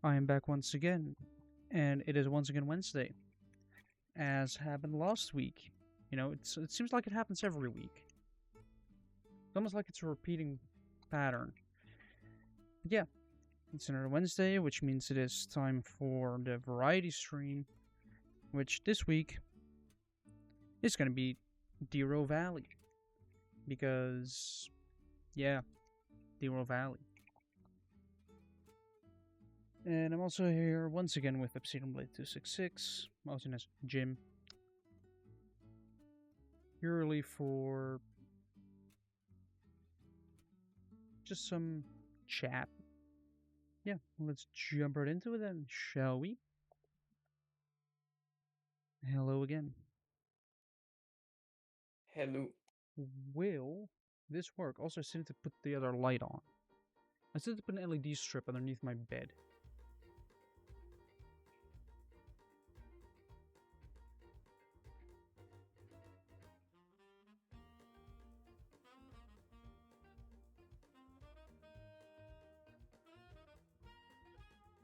I am back once again, and it is once again Wednesday, as happened last week. It seems like it happens every week. It's almost like it's a repeating pattern. But yeah, it's another Wednesday, which means it is time for the variety stream, which this week is going to be Derail Valley. Because, yeah, Derail Valley. And I'm also here once again with Obsidian Blade 266, also known as Jim. Purely for just some chat. Yeah, let's jump right into it then, shall we? Hello again. Hello. Will this work? Also, I still need to put the other light on. I still need to put an LED strip underneath my bed.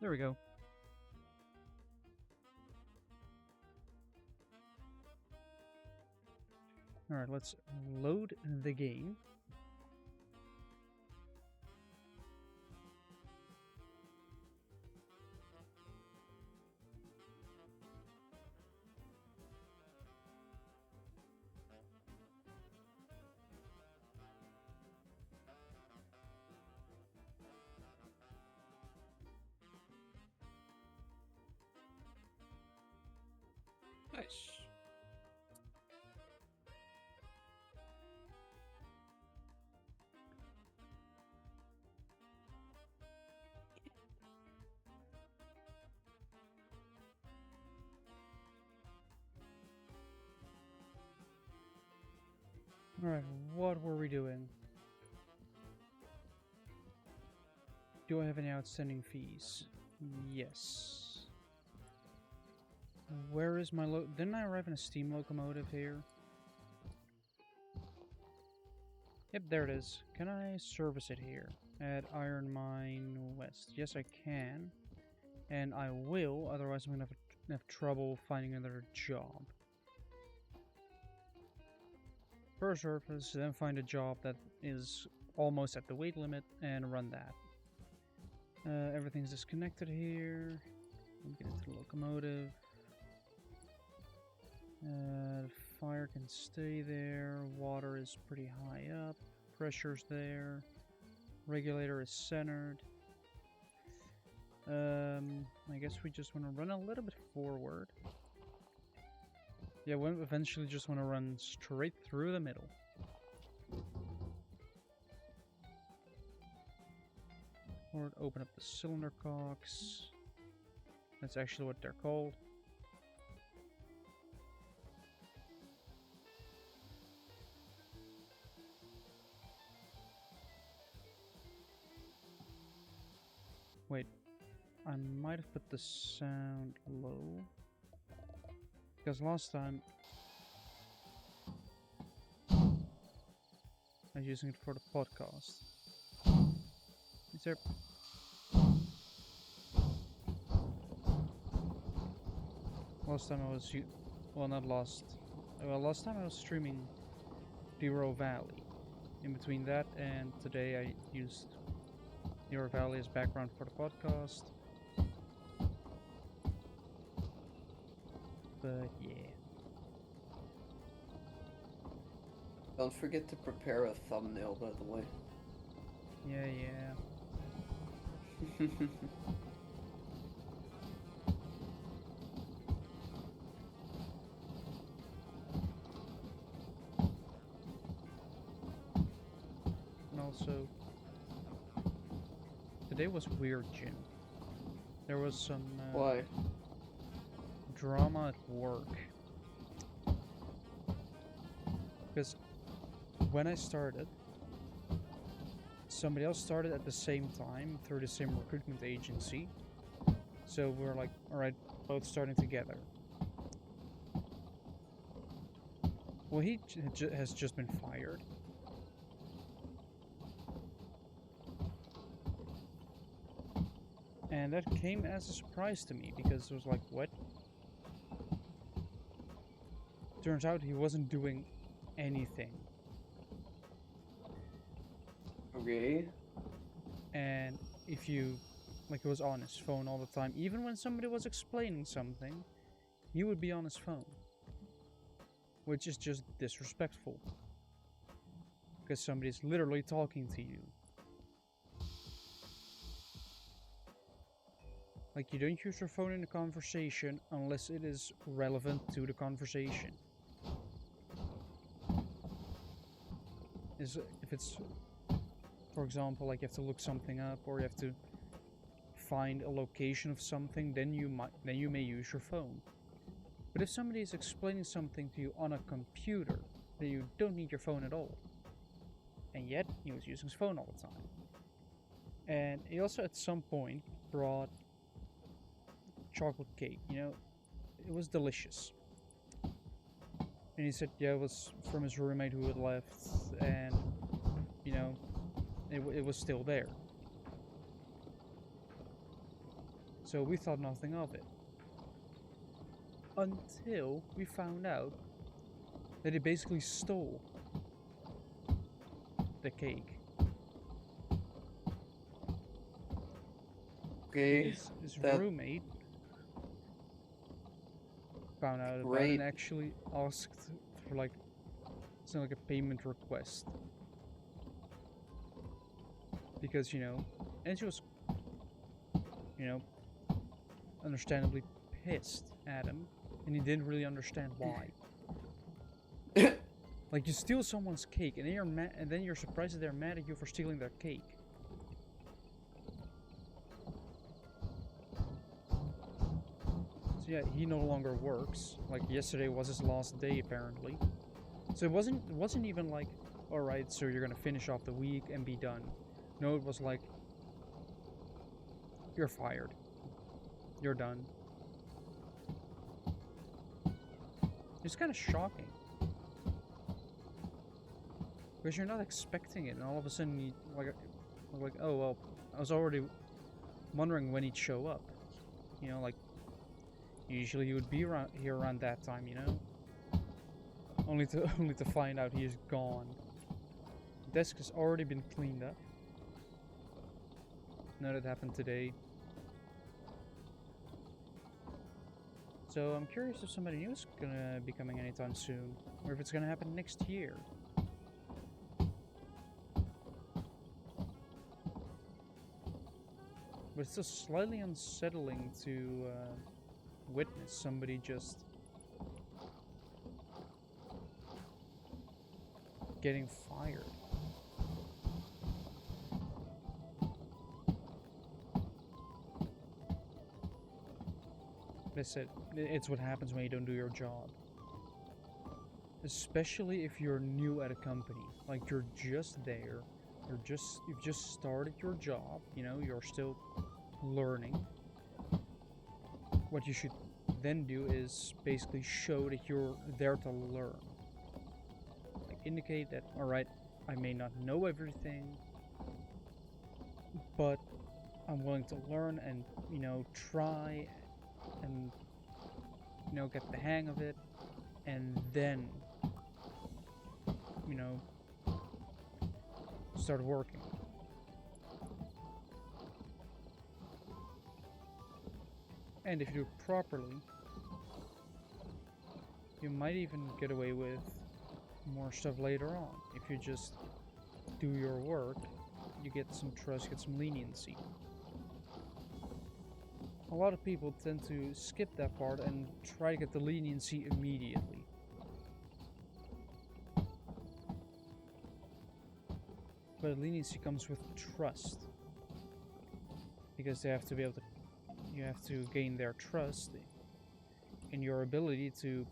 There we go. Alright, let's load the game. Nice. Alright, what were we doing? Do I have any outstanding fees? Yes. Where is my Didn't I arrive in a steam locomotive here? Yep, there it is. Can I service it here? At Iron Mine West. Yes, I can. And I will, otherwise I'm gonna have trouble finding another job. First surface, then find a job that is almost at the weight limit and run that. Everything's disconnected here. Get into the locomotive. Fire can stay there. Water is pretty high up. Pressure's there. Regulator is centered. I guess we just want to run a little bit forward. Yeah, we eventually just want to run straight through the middle. Or open up the cylinder cocks. That's actually what they're called. Wait, I might have put the sound low. Because last time I was using it for the podcast. Is there... Last time I was... Well, not last... Well, last time I was streaming Derail Valley. In between that and today I used Derail Valley as background for the podcast. But yeah. Don't forget to prepare a thumbnail, by the way. Yeah. And also, today was weird, Jim. There was some Why? drama at work. Because when I started, somebody else started at the same time through the same recruitment agency. So we're like, alright, both starting together. Well, he has just been fired. And that came as a surprise to me because it was like, what? Turns out he wasn't doing anything. Okay. And if you, like, he was on his phone all the time, even when somebody was explaining something, he would be on his phone. Which is just disrespectful. Because somebody's literally talking to you. Like, you don't use your phone in a conversation unless it is relevant to the conversation. If it's, for example, like you have to look something up or you have to find a location of something, then you may use your phone. But if somebody is explaining something to you on a computer, then you don't need your phone at all. And yet, he was using his phone all the time. And he also at some point brought chocolate cake, you know, it was delicious. And he said, yeah, it was from his roommate who had left, and, you know, it was still there. So we thought nothing of it. Until we found out that he basically stole the cake. Okay. His roommate found out about it and actually asked for like something like a payment request. Because, you know, and she was, you know, understandably pissed at him, and he didn't really understand why. Like, you steal someone's cake, and then you're mad, and then you're surprised that they're mad at you for stealing their cake. So yeah, he no longer works. Like, yesterday was his last day apparently. So it wasn't even like, all right, so you're gonna finish off the week and be done. No, it was like, you're fired. You're done. It's kind of shocking. Because you're not expecting it, and all of a sudden you, like, oh, well, I was already wondering when he'd show up. You know, like, usually he would be here around that time, you know? Only to find out he is gone. The desk has already been cleaned up. No, that happened today. So I'm curious if somebody new is gonna be coming anytime soon, or if it's gonna happen next year. But it's still slightly unsettling to witness somebody just getting fired. Like I said, it's what happens when you don't do your job. Especially if you're new at a company. Like, you're just there. You've just started your job, you know, you're still learning. What you should then do is basically show that you're there to learn. Like, indicate that, alright, I may not know everything, but I'm willing to learn and, you know, try and, you know, get the hang of it, and then, you know, start working. And if you do it properly, you might even get away with more stuff later on. If you just do your work, you get some trust, get some leniency. A lot of people tend to skip that part and try to get the leniency immediately. But leniency comes with trust, because they have to be able to, you have to gain their trust in your ability to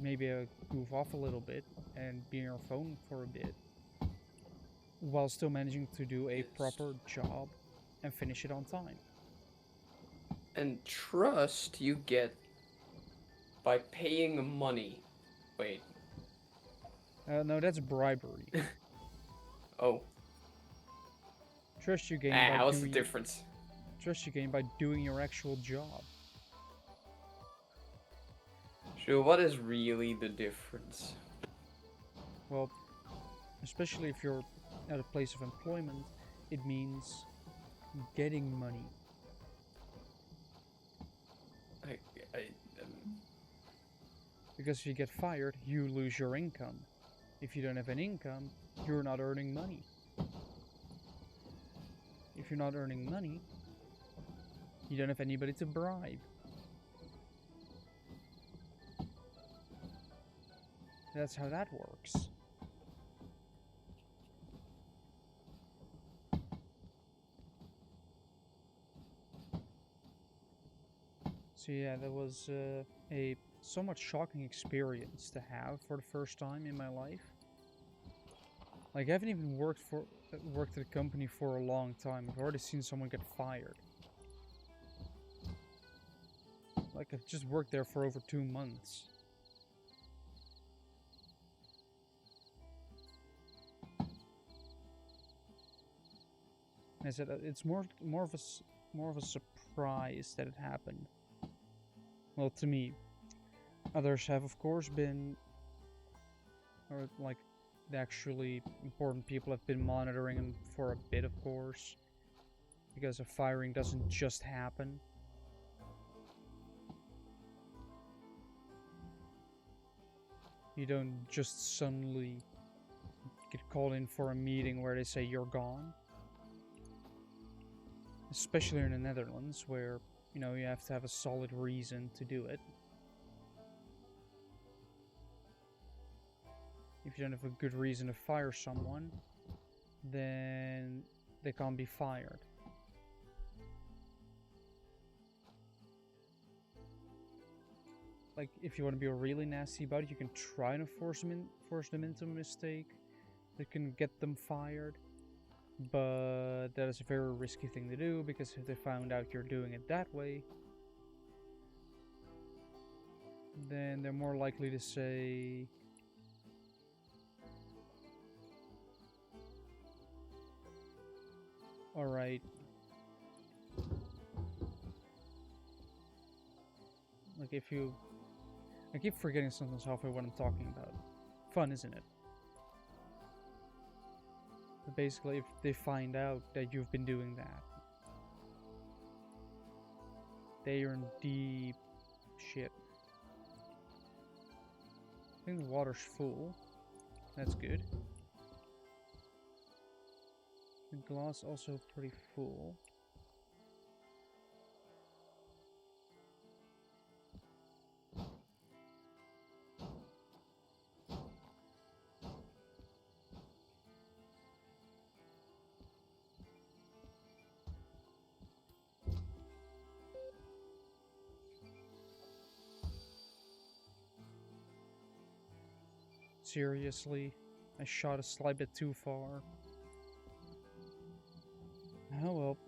maybe goof off a little bit and be on your phone for a bit, while still managing to do a proper job and finish it on time. And trust you get by paying money. Wait. No, that's bribery. Oh. Trust you gain by what's the difference? stress you gain by doing your actual job. So what is really the difference? Well, especially if you're at a place of employment, it means getting money. I, Because if you get fired, you lose your income. If you don't have an income, you're not earning money. If you're not earning money, you don't have anybody to bribe. That's how that works. So yeah, that was a somewhat shocking experience to have for the first time in my life. Like, I haven't even worked at a company for a long time. I've already seen someone get fired. Like, I've just worked there for over 2 months. And I said it's more of a surprise that it happened. Well, to me. Others have, of course, been, or like, the actually important people have been monitoring him for a bit, of course, because a firing doesn't just happen. You don't just suddenly get called in for a meeting where they say you're gone. Especially in the Netherlands, where, you know, you have to have a solid reason to do it. If you don't have a good reason to fire someone, then they can't be fired. Like, if you want to be a really nasty about it, you can try to force them into a mistake that can get them fired. But that is a very risky thing to do, because if they found out you're doing it that way, then they're more likely to say, alright, like, if you... I keep forgetting sometimes halfway what I'm talking about. Fun, isn't it? But basically, if they find out that you've been doing that, they are in deep shit. I think the water's full. That's good. The glass also pretty full. Seriously, I shot a slight bit too far. Oh well.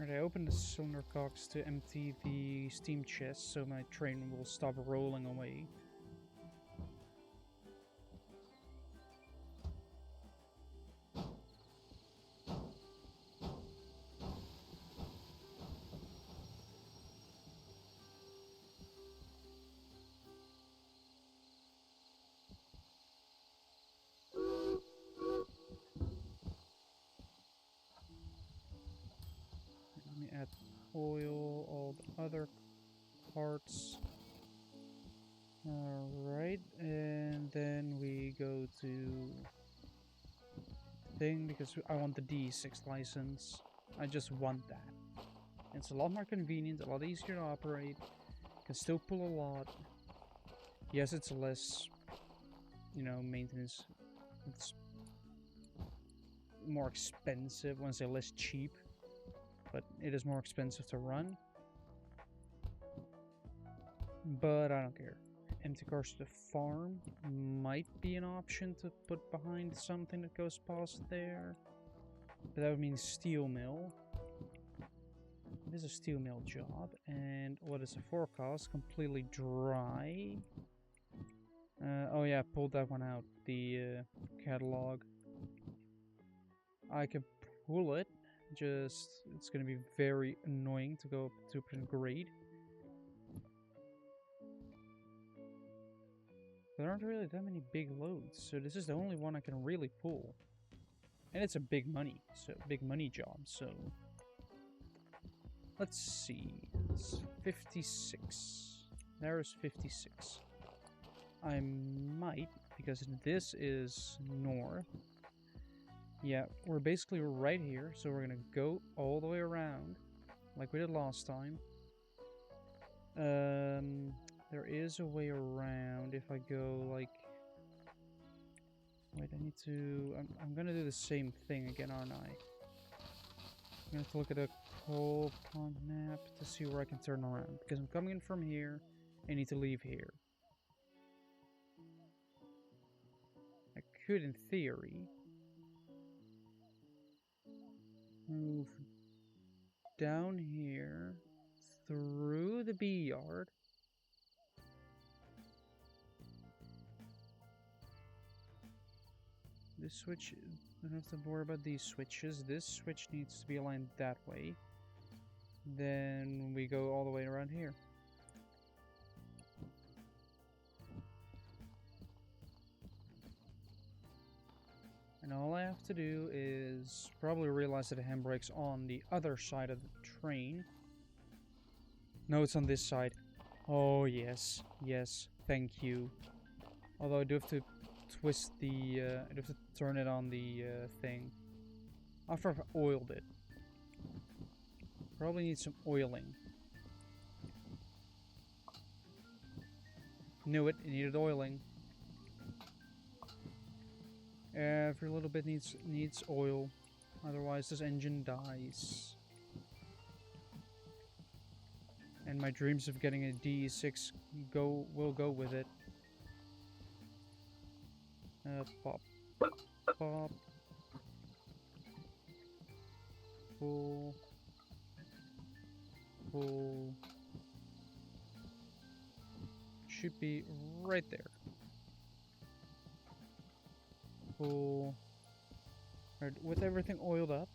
Alright, I opened the cylinder cocks to empty the steam chest so my train will stop rolling away. Let me add oil, all the other parts. Alright, and then we go to thing, because I want the D6 license. I just want that. It's a lot more convenient, a lot easier to operate. Can still pull a lot. Yes, it's less, you know, maintenance. It's more expensive. I want to say less cheap, but it is more expensive to run. but I don't care. Empty cars to the farm might be an option to put behind something that goes past there. But that would mean steel mill. It is a steel mill job. And what is the forecast? Completely dry. Oh yeah, pulled that one out. The catalog. I can pull it. Just, it's going to be very annoying to go up to 2% grade. There aren't really that many big loads, so this is the only one I can really pull. And it's a big money job, so... Let's see, it's 56. There's 56. I might, because this is north. Yeah, we're basically right here, so we're gonna go all the way around, like we did last time. There is a way around if I go, like... Wait, I need to... I'm gonna do the same thing again, aren't I? I'm gonna have to look at a coal pond map to see where I can turn around. Because I'm coming in from here, I need to leave here. I could, in theory, move down here, through the bee yard, this switch, I don't have to worry about these switches. This switch needs to be aligned that way. Then we go all the way around here. And all I have to do is probably realize that the handbrake's on the other side of the train. No, it's on this side. Oh, yes. Yes, thank you. Although I do have to twist the... I do have to turn it on the thing. After I've oiled it. Probably need some oiling. Knew it needed oiling. Every little bit needs oil. Otherwise this engine dies. And my dreams of getting a DE6 will go with it. Pop. Pop. Pull. Pull. Should be right there. Pull. Right, with everything oiled up.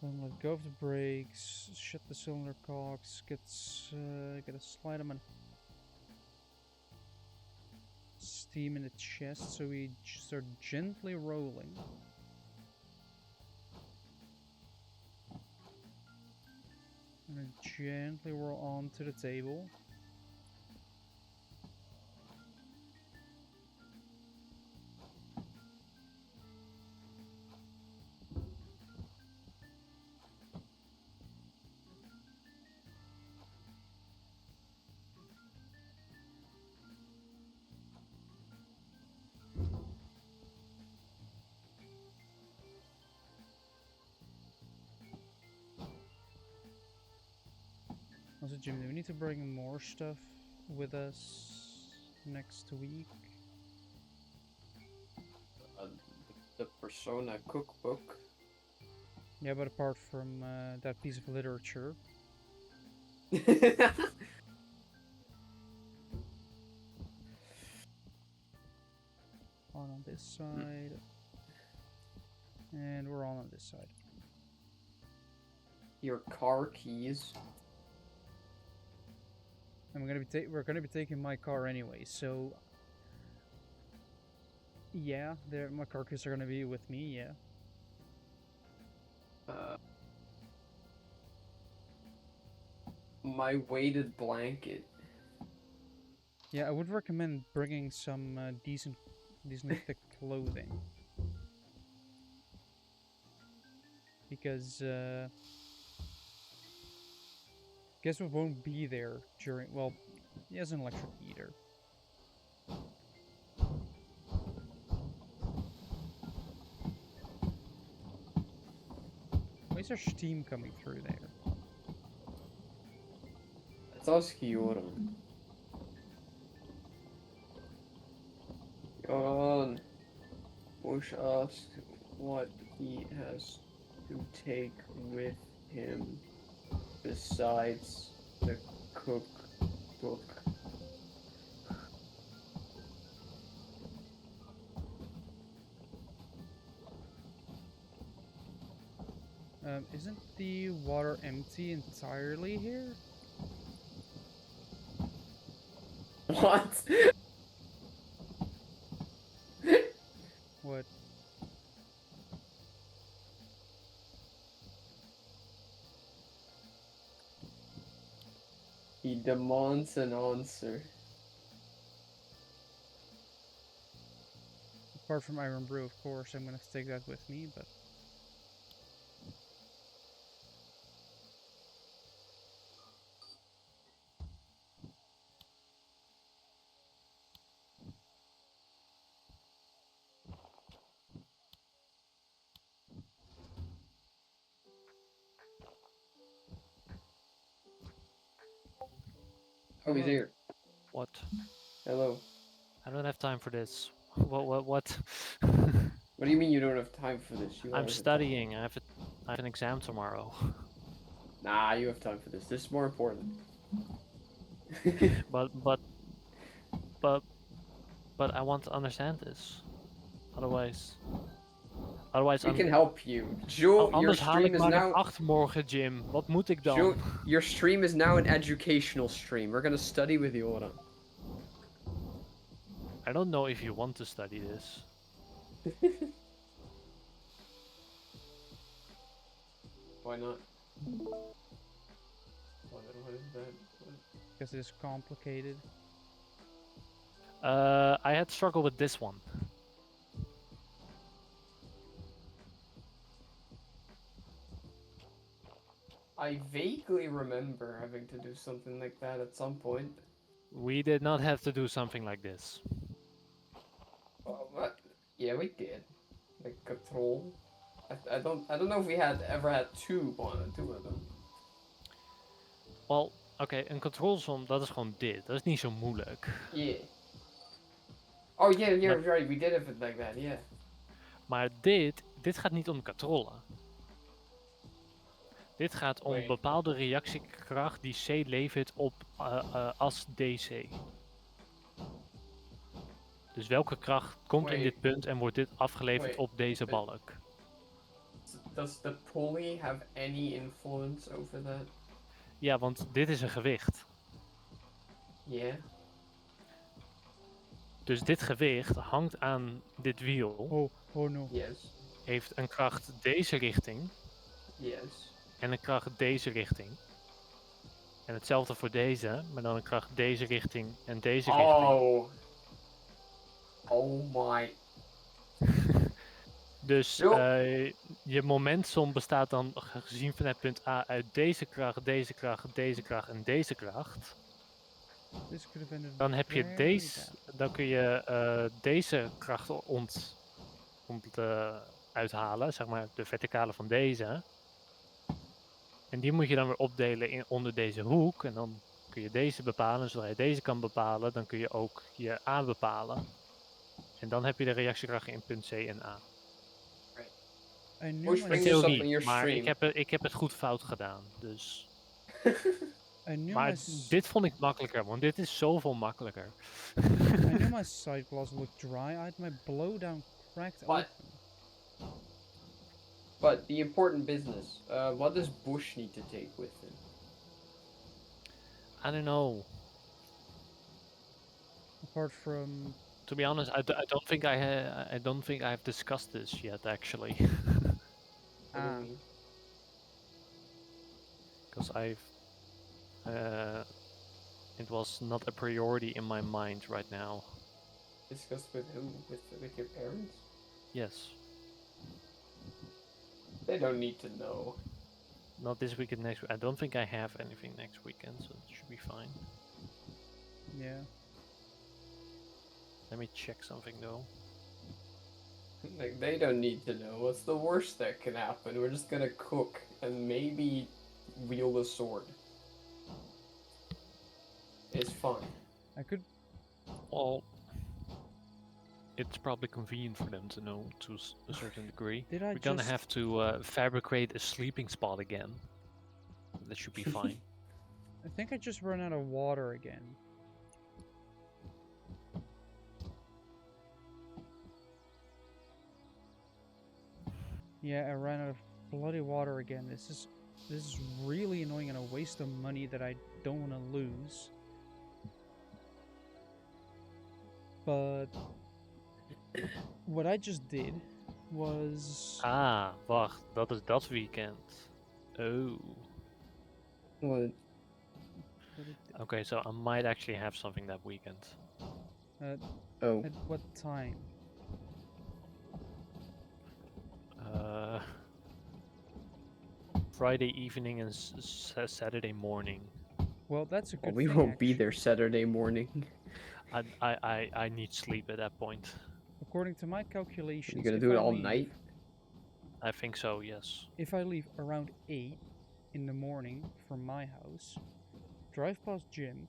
Then let go of the brakes. Shut the cylinder cocks. Get a slide them and steam in the chest, so we start gently rolling. And then gently roll onto the table. Also, Jimmy, do we need to bring more stuff with us next week? The Persona cookbook. Yeah, but apart from that piece of literature. On this side. And we're all on this side. Your car keys. And we're gonna be taking my car anyway, so yeah, my car keys are gonna be with me, yeah. My weighted blanket. Yeah, I would recommend bringing some decent thick clothing. Because guess what won't be there during, well, he has an electric heater. Why is there steam coming through there? Let's ask Joran. Joran. Bush asked what he has to take with him besides the cookbook. Isn't the water empty entirely here? What? What? He demands an answer. Apart from Iron Brew, of course, I'm gonna take that with me, but... Oh, he's Hello. here. What? Hello. I don't have time for this. What? What do you mean you don't have time for this? You I'm always have studying. I have an exam tomorrow. time. Nah, you have time for this. This is more important. but I want to understand this. Otherwise We can help you. Joe, your anders haal ik stream is maar een now... 8 morgen, Jim. Wat moet ik dan? Joe, your stream is now an educational stream. We're gonna study with Joran. I don't know if you want to study this. Why not? What is that? Because it's complicated. I had struggle with this one. I vaguely remember having to do something like that at some point. We did not have to do something like this. Oh, what? Yeah, we did. Like control. I don't know if we ever had two of them. Well, oké, een controlsom, dat is gewoon dit. Dat is niet zo moeilijk. Yeah. Oh yeah, yeah, right. We did have it like that. Yeah. Maar dit gaat niet om controle. Dit gaat om Wait. bepaalde reactiekracht die C levert op as DC. Dus welke kracht komt in dit punt en wordt dit afgeleverd op deze balk? Does the pulley have any influence over that? Ja, want dit is een gewicht. Yeah. Dus dit gewicht hangt aan dit wiel. Oh no. Yes. Heeft een kracht deze richting. Yes. En een kracht deze richting. En hetzelfde voor deze, maar dan een kracht deze richting en deze richting. Oh. Oh my. Dus je momentsom bestaat dan, gezien vanuit punt A, uit deze kracht, deze kracht, deze kracht en deze kracht. Dan heb je deze, dan kun je deze kracht uithalen, zeg maar de verticale van deze. En die moet je dan weer opdelen onder deze hoek. En dan kun je deze bepalen. Zodra je deze kan bepalen, dan kun je ook je A bepalen. En dan heb je de reactiekrachten in punt C en A. Bring this up in your Maar stream. ik heb het goed fout gedaan. Dus. I Maar dit vond ik makkelijker, want dit is zoveel makkelijker. I knew my side glass looked dry. I had my blowdown cracked open. But the important business. What does Bush need to take with him? I don't know. Apart from... To be honest, I don't think I don't think I've discussed this yet, actually. Because it was not a priority in my mind right now. Discuss with who? With your parents? Yes. They don't need to know. Not this weekend, next week. I don't think I have anything next weekend, so it should be fine. Yeah. Let me check something though. Like, they don't need to know. What's the worst that can happen? We're just gonna cook and maybe wield a sword. is fine. I could. Well, it's probably convenient for them to know to a certain degree. Did I We're gonna just? have to fabricate a sleeping spot again. That should be fine. I think I just ran out of water again. Yeah, I ran out of bloody water again. This is really annoying and a waste of money that I don't want to lose. But what I just did was Ah, wacht, dat is dat weekend. Oh. What? Okay, so I might actually have something that weekend. Oh. at what time? Friday evening and Saturday morning. Well, that's a Well, good we thing. won't be actually. there Saturday morning. I need sleep at that point. According to my calculations, You gonna if do it I all leave- night? I think so, yes. If I leave around 8 in the morning from my house, drive past Jim,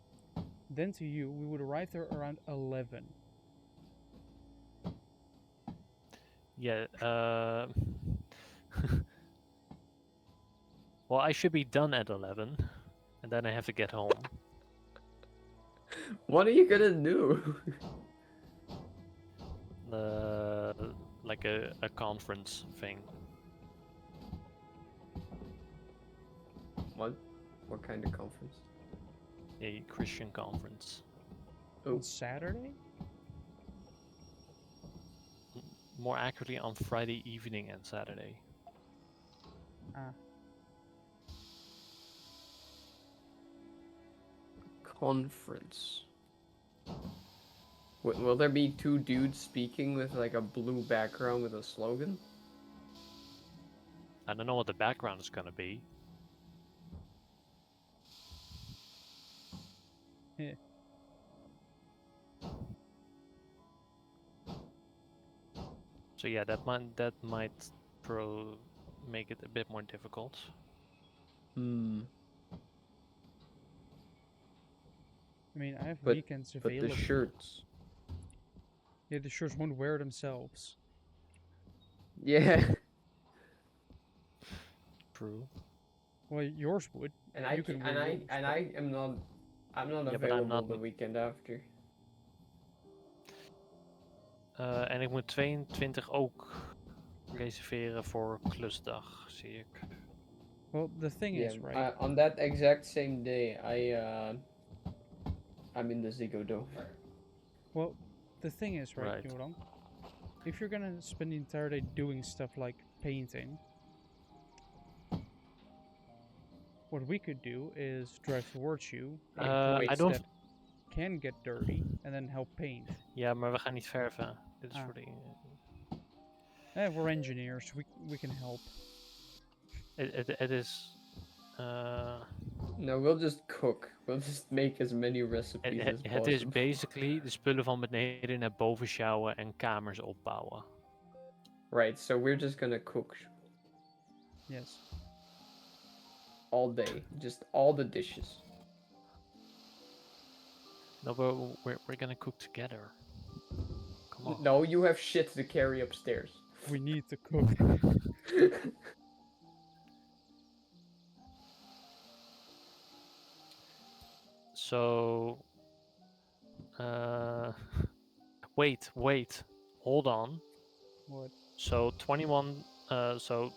then to you, we would arrive there around 11. Yeah, well, I should be done at 11, and then I have to get home. What are you gonna do? Like a conference thing. What? What kind of conference? A Christian conference. Oh. On Saturday? More accurately, on Friday evening and Saturday. Ah. Conference. Will there be two dudes speaking with like a blue background with a slogan? I don't know what the background is gonna be. Yeah. So yeah, that might make it a bit more difficult. Hmm. I mean, I have But- weekends But available. the shirts. Yeah, the shirts won't wear themselves. Yeah. True. Well, yours would. And I You can wear yours, and but- I am not. I'm not Yeah, but available I'm not the weekend after. En ik moet 22 ook reserveren voor klusdag, zie ik. Well, the thing Yeah. is, right? On that exact same day, I'm in the Ziggo Dome. Well, the thing is, right, Right. Joran? If you're gonna spend the entire day doing stuff like painting, what we could do is drive towards you, Wait, I place don't. that can get dirty, and then help paint. Ja, maar we gaan niet verven. Dit is Ah. voor de. We're engineers. We can help. Het is. No, we'll just cook. We'll just make as many recipes as possible. Het is basically de spullen van beneden naar boven sjouwen en kamers opbouwen. Right, so we're just gonna cook Yes. all day. Just all the dishes. No, we're gonna cook together. Come on. No, you have shit to carry upstairs. We need to cook. So. Wait, hold on. What? So 21. So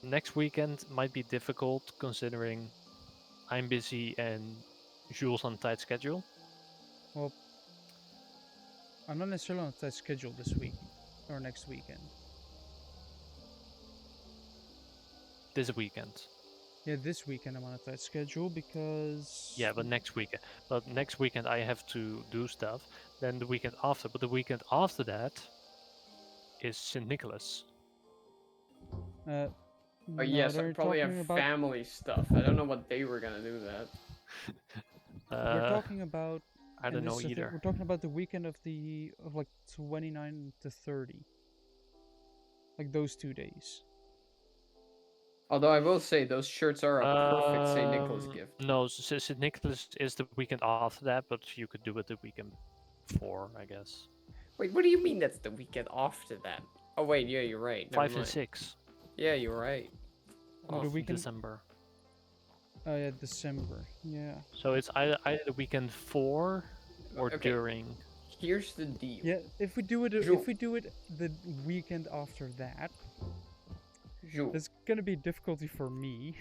next weekend might be difficult considering I'm busy and Jules on a tight schedule. Well, I'm not necessarily on a tight schedule this week or next weekend. This weekend. Yeah, this weekend I'm on a tight schedule because. Yeah, but next weekend. But next weekend I have to do stuff. Then the weekend after. But the weekend after that is St. Nicholas. Oh no, yes, I they're probably have talking about- family stuff. I don't know what they were gonna do that. We're talking about. I and don't this know is the thing, either. we're talking about the weekend of like 29 to 30. Like those 2 days. Although I will say those shirts are a perfect St. Nicholas gift. No, St. Nicholas is the weekend after that, but you could do it the weekend before, I guess. Wait, what do you mean that's the weekend after that? Oh wait, yeah, you're right. Never 5 and mind. 6 Yeah, you're right. Oh, the Awesome. weekend. December. Oh yeah, December. Yeah. So it's either the weekend 4 or Okay. during. Here's the deal. Yeah. If we do it, the weekend after that, Jules, there's gonna be difficulty for me.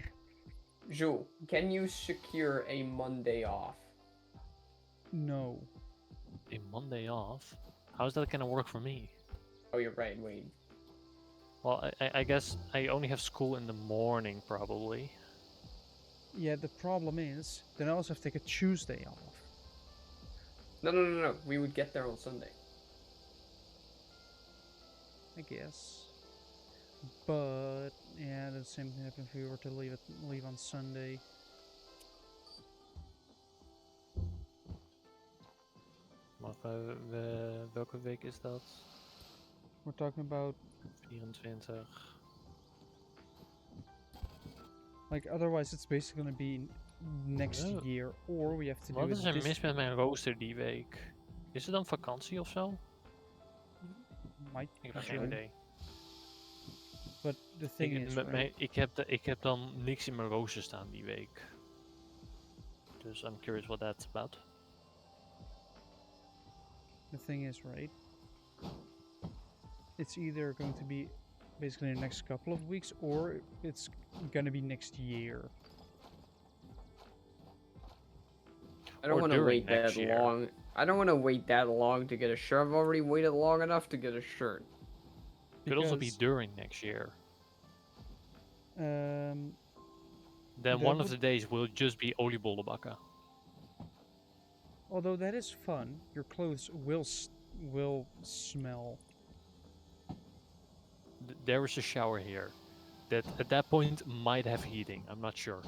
Jules, can you secure a Monday off? No. A Monday off? How's that gonna work for me? Oh, you're right. Wait. Well, I guess I only have school in the morning, probably. Yeah. The problem is, then I also have to take a Tuesday off. No. We would get there on Sunday. I guess. But yeah, the same thing happens if we were to leave on Sunday. Maar welke week is dat? We're talking about 24. like otherwise it's basically gonna be next Oh. year, or we have to do Wat it is er this. mis met mijn rooster die week? Is er dan vakantie of zo? Might Ik heb sure. geen idee. But the thing is, right? Ik heb dan niks in mijn rooster staan die week. Dus I'm curious what that's about. The thing is, right? It's either going to be basically the next couple of weeks, or it's gonna be next year. I don't Or want to during wait that next year. long. I don't want to wait that long to get a shirt. I've already waited long enough to get a shirt. Could also be Because, during next year. um, Then that one of would- the days will just be oliebollen bakken. although that is fun, your clothes will smell. There is a shower here. That at that point might have heating. I'm not sure.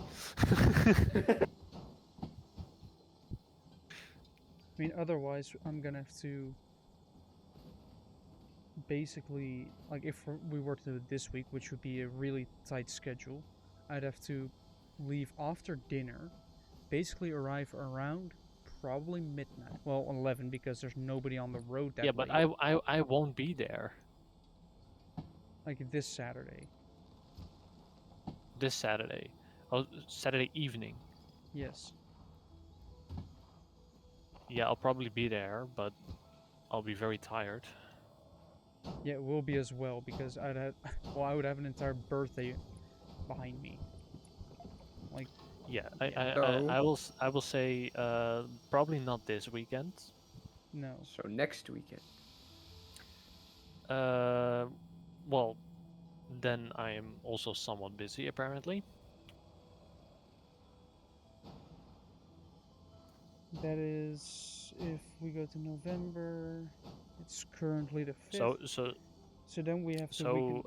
I mean, otherwise, I'm gonna have to basically, like, if we were to do it this week, which would be a really tight schedule, I'd have to leave after dinner, basically arrive around probably midnight. Well, 11 because there's nobody on the road that Yeah, but late. I won't be there Like this Saturday. this Saturday. Oh, Saturday evening. Yes. Yeah, I'll probably be there, but I'll be very tired. Yeah, it will be as well because I'd have, well, I would have an entire birthday behind me. Like, Yeah, So- I will say probably not this weekend. no. So next weekend. Well, then I am also somewhat busy apparently. That is, if we go to November, it's currently the 5th. So then we have the weekend.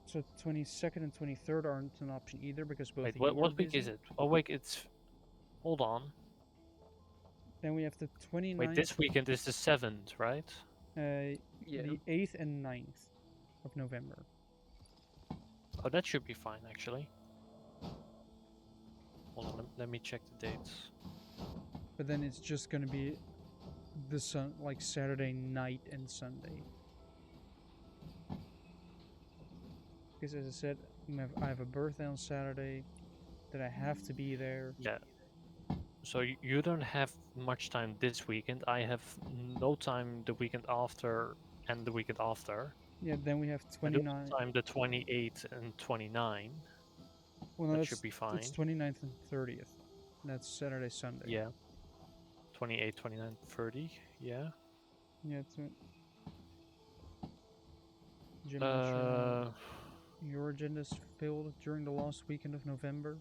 So 22nd and 23rd aren't an option either because both wait, of you what are week is busy. it? Oh wait, it's hold on. Then we have the 29th, Wait, this weekend is the 7th, right? Yeah. the 8th and 9th of November. Oh, that should be fine actually. Hold on, let me check the dates. But then it's just gonna be the like Saturday night and Sunday. Because as I said, I have a birthday on Saturday, that I have to be there. Yeah. So you don't have much time this weekend. I have no time the weekend after and the weekend after. Yeah, then we have I do 29. have time the 28th and 29. Well, no, That that's, should be fine. it's 29th and 30th. That's Saturday, Sunday. Yeah. 28, 29, 30. Yeah. Yeah, it's Jim, I'm sure your agenda's filled during the last weekend of November.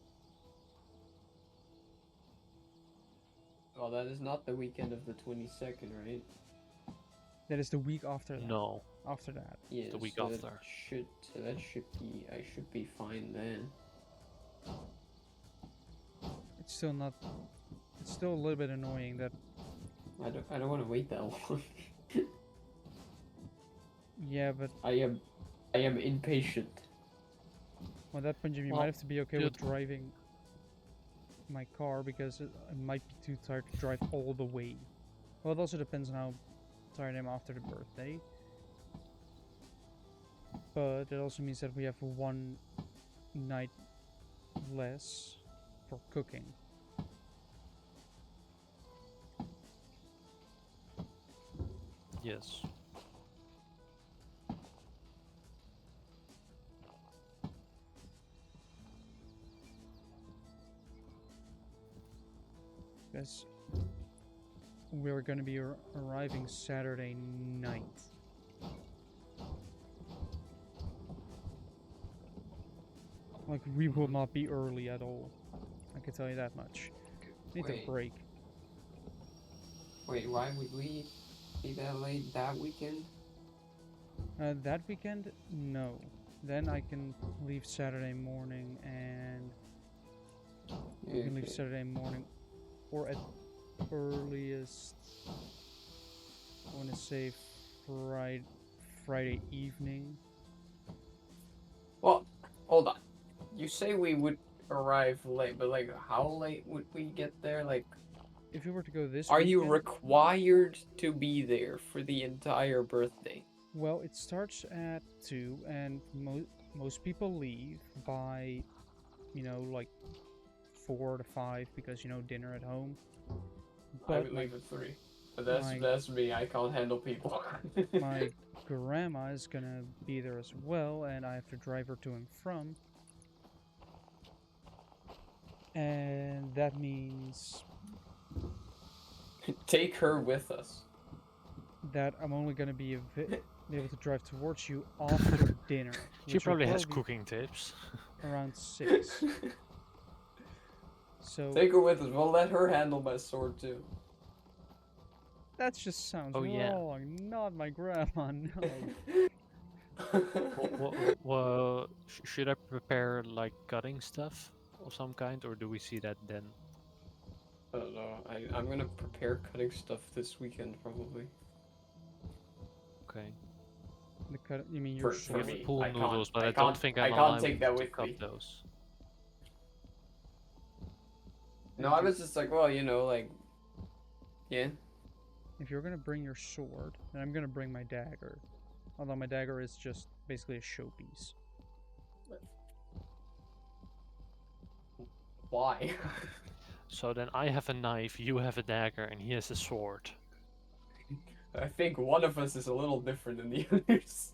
Well, that is not the weekend of the 22nd, right? That is the week after that. No. After that. Yeah. The week so after. That should be. I should be fine then. It's still not. It's still a little bit annoying that. I don't want to wait that long. Yeah, but I am impatient. Well, at that point, Jim, you Well, might have to be okay with dude. driving my car because I might be too tired to drive all the way. Well, it also depends on how tired I am after the birthday. But it also means that we have one night less for cooking. Yes. Because we're going to be arriving Saturday night. Like, we will not be early at all. I can tell you that much. Need Wait. a break. Wait, why would we be that late that weekend? That weekend? No. Then I can leave Saturday morning and... We can leave Okay. Saturday morning, or at earliest, I want to say Friday evening. Well, hold on. You say we would arrive late, but like, how late would we get there? Like, If you were to go this are you weekend, required to be there for the entire birthday? well, it starts at 2, and most people leave by, you know, like 4 to 5 because, you know, dinner at home. I But would my leave at 3. But that's my- that's me. I can't handle people. my grandma is gonna be there as well, and I have to drive her to and from. And that means Take her with us. that I'm only gonna be able to drive towards you after dinner. She which will probably has be cooking tips. around 6. So Take her with us. We'll let her handle my sword too. that just sounds Oh, yeah. wrong. Not my grandma, no. Well, should I prepare like cutting stuff of some kind, or do we see that then? I don't know. I'm gonna prepare cutting stuff this weekend probably. Okay. You mean your For We have sword? me. pool I can't- noodles, but I I don't can't- think I I'm can't allowed take that to with cut me. those. No, I was just like, well, you know, like, yeah. If you're gonna bring your sword, then I'm gonna bring my dagger. Although my dagger is just basically a showpiece. Why? So then I have a knife, you have a dagger, and he has a sword. I think one of us is a little different than the others.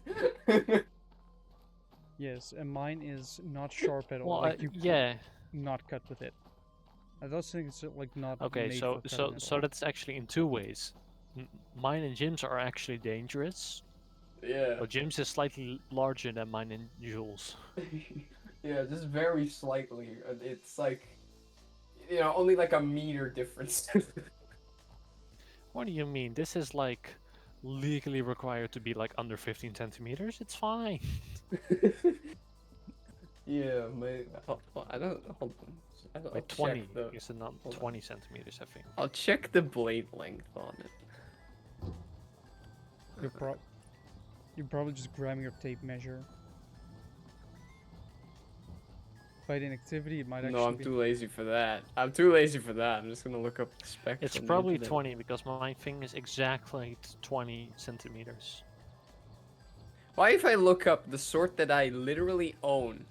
Yes, and mine is not sharp at all. Well, Like you yeah. not cut with it. Those things are like not Okay, made so for cutting at so all. that's actually in two ways. Mine and Jim's are actually dangerous, Yeah. but Jim's is slightly larger than mine and Jules. Yeah, just very slightly. It's like, you know, only like a meter difference. What do you mean? This is like legally required to be like under 15 centimeters. It's fine. Yeah, I don't hold on. I'll Wait, check 20 the. is it not hold on. 20 centimeters? I think. I'll check the blade length on it. You're probably just grabbing your tape measure. By inactivity, it might actually No, I'm be... too lazy for that. I'm too lazy for that. I'm just gonna look up the specs. It's on the probably internet. 20 because my thing is exactly 20 centimeters. Why if I look up the sort that I literally own,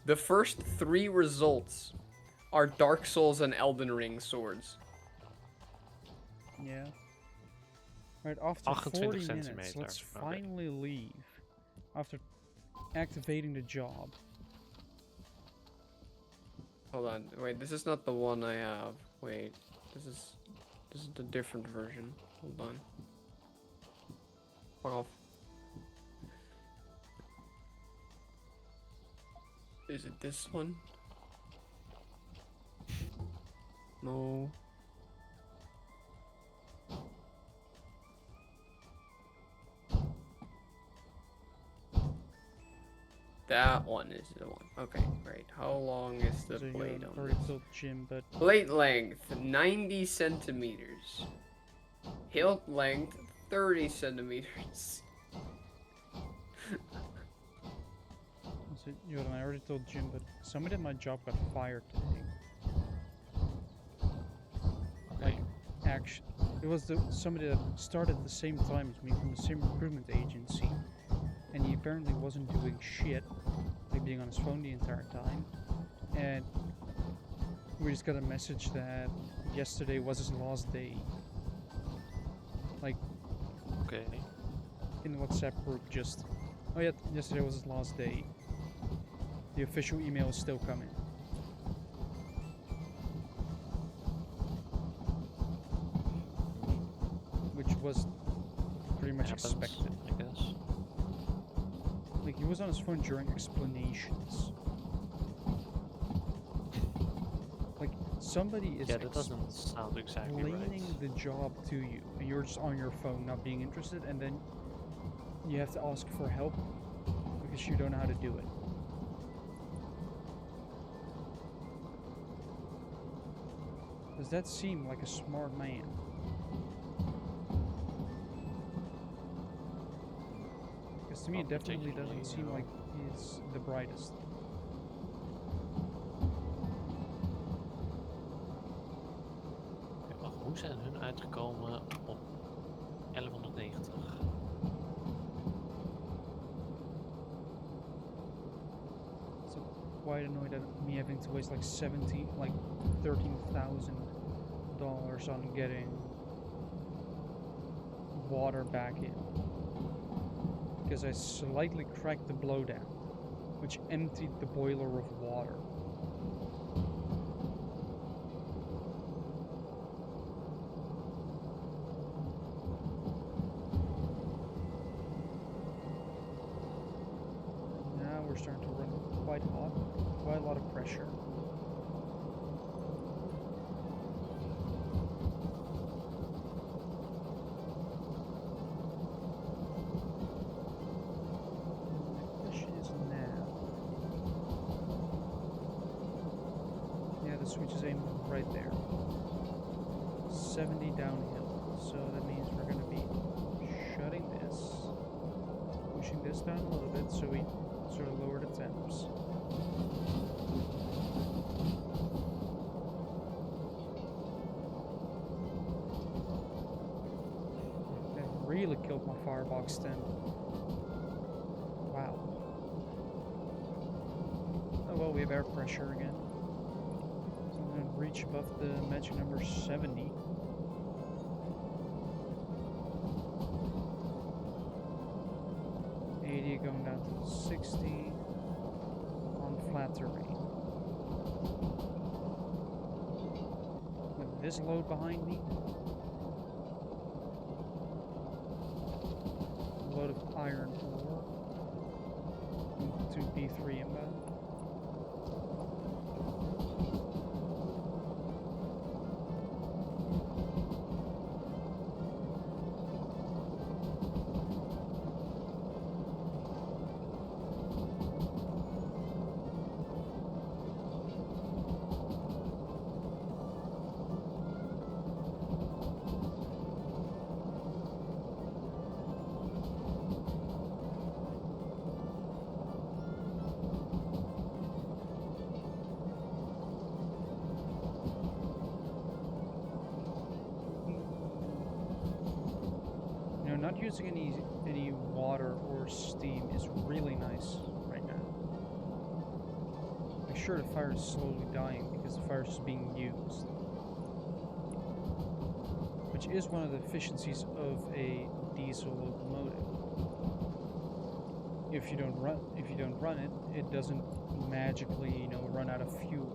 the first 3 results are Dark Souls and Elden Ring swords. Yeah. Right, after 28 40 minutes, centimeter, let's okay. finally leave. After activating the job. Hold on, wait, this is not the one I have. Wait, this is the different version. Hold on. Fuck off. Is it this one? No. That one is the one. Okay, great. How long is the So you blade have on already this? told Jim, but Blade length 90 centimeters. Hilt length 30 centimeters. So, Jordan, I already told Jim, but somebody at my job got fired today. Okay. Actually, it was somebody that started at the same time as me from the same recruitment agency, and he apparently wasn't doing shit, like being on his phone the entire time. And we just got a message that yesterday was his last day. Like, Okay. in the WhatsApp group, just, oh yeah, yesterday was his last day. The official email is still coming. Which was pretty much Happens, expected. I guess. Like, he was on his phone during explanations. Like, somebody is Yeah, that doesn't sound exactly explaining right. the job to you, and you're just on your phone not being interested, and then you have to ask for help because you don't know how to do it. Does that seem like a smart man? Because to me, Not it definitely doesn't particularly, seem no. like he's the brightest. Oké, wacht, hoe zijn hun uitgekomen op 1190? So quite annoyed at me having to waste like $13,000 on getting water back in. Because I slightly cracked the blowdown, which emptied the boiler of water. Now we're starting to run quite hot, quite a lot of pressure. The question is now. Yeah, the switch is aimed right there. 70 downhill. So that means we're going to be shutting this, pushing this down a little bit so we sort of lower the temps. That really killed my firebox stem. Wow. Oh well, we have air pressure again. So I'm going to reach above the magic number 70. Going down to 60 on flat terrain. With this load behind me, a load of iron ore to D3 inbound. Not using any water or steam is really nice right now. I'm sure the fire is slowly dying because the fire is being used, which is one of the efficiencies of a diesel locomotive. If you don't run it, it doesn't magically, run out of fuel.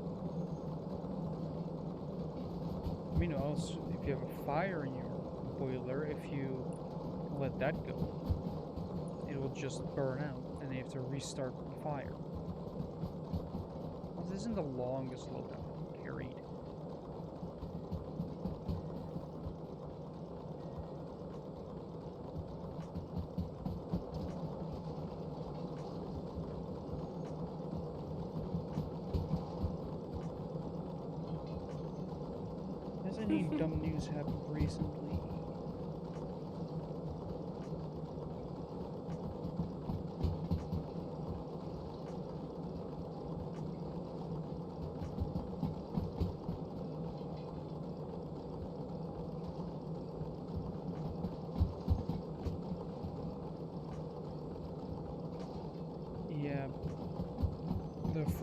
I mean, also, if you have a fire in your boiler, if you let that go, it will just burn out and they have to restart the fire. Well, this isn't the longest load I've carried. Has any dumb news happened recently?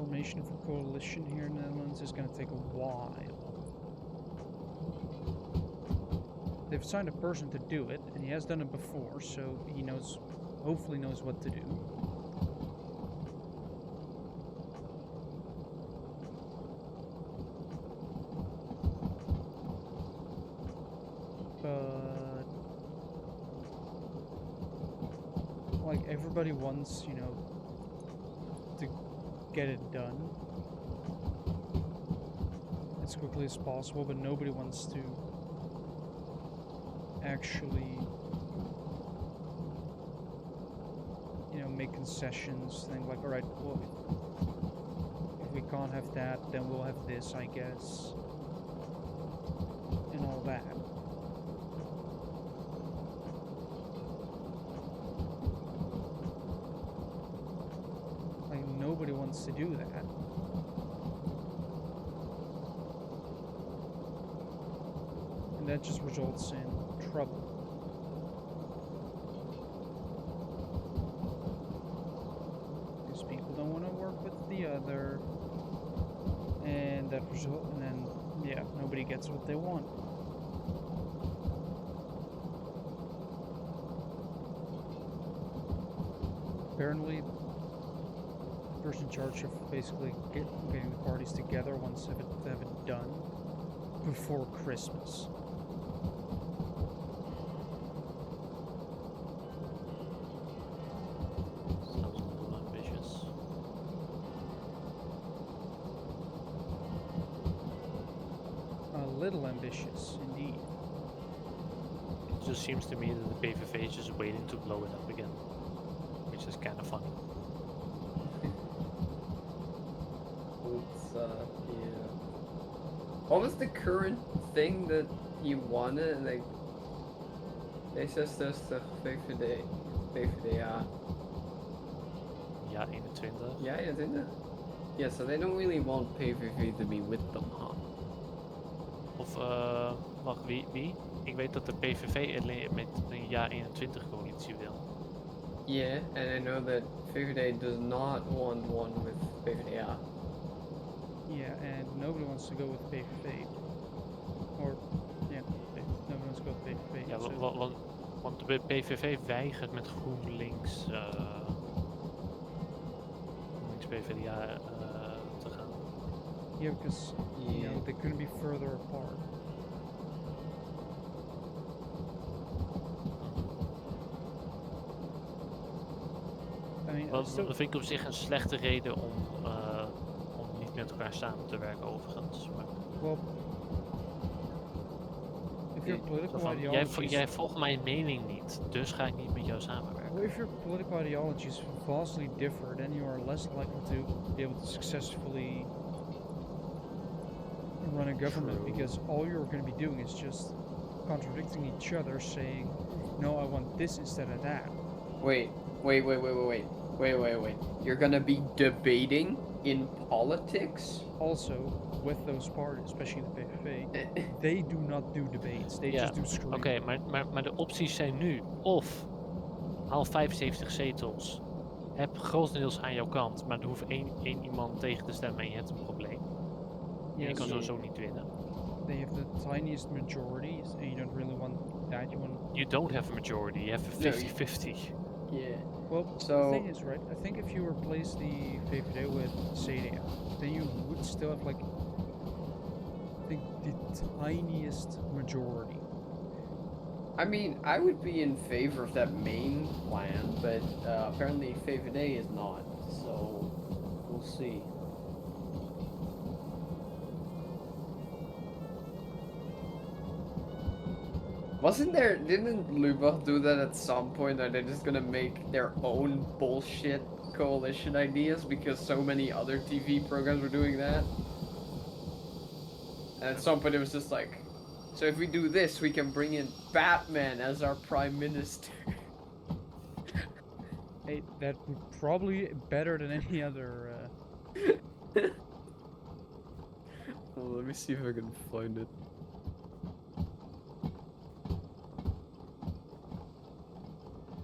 formation of a coalition here in the Netherlands is going to take a while. They've assigned a person to do it, and he has done it before, so he knows, hopefully knows what to do. But like everybody wants, you know, to get it done as quickly as possible, but nobody wants to actually, you know, make concessions, think like, alright, well, if we can't have that, then we'll have this, I guess, and all that. Like, nobody wants to do that. And that just results in trouble. Because people don't want to work with the other, and that result, and then yeah, nobody gets what they want. Apparently, the person in charge of basically getting the parties together wants to have it done before Christmas. Sounds a little ambitious. A little ambitious, indeed. It just seems to me that the PVV is just waiting to blow it up again, which is kind of funny. It's, yeah. What was the current thing that you wanted? Like, D66, VVD, PvdA. Ja, 21. Yeah, isn't it? Yeah, so they don't really want PVV to be with them, huh? Of, wacht, wie? Ik weet dat de PVV alleen met een jaar 21 coalitie wil. Yeah, and I know that VVD does not want one with PvdA. Yeah, and nobody wants to go with PVV. Or, yeah, nobody wants to go with PVV. Ja, so want de PVV weigert met GroenLinks, GroenLinks PvdA te gaan. yeah, because you know they couldn't be further apart. I mean, Dat vind ik op zich een slechte reden om niet met elkaar samen te werken overigens. Maar well, if your political van, ideology jij volgt mijn mening niet, dus ga ik niet met jou samenwerken. well, if your political ideology is vastly different, then you are less likely to be able to successfully run a government. True. Because all you're going to be doing is just contradicting each other, saying, "No, I want this instead of that." Wait. You're gonna be debating in politics? Also, with those parties, especially the PVV, they do not do debates. They just do screaming. Oké, maar de opties zijn nu of haal 75 zetels, heb grotendeels aan jouw kant, maar er hoeft één iemand tegen te stemmen en je hebt een probleem. En je Yes, kan sowieso niet winnen. they have the tiniest majorities, and you don't really want that. You don't have a majority, you have a 50-50. Yeah. Well, So- the thing is, right? I think if you replace the VVD with CDA, then you would still have like, I think the tiniest majority. I mean, I would be in favor of that main plan, but apparently VVD is not, so we'll see. Didn't Lubach do that at some point? Are they just gonna make their own bullshit coalition ideas because so many other TV programs were doing that? And at some point it was just like, so if we do this, we can bring in Batman as our prime minister. Hey, that would probably better than any other. Well, let me see if I can find it.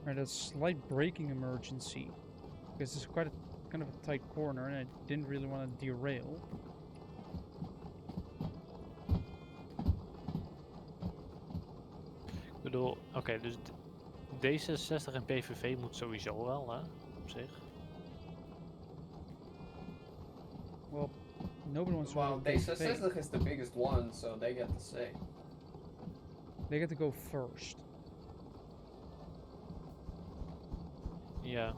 Right, a slight braking emergency, because there's quite a kind of a tight corner, and I didn't really want to derail. Ik bedoel, oké, dus D66 en PVV moet sowieso wel, hè, op zich. Well, nobody wants to Well, vote PVV. D66 is the biggest one, so they get to say. They get to go first. Ja,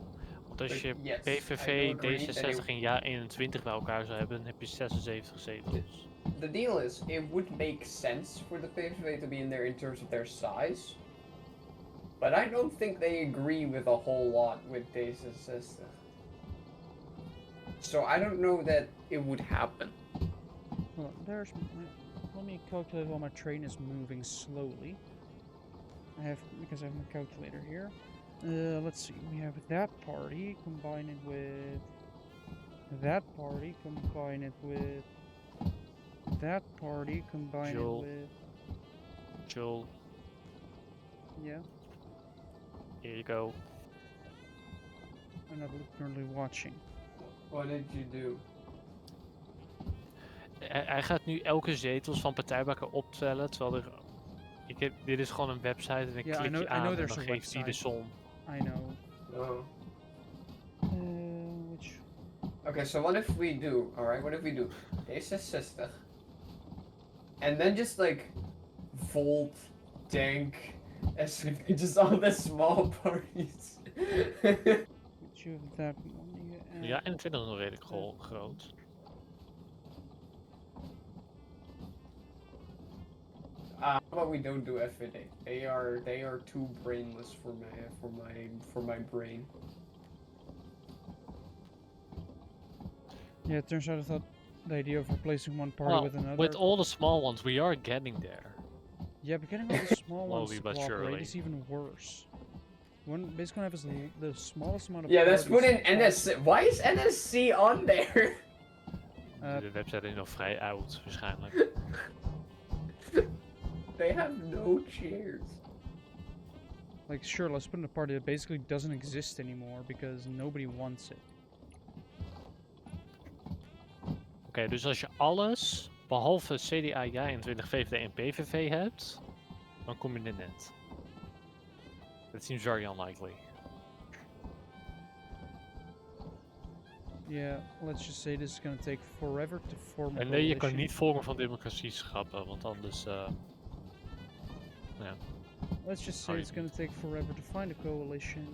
want als je Yes, I PVV, do agree that D66 en JA21 bij elkaar zou hebben, dan heb je 76 zetels. The deal is, it would make sense for the PVV to be in there in terms of their size. But I don't think they agree with a whole lot with D66. So I don't know that it would happen. Well, there's let me calculate while my train is moving slowly. Because I have my calculator here. Let's see. We have that party, combine it with that party, combine it with that party, combine Joel. it with Joel, yeah. here you go. I'm not currently watching. What did you do? Hij gaat nu elke zetels van partijbakker optellen, terwijl er... dit is gewoon een website en ik Yeah, klik I know je aan en there's dan a geeft hij de website. som. I know. Oh. Which? Okay, so what if we do, alright, what if we do D66, and then just like Volt, Dank, SVP, just all the small parties. Which you have that one? Ja, 21 is nog redelijk groot. How about we don't do FVD? They are too brainless for my brain. Yeah, it turns out I thought the idea of replacing one party Well, with another. with all the small ones, we are getting there. Yeah, but getting all the small ones Slowly to but cooperate surely. is even worse. One basically have the smallest amount of. Yeah, let's put in parties NSC. Why is NSC on there? De website is nog vrij oud, waarschijnlijk. They have no chairs. Like, sure, let's put in a party that basically doesn't exist anymore because nobody wants it. Oké, dus als je alles, behalve CDA, JA21, VVD en PVV hebt, dan kom je er net. That seems very unlikely. Yeah, let's just say this is gonna take forever to form a En nee, je kan coalition. niet Forum van Democratie schrappen, want anders... ja. Let's just say it's gonna take forever to find a coalition.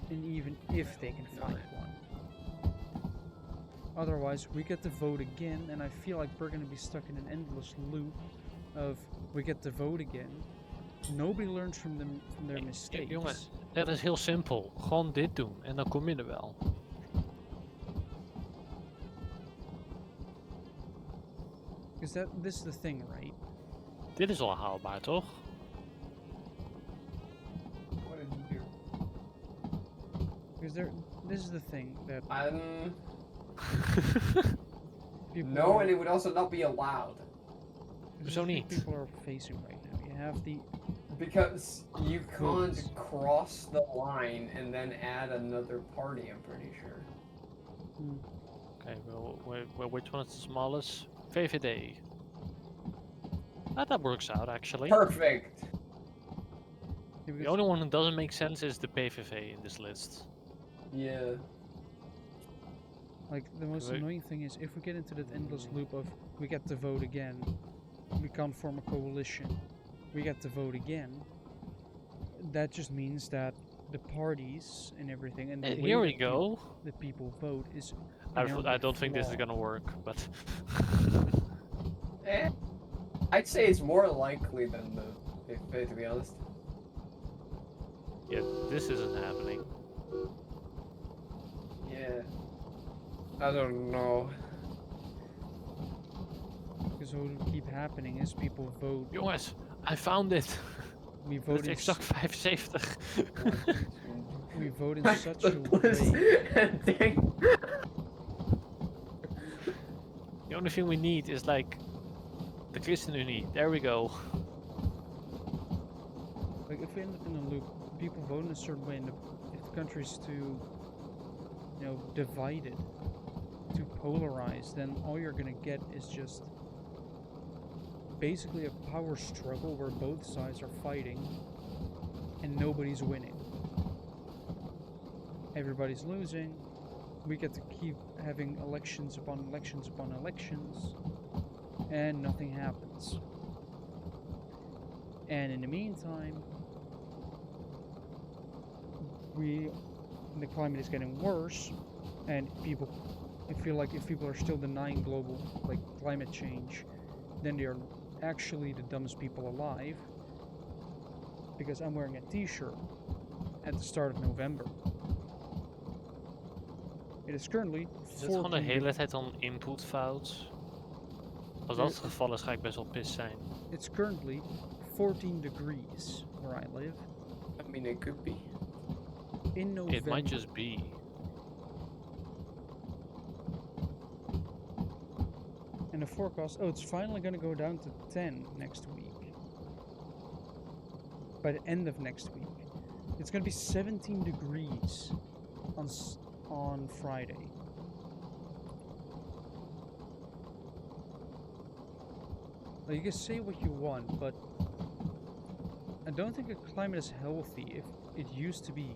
And even if they can find one. Otherwise, we get to vote again, and I feel like we're gonna be stuck in an endless loop of we get to vote again. Nobody learns from their mistakes. Jongens, dat is heel simpel. Gewoon dit doen en dan kom je er wel. Because this is the thing, right? Dit is al haalbaar, toch? What did you do? Because this is the thing that people No, are, and it would also not be allowed. this is Zo what niet. people are facing right now. You have the Because you can't Votes. cross the line and then add another party, I'm pretty sure. Okay, well, which one is the smallest? VVD. That works out, actually. Perfect! The only one who doesn't make sense is the PVV in this list. Yeah. Like, the most Right. annoying thing is if we get into that endless loop of we get to vote again, we can't form a coalition, we get to vote again, that just means that the parties and everything and the way Here we that go. the people vote is I inherently don't think this is flawed. gonna work, but... I'd say it's more likely than the PVV, to be honest. yeah, this isn't happening. Yeah. I don't know. Because what will keep happening is people vote. Jongens, I found it! We Dat vote is in exact 75. we vote in such a way. Dang. The only thing we need is like the ChristenUnie. There we go. Like, if we end up in a loop, people vote in a certain way, and if the countries too, divided, too polarized, then all you're gonna get is just basically a power struggle where both sides are fighting and nobody's winning. Everybody's losing. We get to keep having elections upon elections upon elections, and nothing happens. And in the meantime, the climate is getting worse, and I feel like if people are still denying global climate change, then they are actually the dumbest people alive. Because I'm wearing a t-shirt at the start of November. It is currently Is het gewoon de hele tijd dan inputfout? Als dat het geval is, ga ik best wel pissed zijn. It's currently 14 degrees where I live. I mean, it could be. In November. It might just be. And the forecast, it's finally going to go down to 10 next week. By the end of next week. It's going to be 17 degrees on Friday. Well, you can say what you want, but I don't think a climate is healthy if it used to be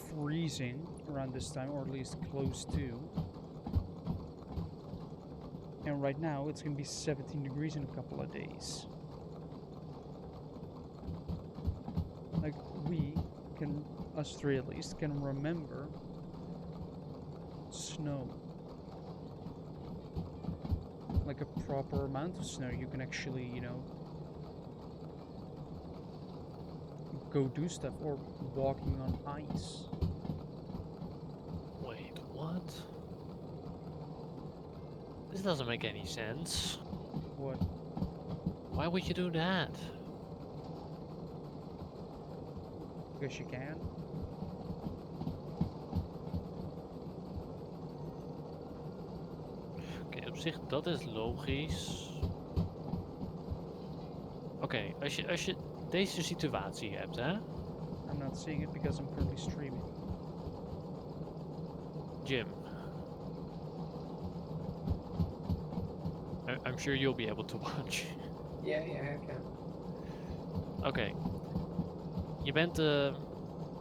freezing around this time, or at least close to. And right now it's going to be 17 degrees in a couple of days. Like, us three at least, can remember snow. Like a proper amount of snow. You can actually, go do stuff, or walking on ice. Wait, what? This doesn't make any sense. What? Why would you do that? Because you can. Oké, op zich, dat is logisch. Oké, als je deze situatie hebt, hè? I'm not seeing it because I'm currently streaming. Jim. I'm sure you'll be able to watch. Yeah, I can. Oké. Je bent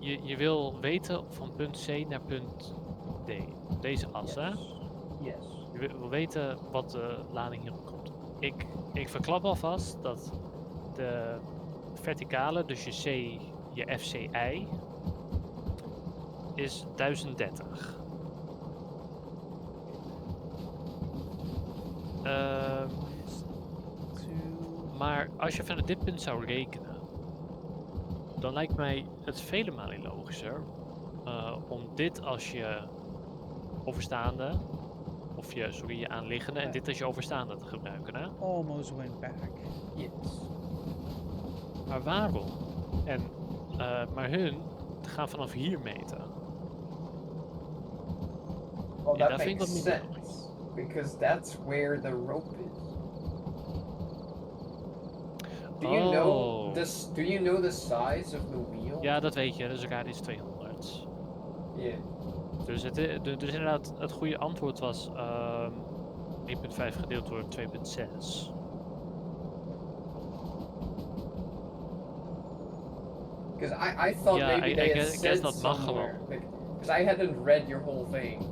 je wil weten van punt C naar punt D. Deze as, hè? Yes. Je wil weten wat de lading hierop komt. Ik verklap alvast dat de verticale, dus je C, je FCI, is 1030. Maar als je vanuit dit punt zou rekenen, dan lijkt mij het vele malen logischer om dit als je overstaande, of je aanliggende, en dit als je overstaande te gebruiken, hè? Almost went back. Yes. Maar waarom? Maar hun gaan vanaf hier meten. Well, Ja, that dat vind ik makes wat minder sense. Because that's where the rope is. Do you know the size of the wheel? Ja, dat weet je. Dus radius 200. Yeah. Dus dus inderdaad, het goede antwoord was 1,5 gedeeld door 2,6. Because I thought maybe they had said dat mag somewhere. gewoon. Because I hadn't read your whole thing.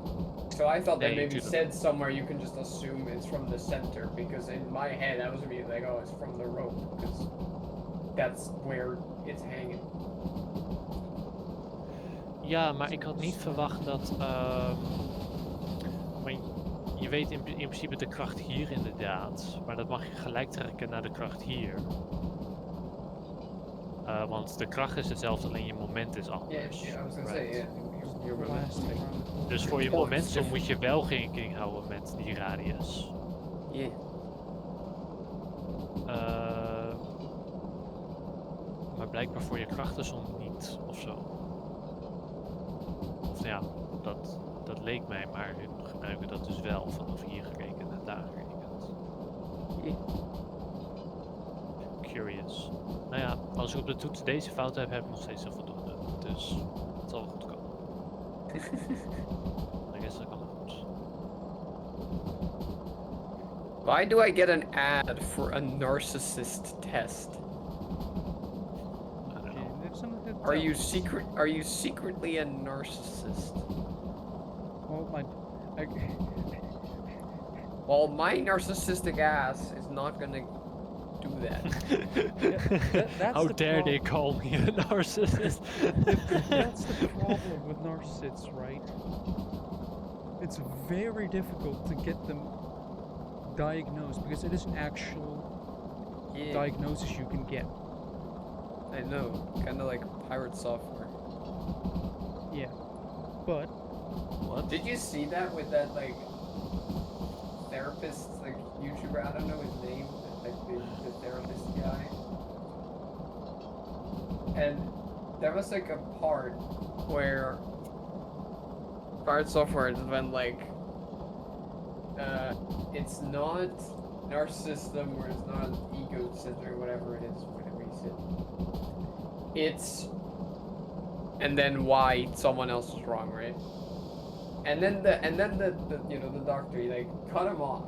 So I thought they Nee, maybe tuurlijk. said somewhere you can just assume it's from the center. Because in my head I was really like, oh, it's from the rope. Because that's where it's hanging. Ja, maar ik had niet verwacht dat... maar je weet in principe de kracht hier inderdaad. Maar dat mag je gelijk trekken naar de kracht hier. Want de kracht is hetzelfde, alleen je moment is anders. Yeah, I was gonna say, yeah. Your Last momentum. round. Dus voor je Oh, momentum so- moet je wel rekening houden met die radius. Yeah. Maar blijkbaar voor je krachtensom niet, of zo. Of ja, dat leek mij, maar hun gebruiken dat dus wel vanaf hier gerekend en daar gerekend. Yeah. curious. Nou ja, als ik op de toets deze fout heb, heb ik nog steeds een voldoende. Dus het zal wel goed komen. I guess dat kan wel goed. Why do I get an ad for a narcissist test? I don't Okay, know. there's something that Are you tells. Are you secretly a narcissist? Well, Well, my narcissistic ass is not gonna do that. that's How the dare they call me a narcissist? That's the problem with narcissists, right? It's very difficult to get them diagnosed because it is an actual Yeah, diagnosis you can get. I know. Kind of like pirate software. Yeah, but What? Did you see that with that like therapist, like YouTuber? I don't know his name, but, like the therapist guy. And there was like a part where pirate software is when like it's not narcissism or it's not egocentric or whatever it is, whatever you said. It's and then why someone else is wrong, right? And then the you know the doctor he like cut him off.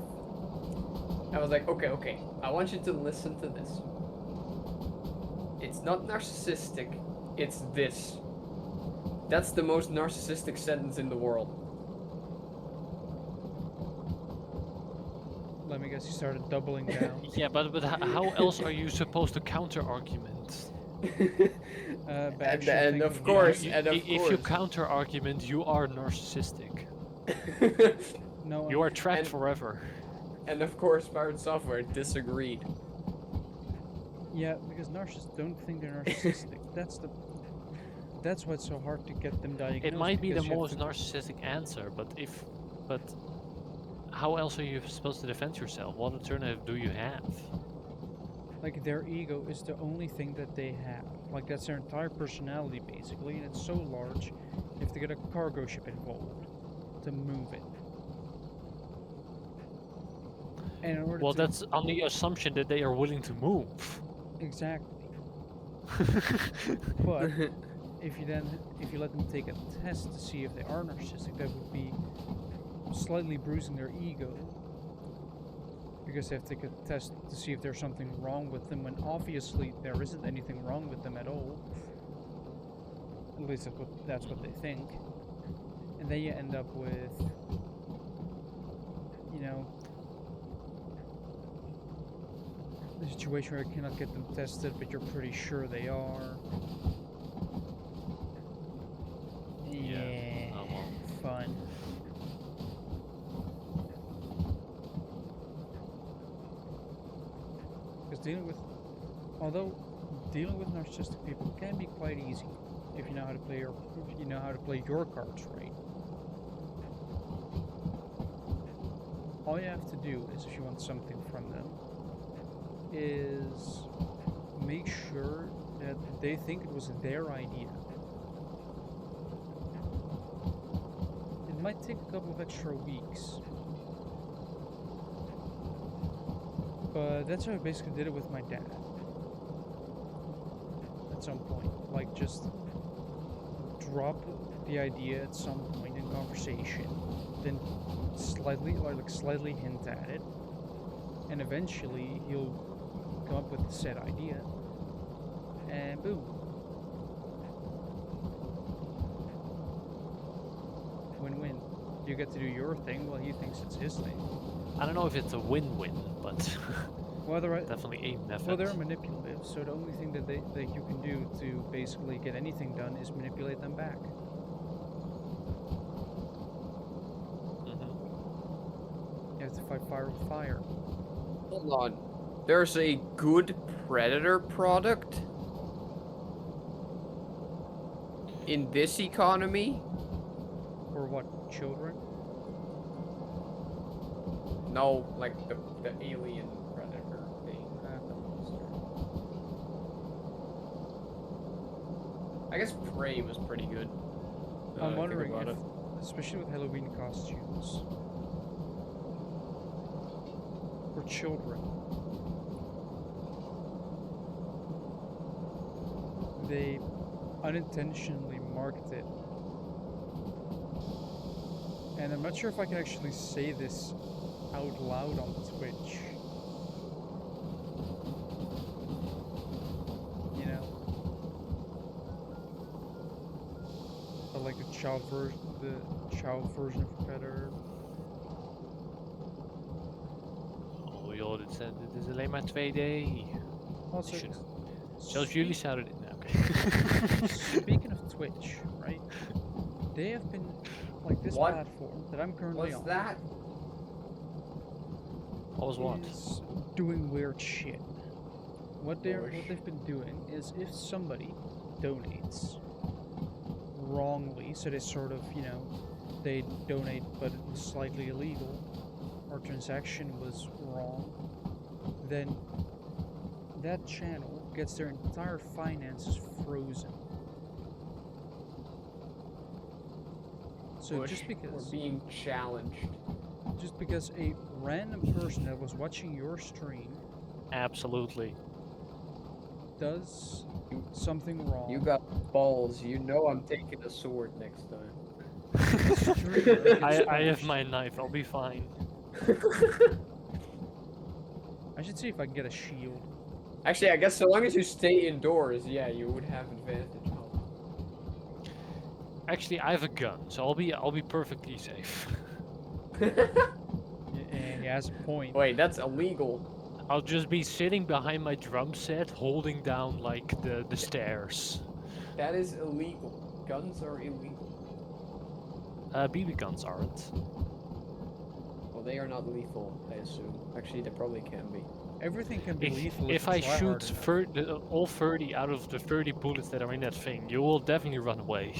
I was like, okay, I want you to listen to this. It's not narcissistic, it's this. That's the most narcissistic sentence in the world. let me guess, you started doubling down. Yeah, but how else are you supposed to counter argument? And of course, If you counter argument, you are narcissistic. No, You are trapped And- forever. And of course, pirate software disagreed. yeah, because narcissists don't think they're narcissistic. That's why it's so hard to get them diagnosed. It might be the because you have most to- narcissistic answer, but how else are you supposed to defend yourself? What alternative do you have? Like their ego is the only thing that they have. Like that's their entire personality basically, and it's so large, you have to get a cargo ship involved to move it. And in order Well, to that's on the assumption that they are willing to move. exactly. But if you let them take a test to see if they are narcissistic, that would be slightly bruising their ego. Because they have to take a test to see if there's something wrong with them, when obviously there isn't anything wrong with them at all. At least that's what they think. And then you end up with, you know, the situation where you cannot get them tested, but you're pretty sure they are. Yeah. Oh well. Fun. Because although dealing with narcissistic people can be quite easy if you know how to play your cards right. All you have to do is, if you want something from them, is make sure that they think it was their idea. It might take a couple of extra weeks, but that's how I basically did it with my dad. At some point, like just drop the idea at some point in conversation, then slightly hint at it, and eventually he'll come up with the said idea, and boom. Win-win. You get to do your thing while he thinks it's his thing. I don't know if it's a win-win, but Well, definitely a method. Well, they're manipulative, so the only thing that you can do to basically get anything done is manipulate them back. Mhm. You have to fight fire with fire. Hold on. There's a good Predator product in this economy? Or what? Children? No, like the alien Predator thing. The monster. I guess Prey was pretty good. I'm think wondering about if, it. especially with Halloween costumes, for children, they unintentionally marked it. And I'm not sure if I can actually say this out loud on Twitch. You know? But like the child version of Predator. Oh joh, dit is alleen maar 2D. Also, Zelfs jullie zouden dit... Nou, oké. speaking of Twitch, right? They have been, like, this What platform that I'm currently was on that? What was what? is doing weird shit. What Bush. they've been doing is if somebody donates wrongly, so they sort of, you know, they donate but it was slightly illegal, or transaction was wrong, then that channel gets their entire finances frozen. So Bush, just because we're being challenged. a random person that was watching your stream Absolutely. does something wrong, You got balls. You know I'm taking a sword next time. I have my knife, I'll be fine. I should see if I can get a shield. Actually, I guess so long as you stay indoors, yeah, you would have advantage. Actually, I have a gun, so I'll be perfectly safe. And he has a point. Wait, that's illegal. I'll just be sitting behind my drum set, holding down like the stairs. That is illegal. Guns are illegal. BB guns aren't. Well, they are not lethal, I assume. Actually, they probably can be. Everything can be lethal If you I try shoot hard enough. all 30 out of the 30 bullets that are in that thing, you will definitely run away.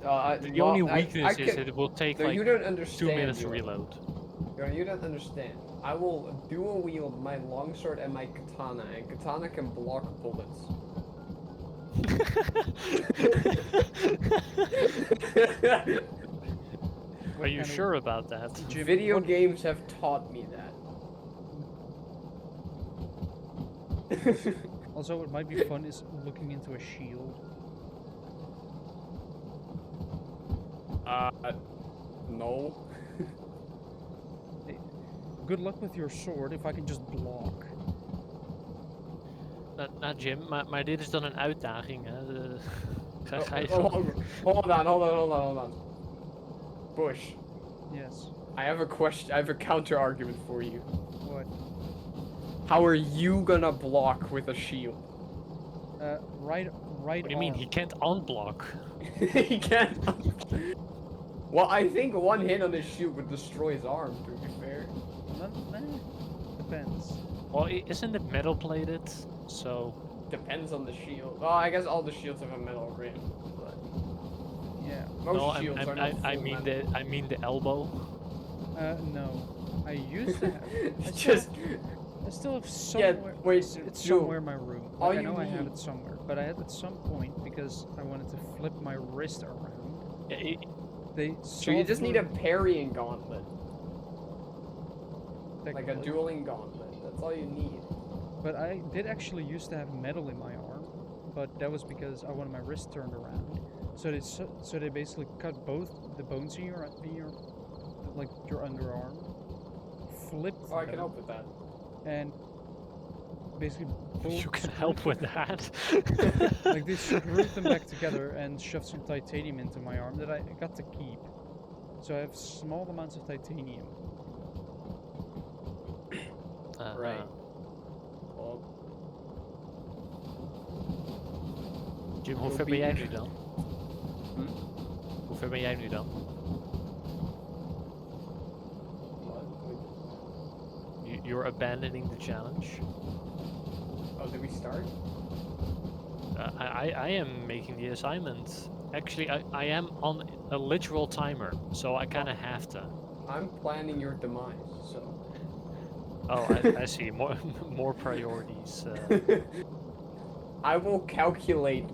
The only weakness is that it will take No, like you don't understand, 2 minutes to Joel. reload. No, you don't understand. I will dual wield my longsword and my katana, and katana can block bullets. Are you And sure about that? Jim, Video what- games have taught me that. Also, what might be fun is looking into a shield. No. Good luck with your sword if I can just block. Nou Jim, maar dit is dan een uitdaging hè. Ga je Hold on. Bush, Yes. I have a question. I have a counter argument for you. What? How are you gonna block with a shield? Right What do you mean? arm. He can't unblock. He can't. Well, I think one hit on his shield would destroy his arm. To be fair. Depends. Well, isn't it metal plated? So Depends on the shield. Well, I guess all the shields have a metal rim, but Yeah. most no, shields are not I full mean metal. I mean the elbow. No. I used to have. It's just I still have somewhere. wait, It's Joe, somewhere in my room. all Like, I you know I have need- it somewhere, but I had at some point because I wanted to flip my wrist around. They so you just need a parrying gauntlet, like a technically. dueling gauntlet. That's all you need. But I did actually used to have metal in my arm, but that was because I wanted my wrist turned around. So they basically cut both the bones in your like your underarm, flipped Oh, I can them, help with that. and basically You can help with that. like they screwed them back together and shoved some titanium into my arm that I got to keep. So I have small amounts of titanium. Right. Well, Jim, hoe Wil ver ben jij Pieter. nu dan? Hm? Hoe ver ben jij nu dan? You're abandoning the challenge. Oh, did we start? I am making the assignment. Actually, I am on a literal timer, so I kind of have to. I'm planning your demise, so. Oh, I see. More priorities. I will calculate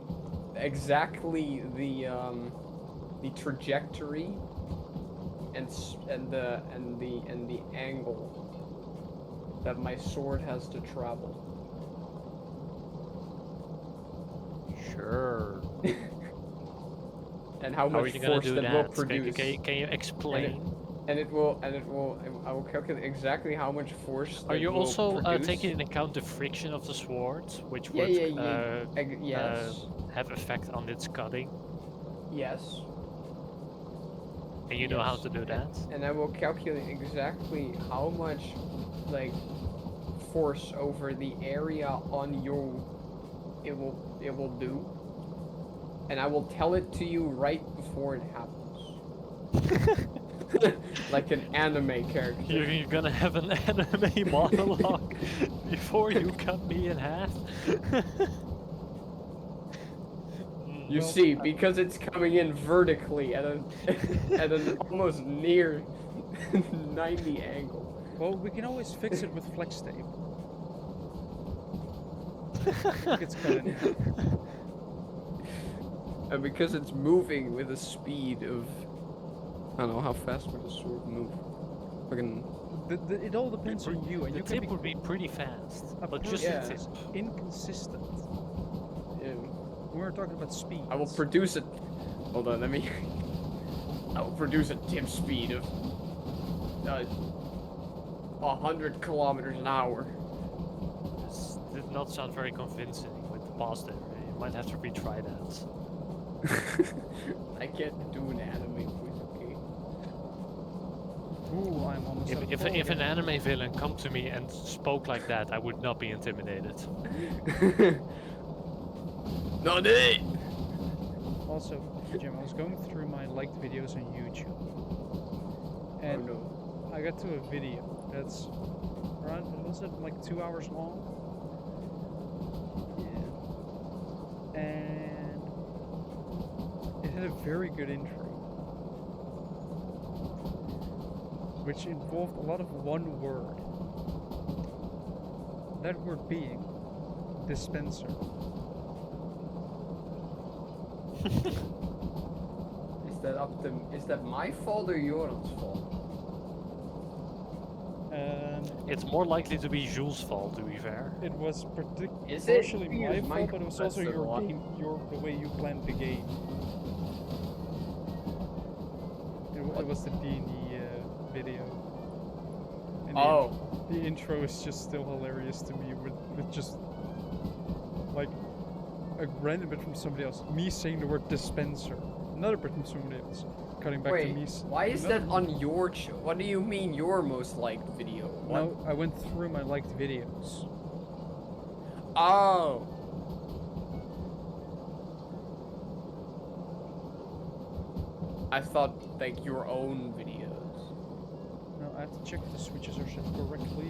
exactly the trajectory and the angle that my sword has to travel. Sure. And how How are much you gonna force do that will that? produce. Can you explain? I will calculate exactly how much force Are that you will also produce. taking into account the friction of the sword, which Yeah, would yeah. Yes. have effect on its cutting? Yes. And you know how Yes. to do that? And I will calculate exactly how much, like, force over the area on you it will do. And I will tell it to you right before it happens. Like an anime character. You're gonna have an anime monologue before you cut me in half? You Well, see, because it's coming in vertically at an at an almost near 90 angle. well, we can always fix it with flex tape. It gets cut in half. And because it's moving with a speed of, I don't know, how fast would a sword move? Fucking, It all depends on you, and The you can tip be would be pretty fast, a but just Yeah. the tip. inconsistent. yeah. We're talking about speed. I will produce it. Hold on, let me. I will produce a tip speed of 100 kilometers an hour. This did not sound very convincing with the past there. You might have to retry that. I can't do an anime voice, okay? Ooh, I'm almost at If full an again. anime villain come to me and spoke like that, I would not be intimidated. Not it! Also, Jim, I was going through my liked videos on YouTube, and Oh no. I got to a video that's around, what was it, like 2 hours long? Yeah. And it had a very good intro, which involved a lot of one word. That word being dispenser. Is that my fault or yours fault? It's more likely to be Jules' fault, to be fair. It was Is it? partially my Because fault, but it was also that's the your one. game, the way you planned the game. It was the D&D video. And the intro is just still hilarious to me with just like a random bit from somebody else. Me saying the word dispenser. Another bit from somebody else. Cutting back to Wait, me. why is that on your What do you mean your most liked video? What? No, I went through my liked videos. Oh. I thought like your own videos. No, I have to check if the switches are set correctly.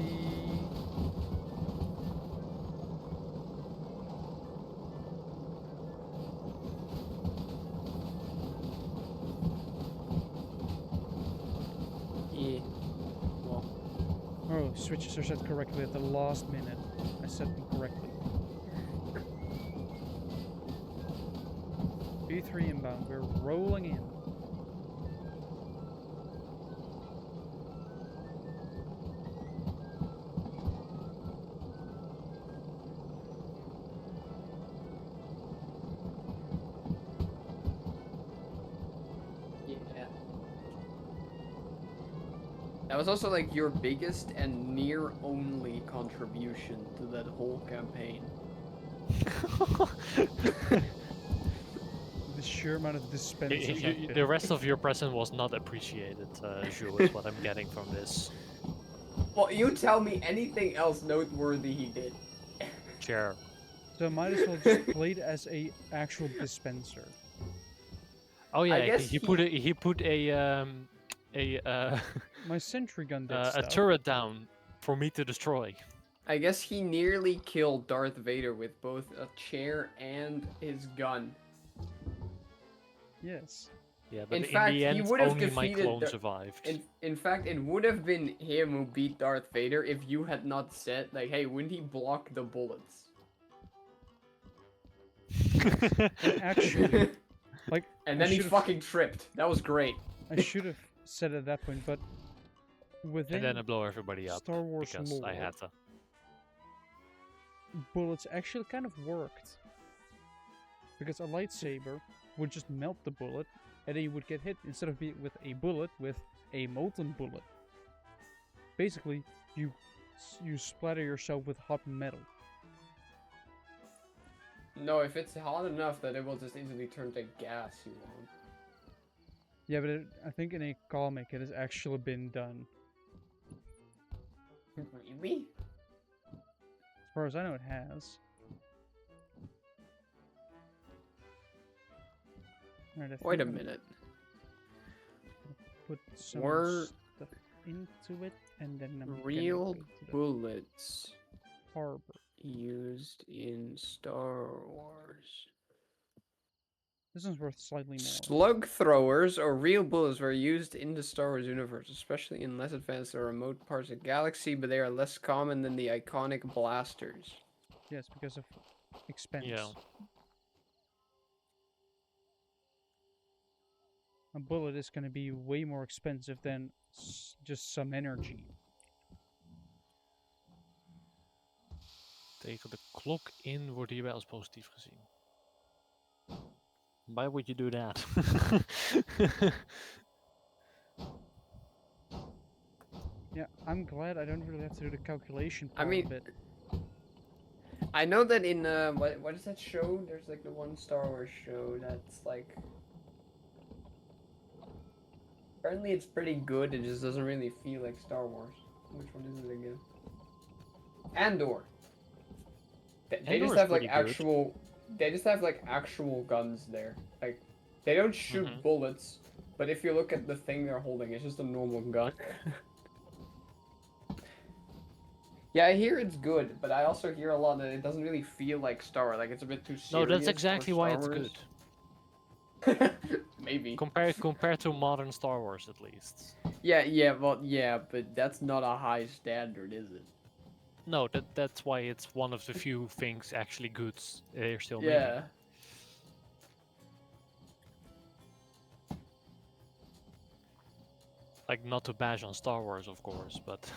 Yeah. Well. Oh, switches are set correctly at the last minute. I set them correctly. B3 inbound, we're rolling in. Yeah. That was also like your biggest and near only contribution to that whole campaign. The sheer amount of dispensers. The rest of your present was not appreciated, Jules, is what I'm getting from this. Well, you tell me anything else noteworthy he did. Sure. So I might as well just play it as a actual dispenser. Oh yeah, guess he put a My sentry gun did a stuff. turret down for me to destroy. I guess he nearly killed Darth Vader with both a chair and his gun. Yes. Yeah, but In in fact, the he end, would have only my defeated clone survived. In fact, it would have been him who beat Darth Vader if you had not said, like, hey, wouldn't he block the bullets? And actually, like, And I then he should've- fucking tripped. That was great. I should have said at that point, but within And then I blow everybody up Star Wars because I lore, had to. bullets actually kind of worked. because a lightsaber would just melt the bullet, and then you would get hit instead of with a bullet with a molten bullet. Basically, you splatter yourself with hot metal. No, if it's hot enough that it will just instantly turn to gas, you won't. Yeah, but I think in a comic it has actually been done. Really? As far as I know, it has. Alright, Wait a minute. Put some Were stuff into it, and then I'm gonna real go to the bullets harbor. used in Star Wars? This one's worth slightly more. Slug throwers or real bullets were used in the Star Wars universe, especially in less advanced or remote parts of the galaxy, but they are less common than the iconic blasters. Yes, because of expense. Yeah. A bullet is going to be way more expensive than just some energy. Tegen de klok in wordt hierbij als positief gezien. Why would you do that? Yeah, I'm glad I don't really have to do the calculation part mean, of it. I know that in what is that show? There's like the one Star Wars show that's like apparently it's pretty good. It just doesn't really feel like Star Wars. Which one is it again? Andor. They just have like actual. They just have like actual guns there. Like they don't shoot bullets, but if you look at the thing they're holding, it's just a normal gun. Yeah, I hear it's good, but I also hear a lot that it doesn't really feel like Star Wars. Like it's a bit too serious. No, that's exactly why it's good. Maybe. Compared to modern Star Wars, at least. Yeah, but that's not a high standard, is it? No, that's why it's one of the few things actually good they're still Yeah. making. Like, not to bash on Star Wars, of course, but...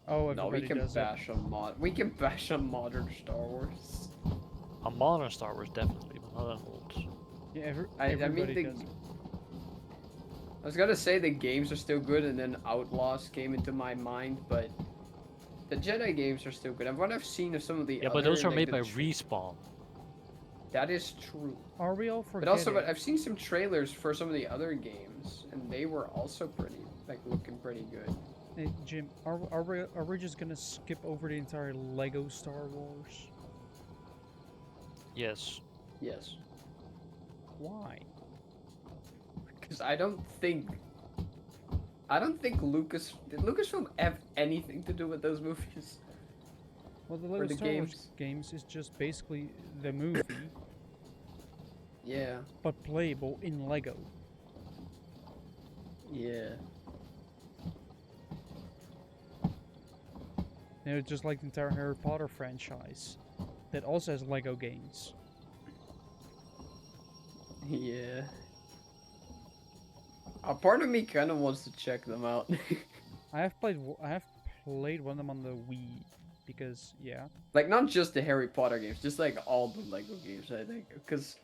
Oh, No, we everybody can does bash on We can bash on modern Star Wars. a modern Star Wars, definitely, but not an old. it. Yeah, I mean, everybody does it. I was gonna say the games are still good, and then Outlaws came into my mind, but the Jedi games are still good. And what I've seen of some of the Yeah, other, but those are like, made by Respawn. That is true. Are we all forgetting? But also, I've seen some trailers for some of the other games, and they were also pretty, like, looking pretty good. Hey, Jim, are we just gonna skip over the entire Lego Star Wars? Yes. Yes. Why? Because I don't think did Lucasfilm have anything to do with those movies? Well, the Lego the Star Wars games? games is just basically the movie, Yeah. but playable in Lego. Yeah. You know, just like the entire Harry Potter franchise, that also has Lego games. Yeah. A part of me kind of wants to check them out. I have played one of them on the Wii, because yeah. Like, not just the Harry Potter games, just like all the Lego games, I think. Because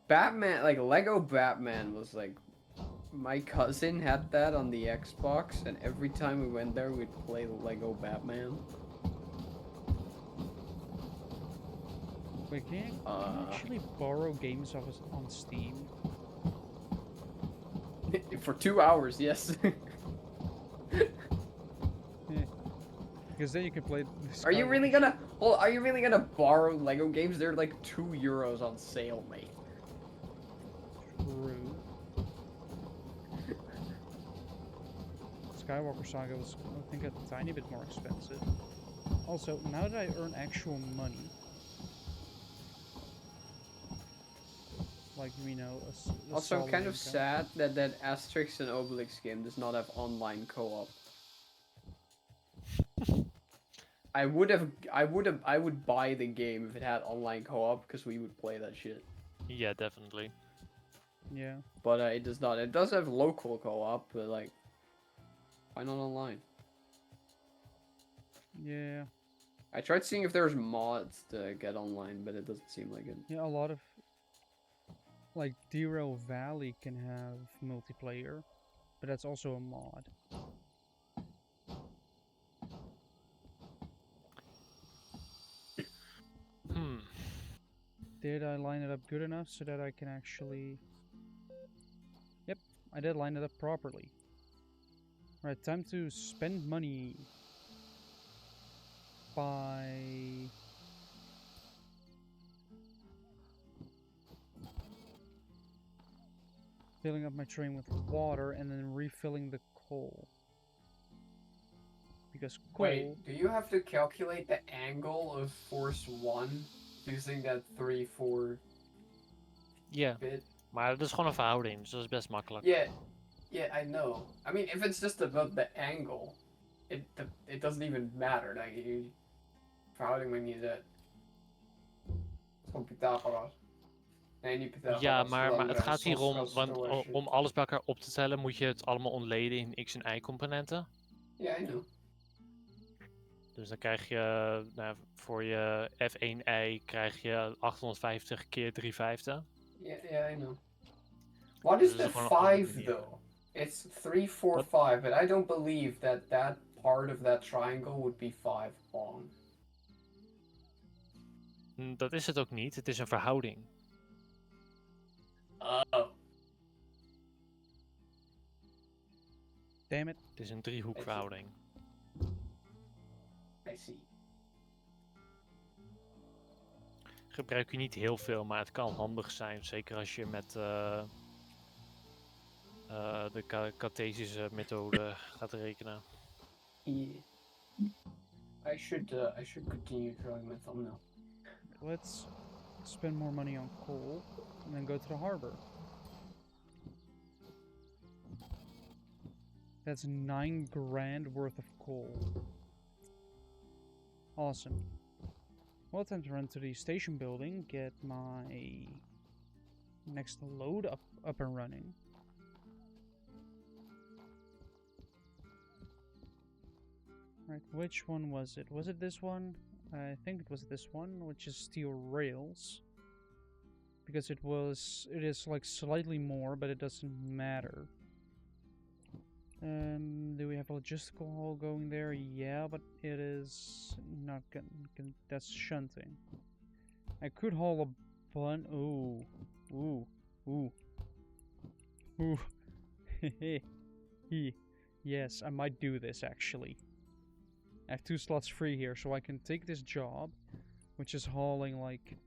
Batman, like Lego Batman was like, my cousin had that on the Xbox, and every time we went there, we'd play Lego Batman. Wait, can you actually borrow games off us on Steam? For 2 hours, yes. Because then you can play. Are you really gonna? Well, are you really gonna borrow Lego games? They're like €2 on sale, mate. True. Skywalker Saga was, I think, a tiny bit more expensive. Also, now that I earn actual money, like, you know, a Also, solid kind of income. sad that that Asterix and Obelix game does not have online co-op. I would buy the game if it had online co-op because we would play that shit. Yeah, definitely. Yeah. But it does not. It does have local co-op, but like, why not online? Yeah. I tried seeing if there's mods to get online, but it doesn't seem like it. Yeah, a lot of like Derail Valley can have multiplayer, but that's also a mod. Did I line it up good enough so that I can actually... Yep, I did line it up properly. Alright, time to spend money by... filling up my train with water and then refilling the coal. Because coal... Wait, do you have to calculate the angle of force 1 using that 3-4 Ja, bit? maar dat is gewoon een verhouding, dus dat is best makkelijk. Yeah, I know. I mean, if it's just about the angle, it doesn't even matter. Like, verhouding maakt niet uit. Het is gewoon Pythagoras. Nee, niet Pythagoras. Ja, maar het gaat hier om, Soms want shit. om alles bij elkaar op te tellen moet je het allemaal ontleden in x- en y-componenten. Yeah, I know. Dus dan krijg je, nou, voor je F1i krijg je 850 keer 3/5. Yeah, I know. What Dus is dat the is gewoon een andere 5 manier. though? It's 3, 4, 5, but I don't believe that part of that triangle would be 5 long. Dat is het ook niet, het is een verhouding. Oh. Damn it. Het is een driehoekverhouding. I see. Gebruik je niet heel veel, maar het kan handig zijn. Zeker als je met de Cartesische methode gaat rekenen. Yeah. I should continue drawing my thumbnail. Let's spend more money on coal and then go to the harbor. That's 9 grand worth of coal. Awesome. Well, time to run to the station building, get my next load up and running. Right, which one was it? Was it this one? I think it was this one, which is steel rails. Because it is like slightly more, but it doesn't matter. Do we have a logistical hall going there? Yeah, but it is not gonna that's shunting. I could haul a bun. Ooh. Yes, I might do this actually. I have 2 slots free here, so I can take this job, which is hauling like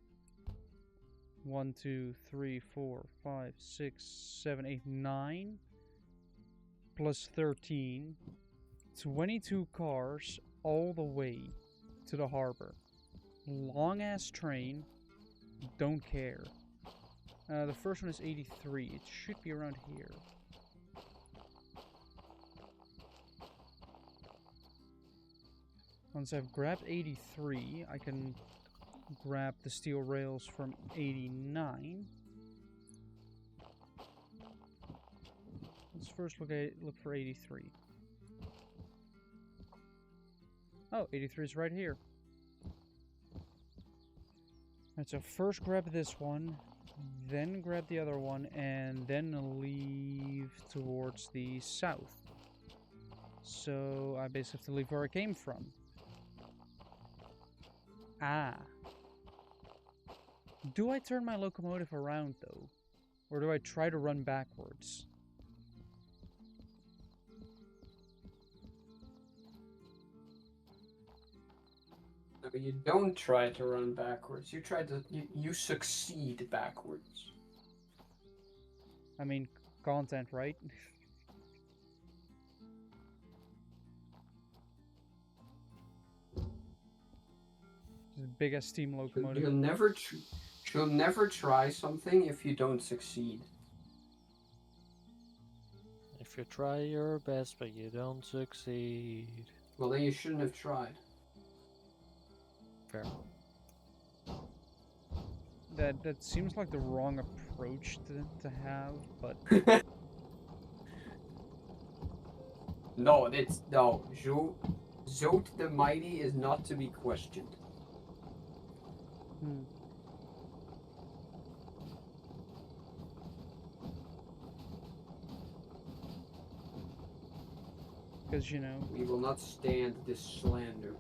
1, 2, 3, 4, 5, 6, 7, 8, 9 plus 13, 22 cars all the way to the harbor. Long ass train, don't care. The first one is 83, it should be around here. Once I've grabbed 83, I can grab the steel rails from 89. Let's first look for 83. Oh, 83 is right here. Alright, so first grab this one, then grab the other one, and then leave towards the south. So I basically have to leave where I came from. Ah. Do I turn my locomotive around though? Or do I try to run backwards? No, you don't try to run backwards. You try to you succeed backwards. I mean, content, right? Big ass steam locomotive. You'll never try something if you don't succeed. If you try your best but you don't succeed. Well, then you shouldn't have tried. Fair. That seems like the wrong approach to have, but No, Joe. Zote the Mighty is not to be questioned. Hmm. Because, you know, We will not stand this slander.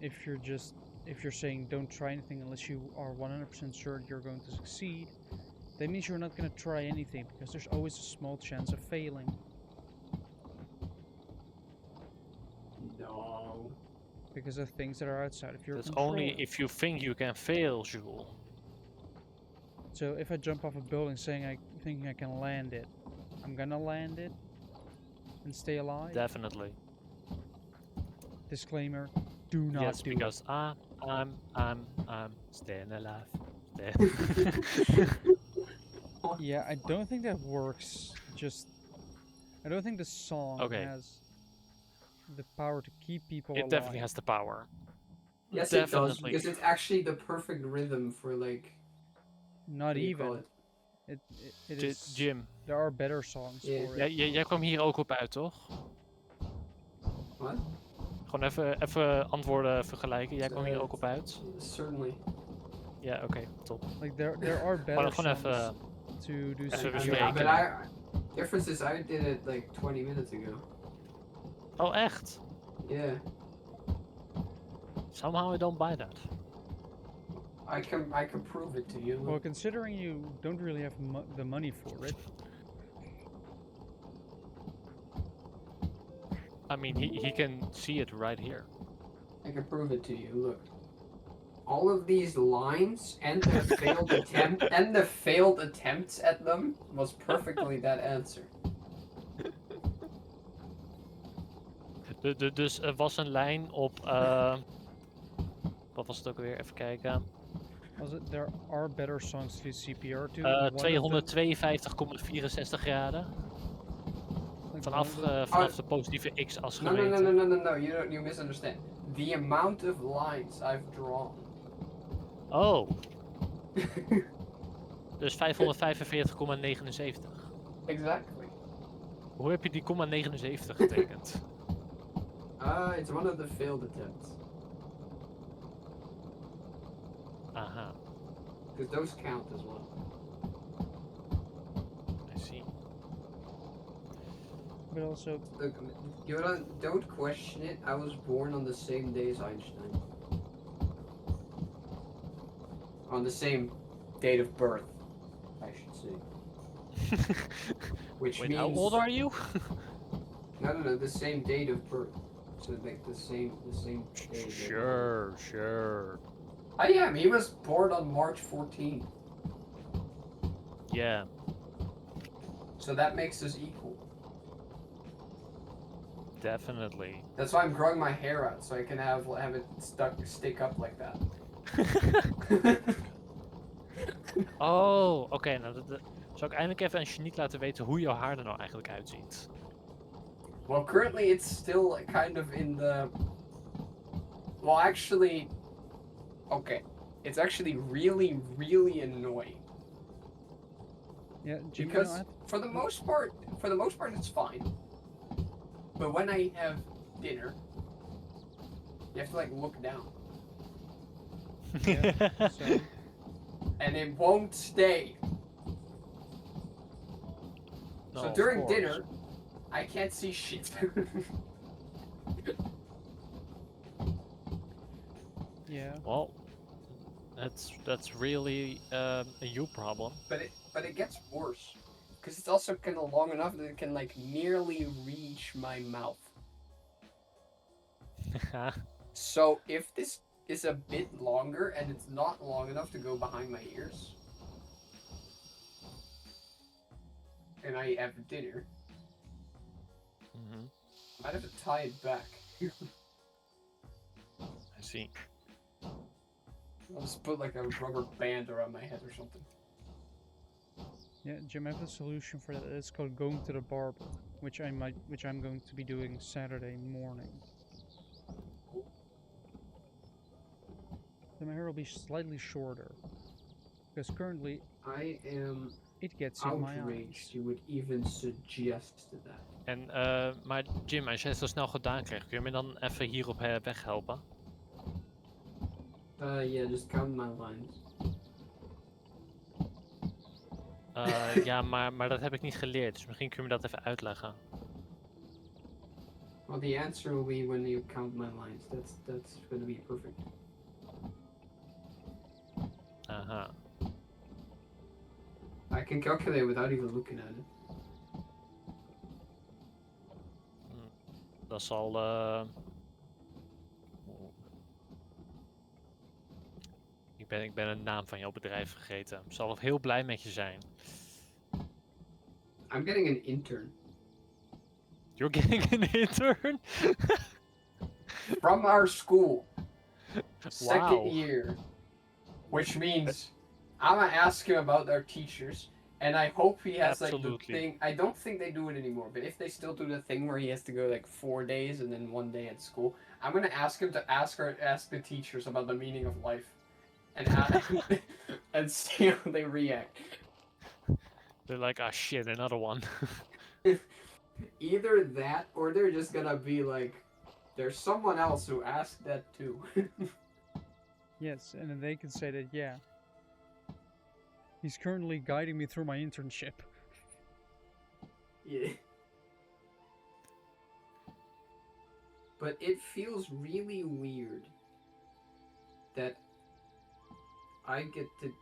if you're saying don't try anything unless you are 100% sure you're going to succeed, that means you're not going to try anything because there's always a small chance of failing. No. Because of things that are outside of your That's control. only if you think you can fail, Jules. So if I jump off a building thinking I can land it, I'm gonna land it and stay alive. Definitely. Disclaimer: do not Yes, do because it. I'm staying alive. Stay- Yeah, I don't think that works. I don't think the song Okay. has the power to keep people It alive. definitely has the power. Yes, Definitely. it does, because it's actually the perfect rhythm for, like, Not what do you call even. it? It is. Jim, There are better songs Yeah. for it. jij kwam hier ook op uit, toch? What? Gewoon even antwoorden vergelijken. Jij kwam hier ook op uit. Certainly. Ja, oké, top. Like there are better Gewoon songs even. to do. Even CPR. bespreken. Yeah, but difference is I did it like 20 minutes ago. Oh, echt? Yeah. Somehow I don't buy that. I can prove it to you. Well, considering you don't really have the money for it. I mean, he can see it right here. I can prove it to you. Look. All of these lines and their failed attempts at them was perfectly that answer. Dus er was een lijn op. Wat was het ook weer? Even kijken. Was it there are better songs to do CPR to? 252,64 graden. Like Vanaf de positieve x-as No, gemeten. no. You misunderstand. The amount of lines I've drawn. Oh. Dus 545,79. Exactly. Hoe heb je die 0,79 getekend? It's one of the failed attempts. Aha, Because those count as well. I see. But also, Look, don't question it. I was born on the same day as Einstein. On the same date of birth, I should say. Which Wait, means... how old are you? No, the same date of birth. So like the same day. Sure. I am. He was born on March 14th. Yeah. So that makes us equal. Definitely. That's why I'm growing my hair out, so I can have it stick up like that. Oh, oké. Nou, zal ik eindelijk even aan Shanique laten weten hoe jouw haar er nou eigenlijk uitziet? Well, currently it's still kind of in the... Well, actually... Okay. It's actually really, really annoying. yeah, Jim, Because for the most part, it's fine. But when I have dinner, you have to like look down. Yeah, so And it won't stay. No, So of during course. dinner, I can't see shit. yeah. Well, that's really a you problem. But it gets worse. Because it's also kind of long enough that it can like nearly reach my mouth. So if this is a bit longer and it's not long enough to go behind my ears, and I have dinner, Mm-hmm. I might have to tie it back. I see. I'll just put like a rubber band around my head or something. Yeah, Jim, I have a solution for that. It's called going to the barber, which I'm going to be doing Saturday morning. Then my hair will be slightly shorter, because currently I am It gets in my eyes. outraged you would even suggest that. En, maar Jim, als jij het zo snel gedaan krijgt, kun je me dan even hierop weghelpen? Yeah, just count my lines. Ja, maar dat heb ik niet geleerd, dus misschien kun je me dat even uitleggen. Well, the answer will be when you count my lines. That's gonna be perfect. Aha. I can calculate without even looking at it. Dat zal... Ik ben de naam van jouw bedrijf vergeten. Ik zal wel heel blij met je zijn. I'm getting an intern. You're getting an intern? From our school. Second Wow. year. Which means I'm gonna ask him about their teachers. And I hope he has like the Absolutely. thing. I don't think they do it anymore, but if they still do the thing where he has to go like 4 days and then 1 day at school, I'm gonna ask him to ask the teachers about the meaning of life, and and see how they react. They're like, ah shit, another one. Either that, or they're just gonna be like, there's someone else who asked that too. Yes, and then they can say that, yeah. He's currently guiding me through my internship. Yeah. But it feels really weird that I get to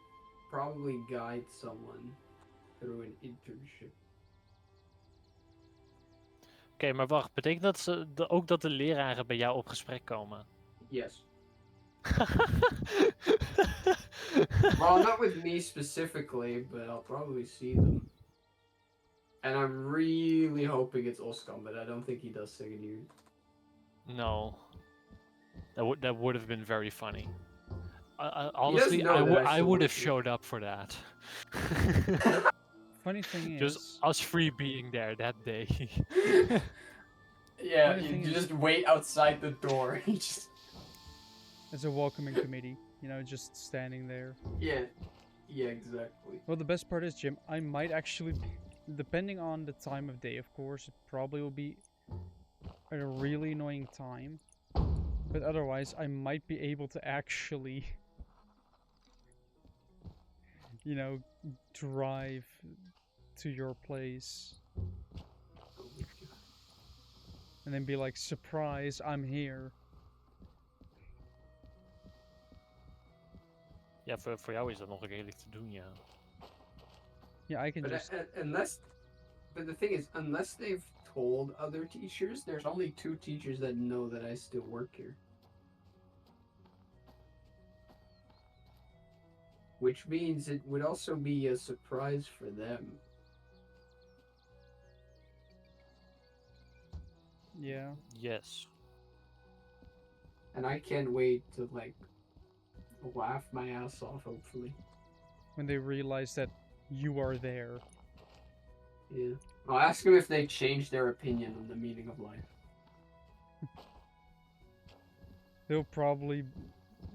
probably guide someone through an internship. Oké, maar wacht. Betekent dat ook dat de leraren bij jou op gesprek komen? Yes. Well, not with me specifically, but I'll probably see them. And I'm really hoping it's Oscar, but I don't think he does second year. No. That would have been very funny. Honestly, know that I I still would work have here. showed up for that. Funny thing Just is, us three being there that day. Yeah, Funny you thing is- just wait outside the door. You just as a welcoming committee, you know, just standing there. yeah, exactly. Well, the best part is, Jim, I might actually, depending on the time of day, of course, it probably will be a really annoying time. But otherwise, I might be able to actually, you know, drive to your place. And then be like, surprise, I'm here. Ja, voor jou is dat nog redelijk te doen, ja. Yeah, I can But just... but the thing is, unless they've told other teachers, there's only 2 teachers that know that I still work here. Which means it would also be a surprise for them. Yeah. Yes. And I can't wait to like laugh my ass off, hopefully. When they realize that you are there. Yeah. I'll ask them if they changed their opinion on the meaning of life. They'll probably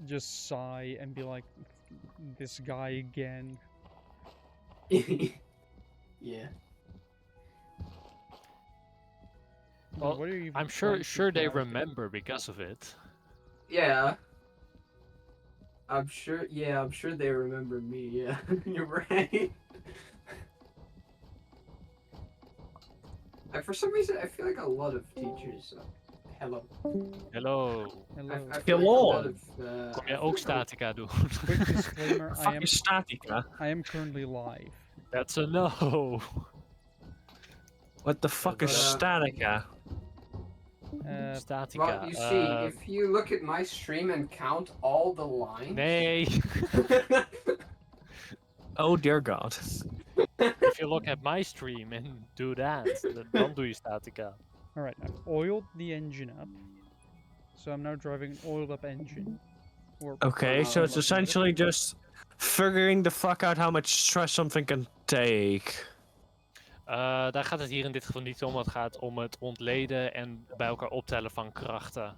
just sigh and be like, this guy again. Yeah. Well, What are you I'm trying sure to they fly? remember because of it. Yeah. I'm sure they remember me, yeah. You're right. For some reason, I feel like a lot of teachers... hello. Hello. Hello. I feel like a Hello. lot of... Kom I jij feel ook like statica doen? Quick disclaimer, Fuck is statica? I am currently live. That's a no. What the fuck is statica? Statica. Well, you see, if you look at my stream and count all the lines... Nee. Oh dear god. If you look at my stream and do that, dan doe je statica. Alright, I've oiled the engine up. So I'm now driving an oiled up engine. Or Okay, so it's locomotive. essentially just figuring the fuck out how much stress something can take. Daar gaat het hier in dit geval niet om. Het gaat om het ontleden en bij elkaar optellen van krachten.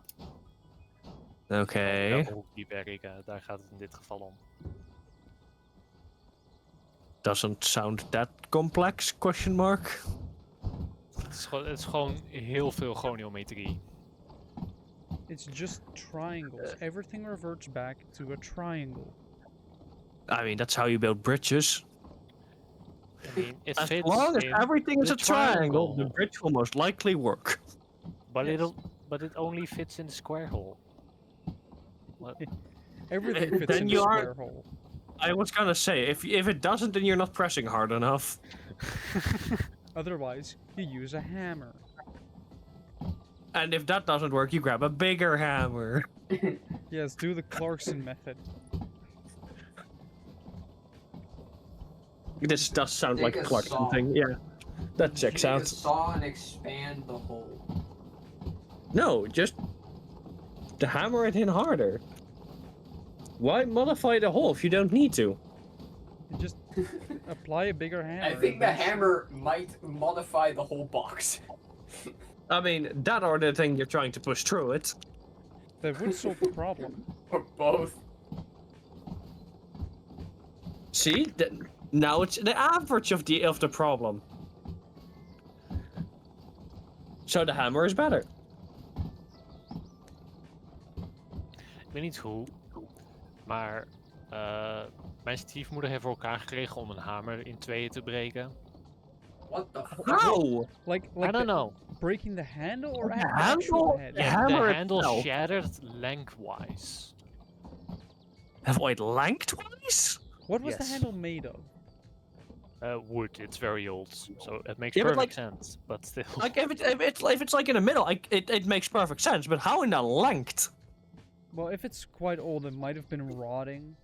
Okay. Hoe die werken, daar gaat het in dit geval om. doesn't sound that complex, question mark. Het is gewoon heel veel goniometrie. It's just triangles. Everything reverts back to a triangle. I mean, that's how you build bridges. I mean, it As fits long as in everything is the a triangle, the triangle. bridge will most likely work. But Yes. it only fits in the square hole. What? Everything fits Then in the you are- square hole. I was gonna say, if it doesn't, then you're not pressing hard enough. Otherwise, you use a hammer. And if that doesn't work, you grab a bigger hammer. Yes, do the Clarkson method. This does sound like Take a a Clarkson saw. thing, yeah. That checks Take a out. saw and expand the hole. No, just to hammer it in harder. Why modify the hole if you don't need to? You just apply a bigger hammer. I think the eventually- hammer might modify the whole box. I mean, that or the thing you're trying to push through it. That would solve the problem. Or both. See? Now it's the average of the problem. So the hammer is better. Ik weet niet hoe, maar mijn stiefmoeder heeft voor elkaar gekregen om een hamer in tweeën te breken. What the fuck? How? Like I don't know. breaking the handle or The the actual handle? head? The Yeah, hammer the handle itself. shattered lengthwise. Wait, lengthwise? What was the Yes. handle made of? Wood, it's very old, so it makes Yeah, but perfect sense, but still. Like if it's like in the middle, it makes perfect sense. But how in the length? Well, if it's quite old, it might have been rotting.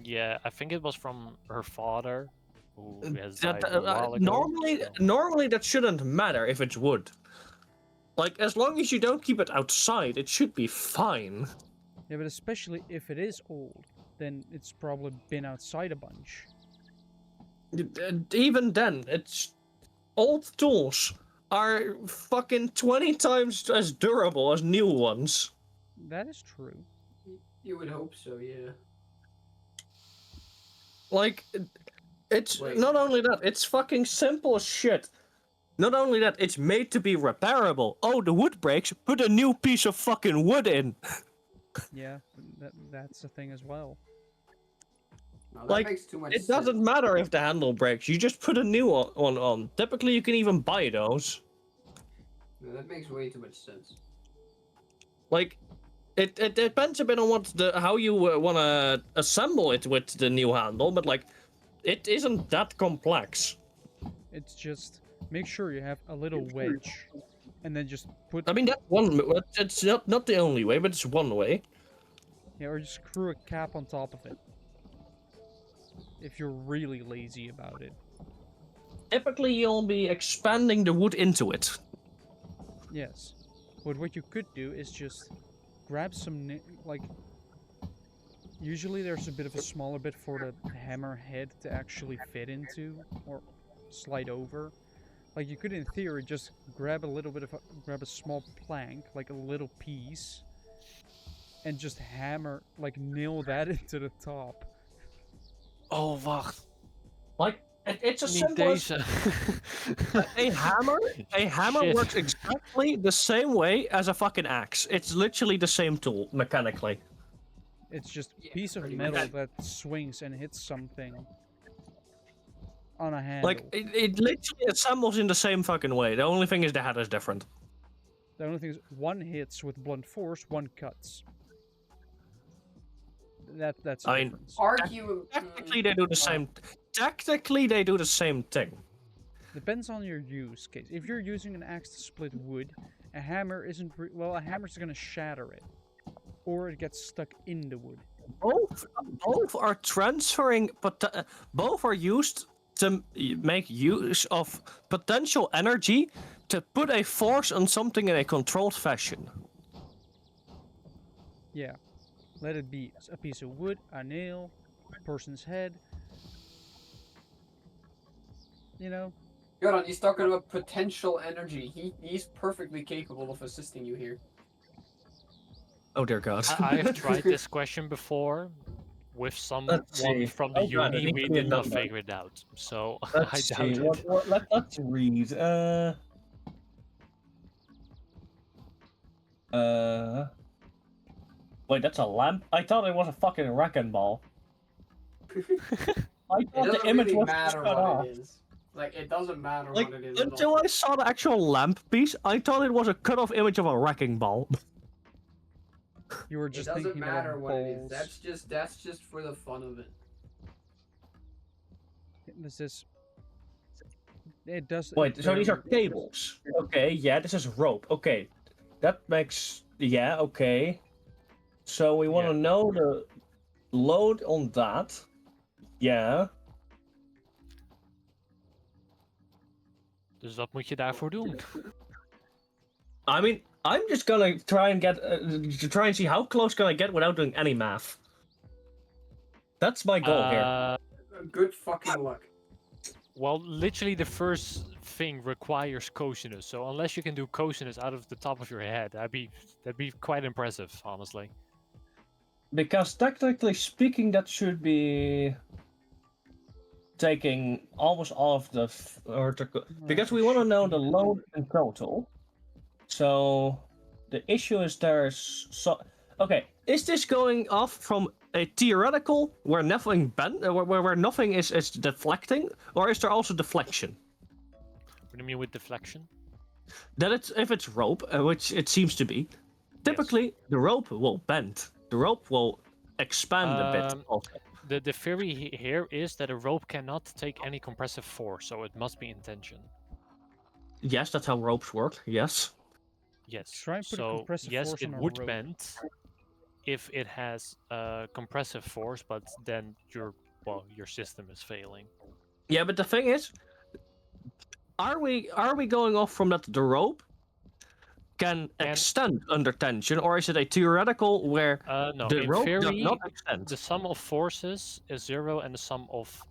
Yeah, I think it was from her father, who has That, died a while ago. so- normally that shouldn't matter if it's wood. Like as long as you don't keep it outside, it should be fine. Yeah, but especially if it is old, then it's probably been outside a bunch. Even then, it's old tools are fucking 20 times as durable as new ones. That is true. You would hope so, yeah. Like, it's Wait. not only that, it's fucking simple as shit. Not only that, it's made to be repairable. Oh, the wood breaks, put a new piece of fucking wood in. Yeah, that's the thing as well. No, that Like, makes too much It sense. doesn't matter if the handle breaks, you just put a new one on. Typically, you can even buy those. No, that makes way too much sense. Like, it depends a bit on how you want to assemble it with the new handle, but like, it isn't that complex. It's just make sure you have a little wedge, and then just put I mean, that's one. It's not the only way, but it's one way. yeah, or just screw a cap on top of it. If you're really lazy about it. Typically, you'll be expanding the wood into it. Yes. But what you could do is just grab some like. Usually there's a bit of a smaller bit for the hammer head to actually fit into or slide over. Like you could, in theory, just grab a little bit of grab a small plank, like a little piece, and just hammer, like nail that into the top. Oh, wacht. Like, it's a Niet simple as deze. a hammer. A hammer Shit. works exactly the same way as a fucking axe. It's literally the same tool mechanically. It's just a Yeah, piece of pretty metal much. that swings and hits something on a handle. Like, it literally assembles in the same fucking way. The only thing is the head is different. The only thing is, one hits with blunt force, one cuts. That's the I mean, difference. Argue. Technically, they do the same. Technically, they do the same thing. Depends on your use case. If you're using an axe to split wood, a hammer isn't well. A hammer's gonna shatter it, or it gets stuck in the wood. Both are transferring. Both are used to make use of potential energy to put a force on something in a controlled fashion. Yeah, let it be a piece of wood, a nail, a person's head. You know, Goran, he's talking about potential energy. He's perfectly capable of assisting you here. Oh dear God. I have tried this question before, with Let's someone see. from the Oh, God, I uni, need we to be a did not number. figure it out. So Let's I doubt see. it. Let's read. Wait, that's a lamp? I thought it was a fucking wrecking ball. I It thought the doesn't image really was matter cut what off. it is. Like, it doesn't matter Like, what it is at until all. I saw the actual lamp piece, I thought it was a cut-off image of a wrecking ball. You were It just doesn't thinking matter about what it is. balls. That's just for the fun of it. This is. It does. Wait, so these are very- cables. Okay, yeah, this is rope. Okay, that makes... Yeah, okay. So we want to Yeah. know the load on that. Yeah. Dus wat moet je daarvoor doen? I mean, I'm just gonna try and get... to try and see how close can I get without doing any math. That's my goal here. Good fucking luck. Well, literally the first thing requires cosinus. So unless you can do cosinus out of the top of your head, that'd be quite impressive, honestly. Because technically speaking, that should be taking almost all of the vertical. Because we want to know the load in total. So the issue is there's so. Okay, is this going off from a theoretical where nothing where nothing is deflecting, or is there also deflection? What do you mean with deflection? That it's if it's rope, which it seems to be, typically the rope will bend. The rope will expand a bit. Also. The theory here is that a rope cannot take any compressive force, so it must be in tension. Yes, that's how ropes work. Yes. Yes. Try and put a so compressive yes, force it on a would rope. bend if it has compressive force, but then your system is failing. Yeah, but the thing is, are we going off from that the rope can extend under tension, or is it a theoretical where no, the in rope does theory, not extend? the sum of forces is 0 and the sum of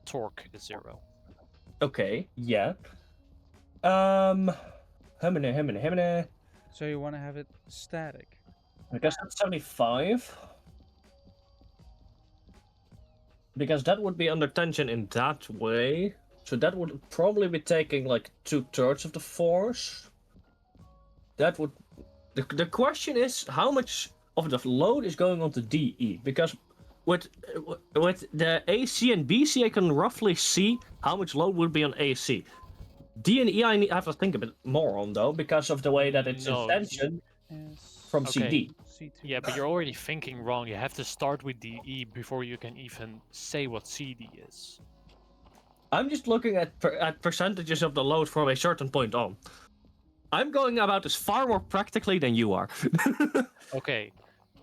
torque is 0. Okay, yeah. Hemine. So you want to have it static. I guess that's 75. Because that would be under tension in that way. So that would probably be taking like 2/3 of the force. That would... The question is, how much of the load is going on to DE? Because with the AC and BC, I can roughly see how much load would be on AC. D and E, I have to think a bit more on, though, because of the way that it's in tension from CD. C2. Yeah, but you're already thinking wrong. You have to start with DE before you can even say what CD is. I'm just looking at percentages of the load from a certain point on. I'm going about this far more practically than you are. Okay.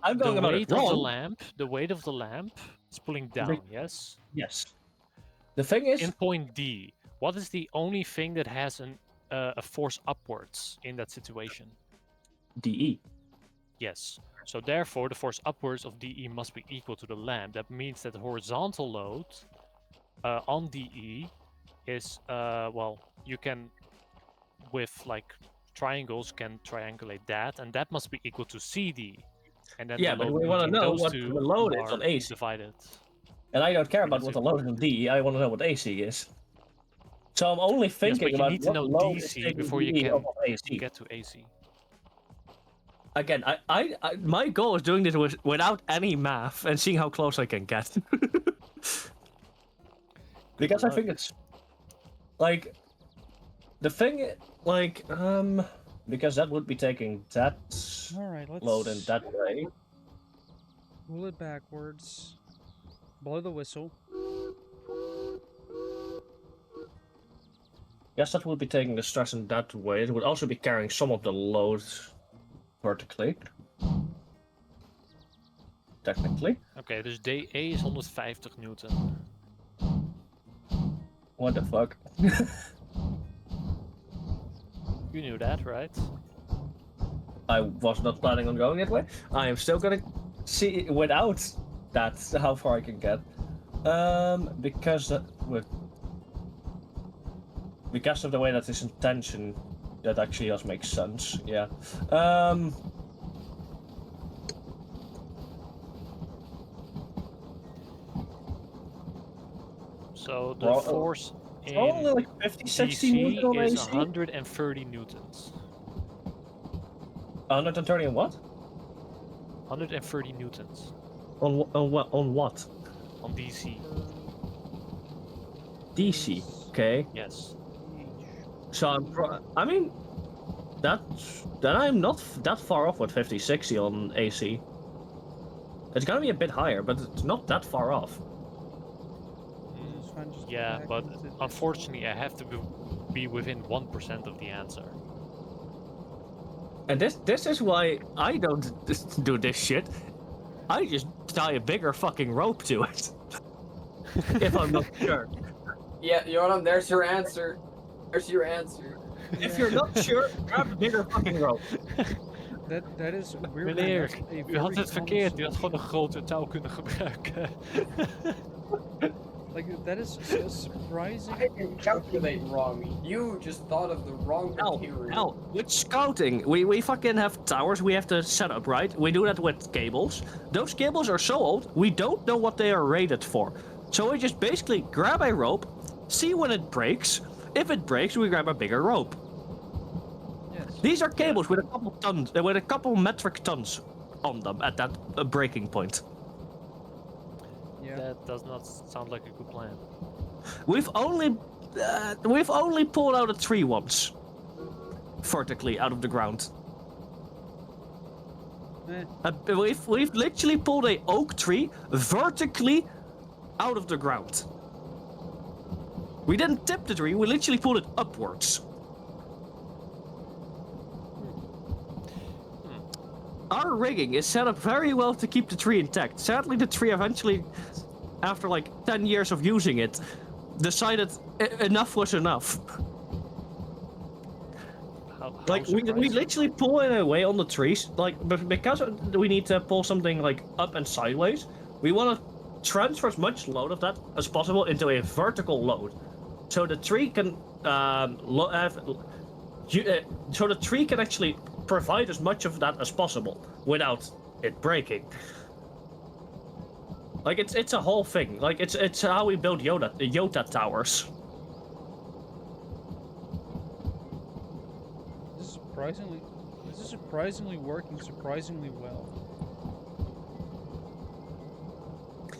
I'm going about it wrong. The weight of the lamp is pulling down, yes? Yes. The thing is... In point D, what is the only thing that has a force upwards in that situation? DE. Yes. So therefore, the force upwards of DE must be equal to the lamp. That means that the horizontal load on DE is, you can, with like triangles, can triangulate that, and that must be equal to CD. And then yeah, but we want to know what the load is on AC. Divided. And I don't care about what the load is on DE, I want to know what AC is. So I'm only thinking about you need to know load DC before you can get to AC. Again, my goal is doing this without any math and seeing how close I can get. Because I think it's like the thing, like because that would be taking that load in that way. Pull it backwards. Blow the whistle. Yes, that would be taking the stress in that way. It would also be carrying some of the load vertically. Technically. Oké, dus DE is 150 Newton. What the fuck? You knew that, right? I was not planning on going that way. I am still gonna see without that how far I can get. Because of the way that it's in tension, that actually does make sense. Yeah. So the Well, force Probably in like 50, 60 newton DC on is AC. 130 newtons. 130 on what? 130 newtons On what? On what? on DC. DC. Okay. Yes. So I mean, then I'm not that far off with 50, 60 on AC. It's gonna be a bit higher, but it's not that far off. It's fine, just Yeah, back but into this. unfortunately, I have to be within 1% of the answer. And this is why I don't do this shit. I just tie a bigger fucking rope to it. If I'm not sure. Yeah, Joram, there's your answer. There's your answer. If you're not sure, grab a bigger fucking rope. That is weird. Meneer, u had het verkeerd. U had gewoon een grote touw kunnen gebruiken. Like that is surprising. I didn't calculate wrong. You just thought of the wrong material. Now, with scouting, we fucking have towers we have to set up, right? We do that with cables. Those cables are so old, we don't know what they are rated for. So we just basically grab a rope, see when it breaks. If it breaks, we grab a bigger rope. Yes. These are cables with a couple metric tons on them at that breaking point. Yeah. That does not sound like a good plan. We've only pulled out a tree once, vertically out of the ground. We've literally pulled a oak tree vertically out of the ground. We didn't tip the tree. We literally pulled it upwards. Our rigging is set up very well to keep the tree intact. Sadly, the tree eventually, after like 10 years of using it, decided enough was enough. Like, we literally pull it away on the trees, like, because we need to pull something like up and sideways, we want to transfer as much load of that as possible into a vertical load. So the tree can, so the tree can actually provide as much of that as possible without it breaking. Like it's a whole thing. Like it's how we build Yota towers. This is surprisingly working surprisingly well.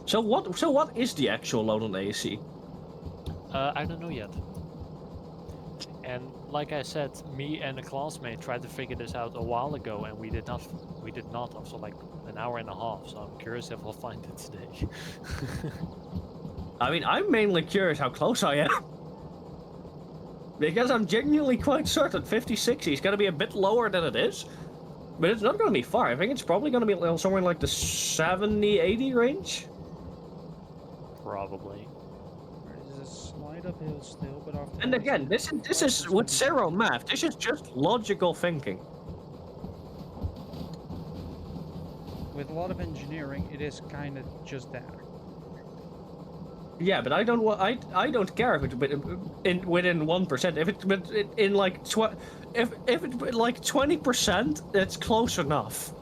So what is the actual load on AC? I don't know yet. And like I said, me and a classmate tried to figure this out a while ago, and we did not after like an hour and a half. So I'm curious if we'll find it today. I mean, I'm mainly curious how close I am. Because I'm genuinely quite certain 50-60 is going to be a bit lower than it is. But it's not going to be far. I think it's probably going to be somewhere in like the 70-80 range. Probably. There's a slight uphill still, but after. And again, this is with zero math. This is just logical thinking. With a lot of engineering, it is kind of just that. Yeah, but I don't care if it's within 1%. If it's in like if it's like 20%, it's close enough.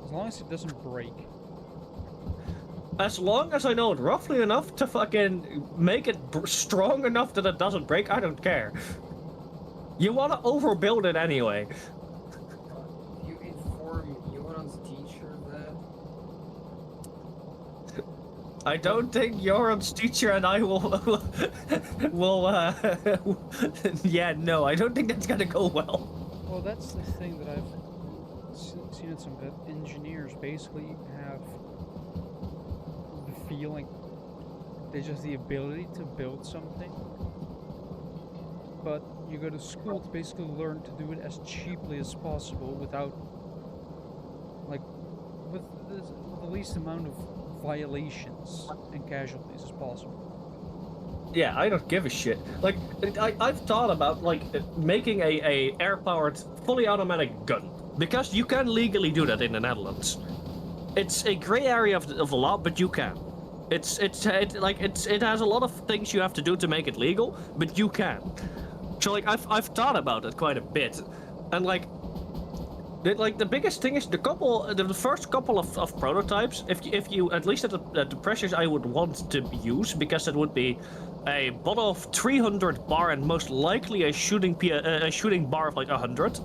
As long as it doesn't break. As long as I know it roughly enough to fucking make it strong enough that it doesn't break, I don't care. You want to overbuild it anyway. You inform Joran's teacher of that? I don't think Joran's teacher and I will yeah, no, I don't think that's gonna go well. Well, that's the thing that I've seen in some engineers basically have the feeling they just the ability to build something, but you go to school to basically learn to do it as cheaply as possible without, like, with the least amount of violations and casualties as possible. Yeah, I don't give a shit. Like, I've thought about, like, making a air-powered, fully automatic gun. Because you can legally do that in the Netherlands. It's a gray area of the law, but you can. It has a lot of things you have to do to make it legal, but you can. So, like, I've thought about it quite a bit. And, like, Like the biggest thing is the first couple of prototypes. If you at least at the pressures I would want to use, because it would be a bottle of 300 bar and most likely a shooting bar of like 100,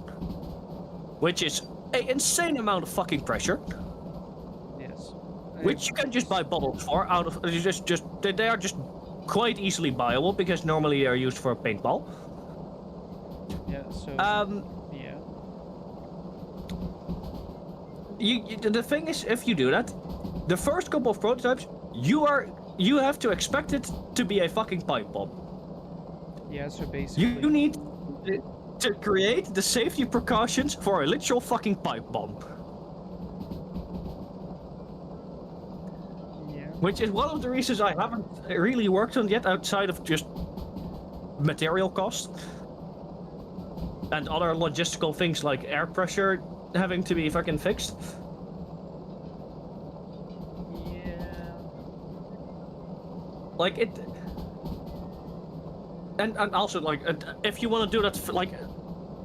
which is an insane amount of fucking pressure. Yes. Which you can just buy bottles for out of they are just quite easily buyable because normally they are used for paintball. Yeah. So. Yeah. The thing is, if you do that, the first couple of prototypes, you have to expect it to be a fucking pipe bomb. Yeah. So basically. You need to create the safety precautions for a literal fucking pipe bomb. Yeah. Which is one of the reasons I haven't really worked on yet, outside of just material cost and other logistical things like air pressure having to be fucking fixed. Yeah. Like it, and also like if you want to do that, like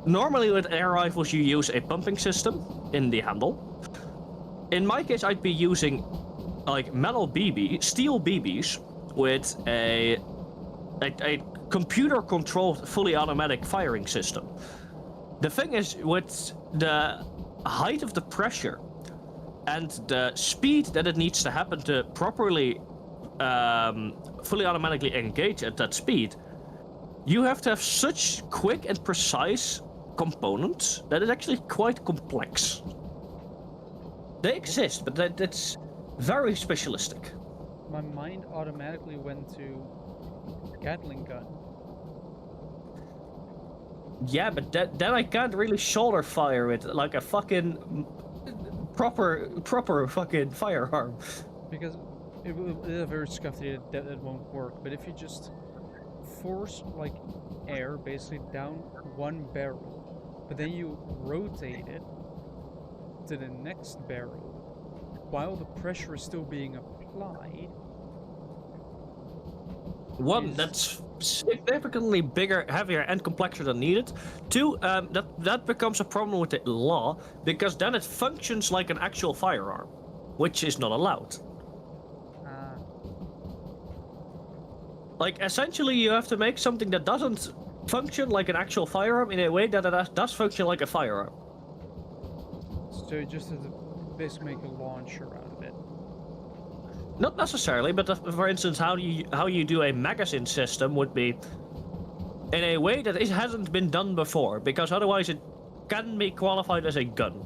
normally with air rifles you use a pumping system in the handle. In my case, I'd be using like steel BBs with a computer-controlled, fully automatic firing system. The thing is, with the height of the pressure and the speed that it needs to happen to properly fully automatically engage at that speed, you have to have such quick and precise components that it's actually quite complex. They exist, but that's very specialistic. My mind automatically went to Gatling gun. Yeah, but then I can't really shoulder fire it like a fucking proper fucking firearm. Because it is a very scuffy that it won't work. But if you just force like air basically down one barrel, but then you rotate it to the next barrel while the pressure is still being applied. One, that's significantly bigger, heavier, and complexer than needed. Two, that becomes a problem with the law, because then it functions like an actual firearm, which is not allowed. Like, essentially, you have to make something that doesn't function like an actual firearm in a way that it does function like a firearm. So you just have to basically make a launcher out of it. Not necessarily, but for instance, how you do a magazine system would be in a way that it hasn't been done before, because otherwise it can be qualified as a gun.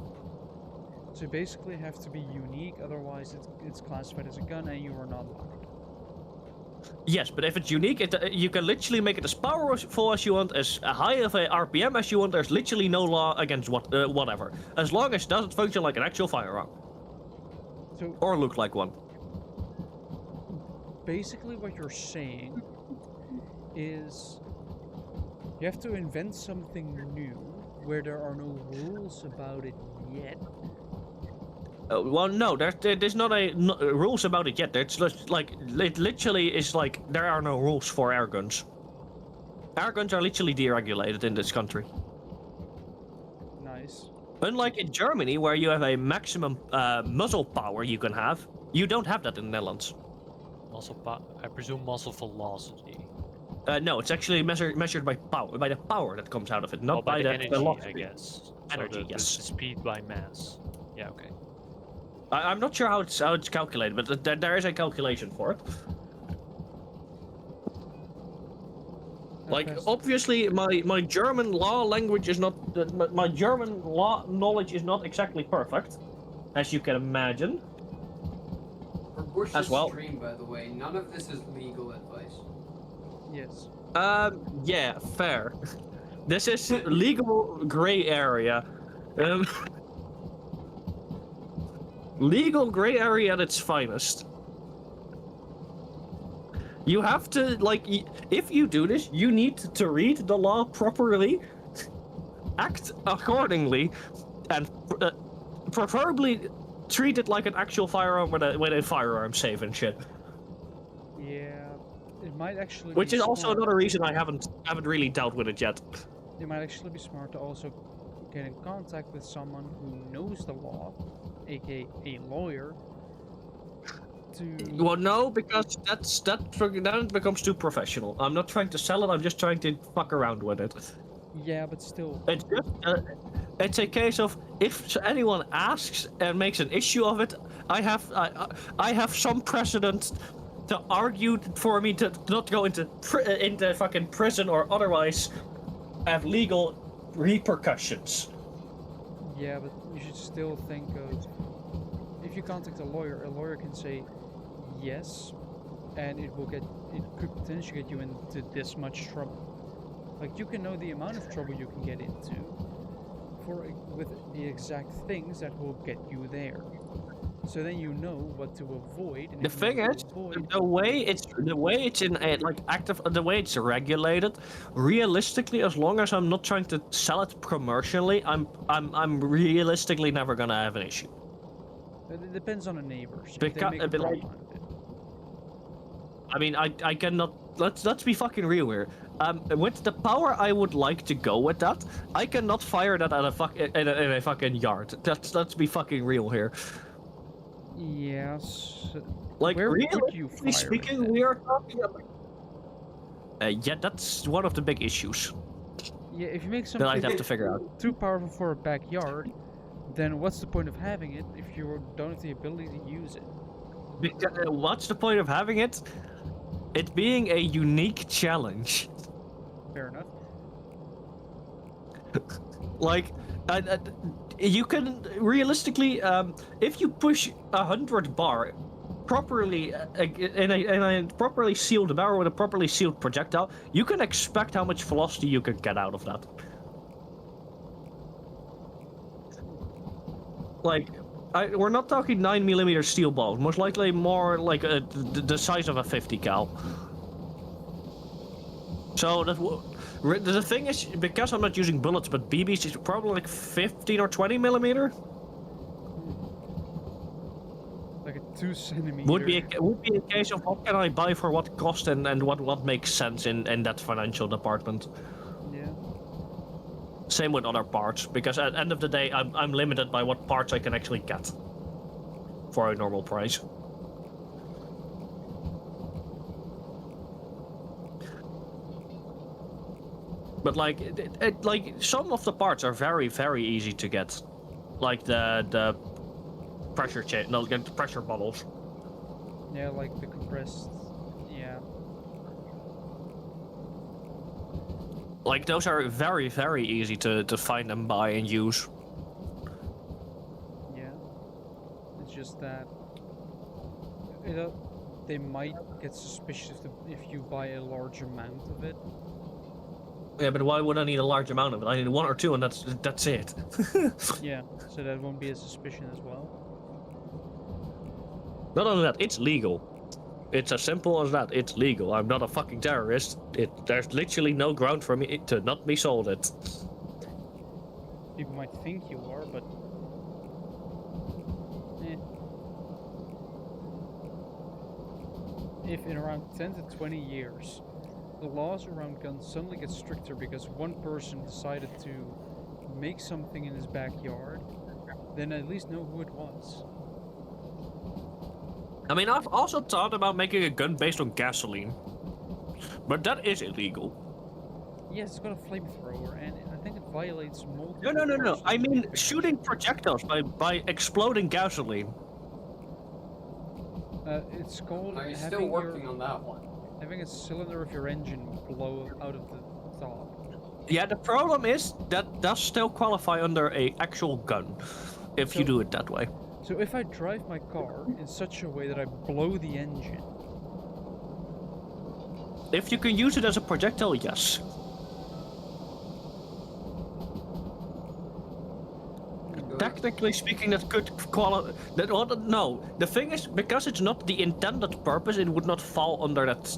So you basically have to be unique, otherwise it's classified as a gun and you are not allowed. Yes, but if it's unique, you can literally make it as powerful as you want, as high of a RPM as you want. There's literally no law against whatever, as long as it doesn't function like an actual firearm. So or look like one. Basically what you're saying is you have to invent something new where there are no rules about it yet. Well, no, there's not rules about it yet. It's just like, it literally is like, there are no rules for air guns. Air guns are literally deregulated in this country. Nice. Unlike in Germany, where you have a maximum muzzle power you can have, you don't have that in the Netherlands. I presume muzzle velocity. No, it's actually measured by power, by the power that comes out of it, not by the the energy, velocity. I guess. Energy, so yes. the speed by mass. Yeah, okay. I'm not sure how it's calculated, but there is a calculation for it. Like, obviously, my German law language is not... my German law knowledge is not exactly perfect, as you can imagine. For Bush's As well. stream, by the way, none of this is legal advice. Yes. Yeah, fair. This is legal gray area. Legal gray area at its finest. You have to, like, if you do this, you need to read the law properly, act accordingly, and preferably treat it like an actual firearm with a firearm safe and shit. Yeah, it might actually. Which be is also smart. another reason I haven't really dealt with it yet. It might actually be smart to also get in contact with someone who knows the law, aka a lawyer, to. Well, no, because then it becomes too professional. I'm not trying to sell it. I'm just trying to fuck around with it. Yeah, but still. It's just, it's a case of if anyone asks and makes an issue of it, I have some precedent to argue for me to not go into fucking prison or otherwise have legal repercussions. Yeah, but you should still think of, if you contact a lawyer can say yes, and it could potentially get you into this much trouble. Like, you can know the amount of trouble you can get into with the exact things that will get you there. So then you know what to avoid. And The thing is, the way it's in a, like active, the way it's regulated, realistically, as long as I'm not trying to sell it commercially, I'm realistically never gonna have an issue. It depends on the neighbors. Because If they make a like, problem out of it. I mean, I cannot. Let's be fucking real here. With the power I would like to go with that, I cannot fire that at in a fucking yard. Let's be fucking real here. Yes. Like, Where would you realistically fire it speaking, then? we are talking about. Yeah, that's one of the big issues Yeah, if you make that I'd something have to figure out. too powerful for a backyard, then what's the point of having it if you don't have the ability to use it? Because, what's the point of having it? It being a unique challenge. Fair enough. Like, you can realistically, if you push 100 bar properly in a properly sealed barrel with a properly sealed projectile, you can expect how much velocity you can get out of that. Like, we're not talking 9mm steel balls. Most likely more like the size of a 50 cal. So the thing is, because I'm not using bullets but BBs, it's probably like 15 or 20mm. Like a 2 centimeter. Would be a case of what can I buy for what cost and what makes sense in that financial department. Yeah. Same with other parts, because at the end of the day, I'm limited by what parts I can actually get for a normal price. But like, like some of the parts are very, very easy to get, like the pressure the pressure bottles. Yeah, like the compressed. Yeah. Like those are very, very easy to find and buy and use. Yeah. It's just that they might get suspicious if you buy a large amount of it. Yeah, but why would I need a large amount of it? I need 1 or 2, and that's it. Yeah, so that won't be a suspicion as well. Not only that, it's legal. It's as simple as that. It's legal. I'm not a fucking terrorist. There's literally no ground for me to not be sold it. People might think you are, but if in around 10 to 20 years the laws around guns suddenly get stricter because one person decided to make something in his backyard, then at least know who it was. I mean, I've also thought about making a gun based on gasoline, but that is illegal. Yes, it's got a flamethrower, and I think it violates multiple. No. I mean, certifications. shooting projectiles by exploding gasoline. Are It's called you having still working on that one? having a cylinder of your engine blow out of the top. Yeah, the problem is that does still qualify under a actual gun, if you So- do it that way. So if I drive my car in such a way that I blow the engine, If you can use it as a projectile, yes. Technically speaking, that could qualify. No, the thing is, because it's not the intended purpose, it would not fall under that,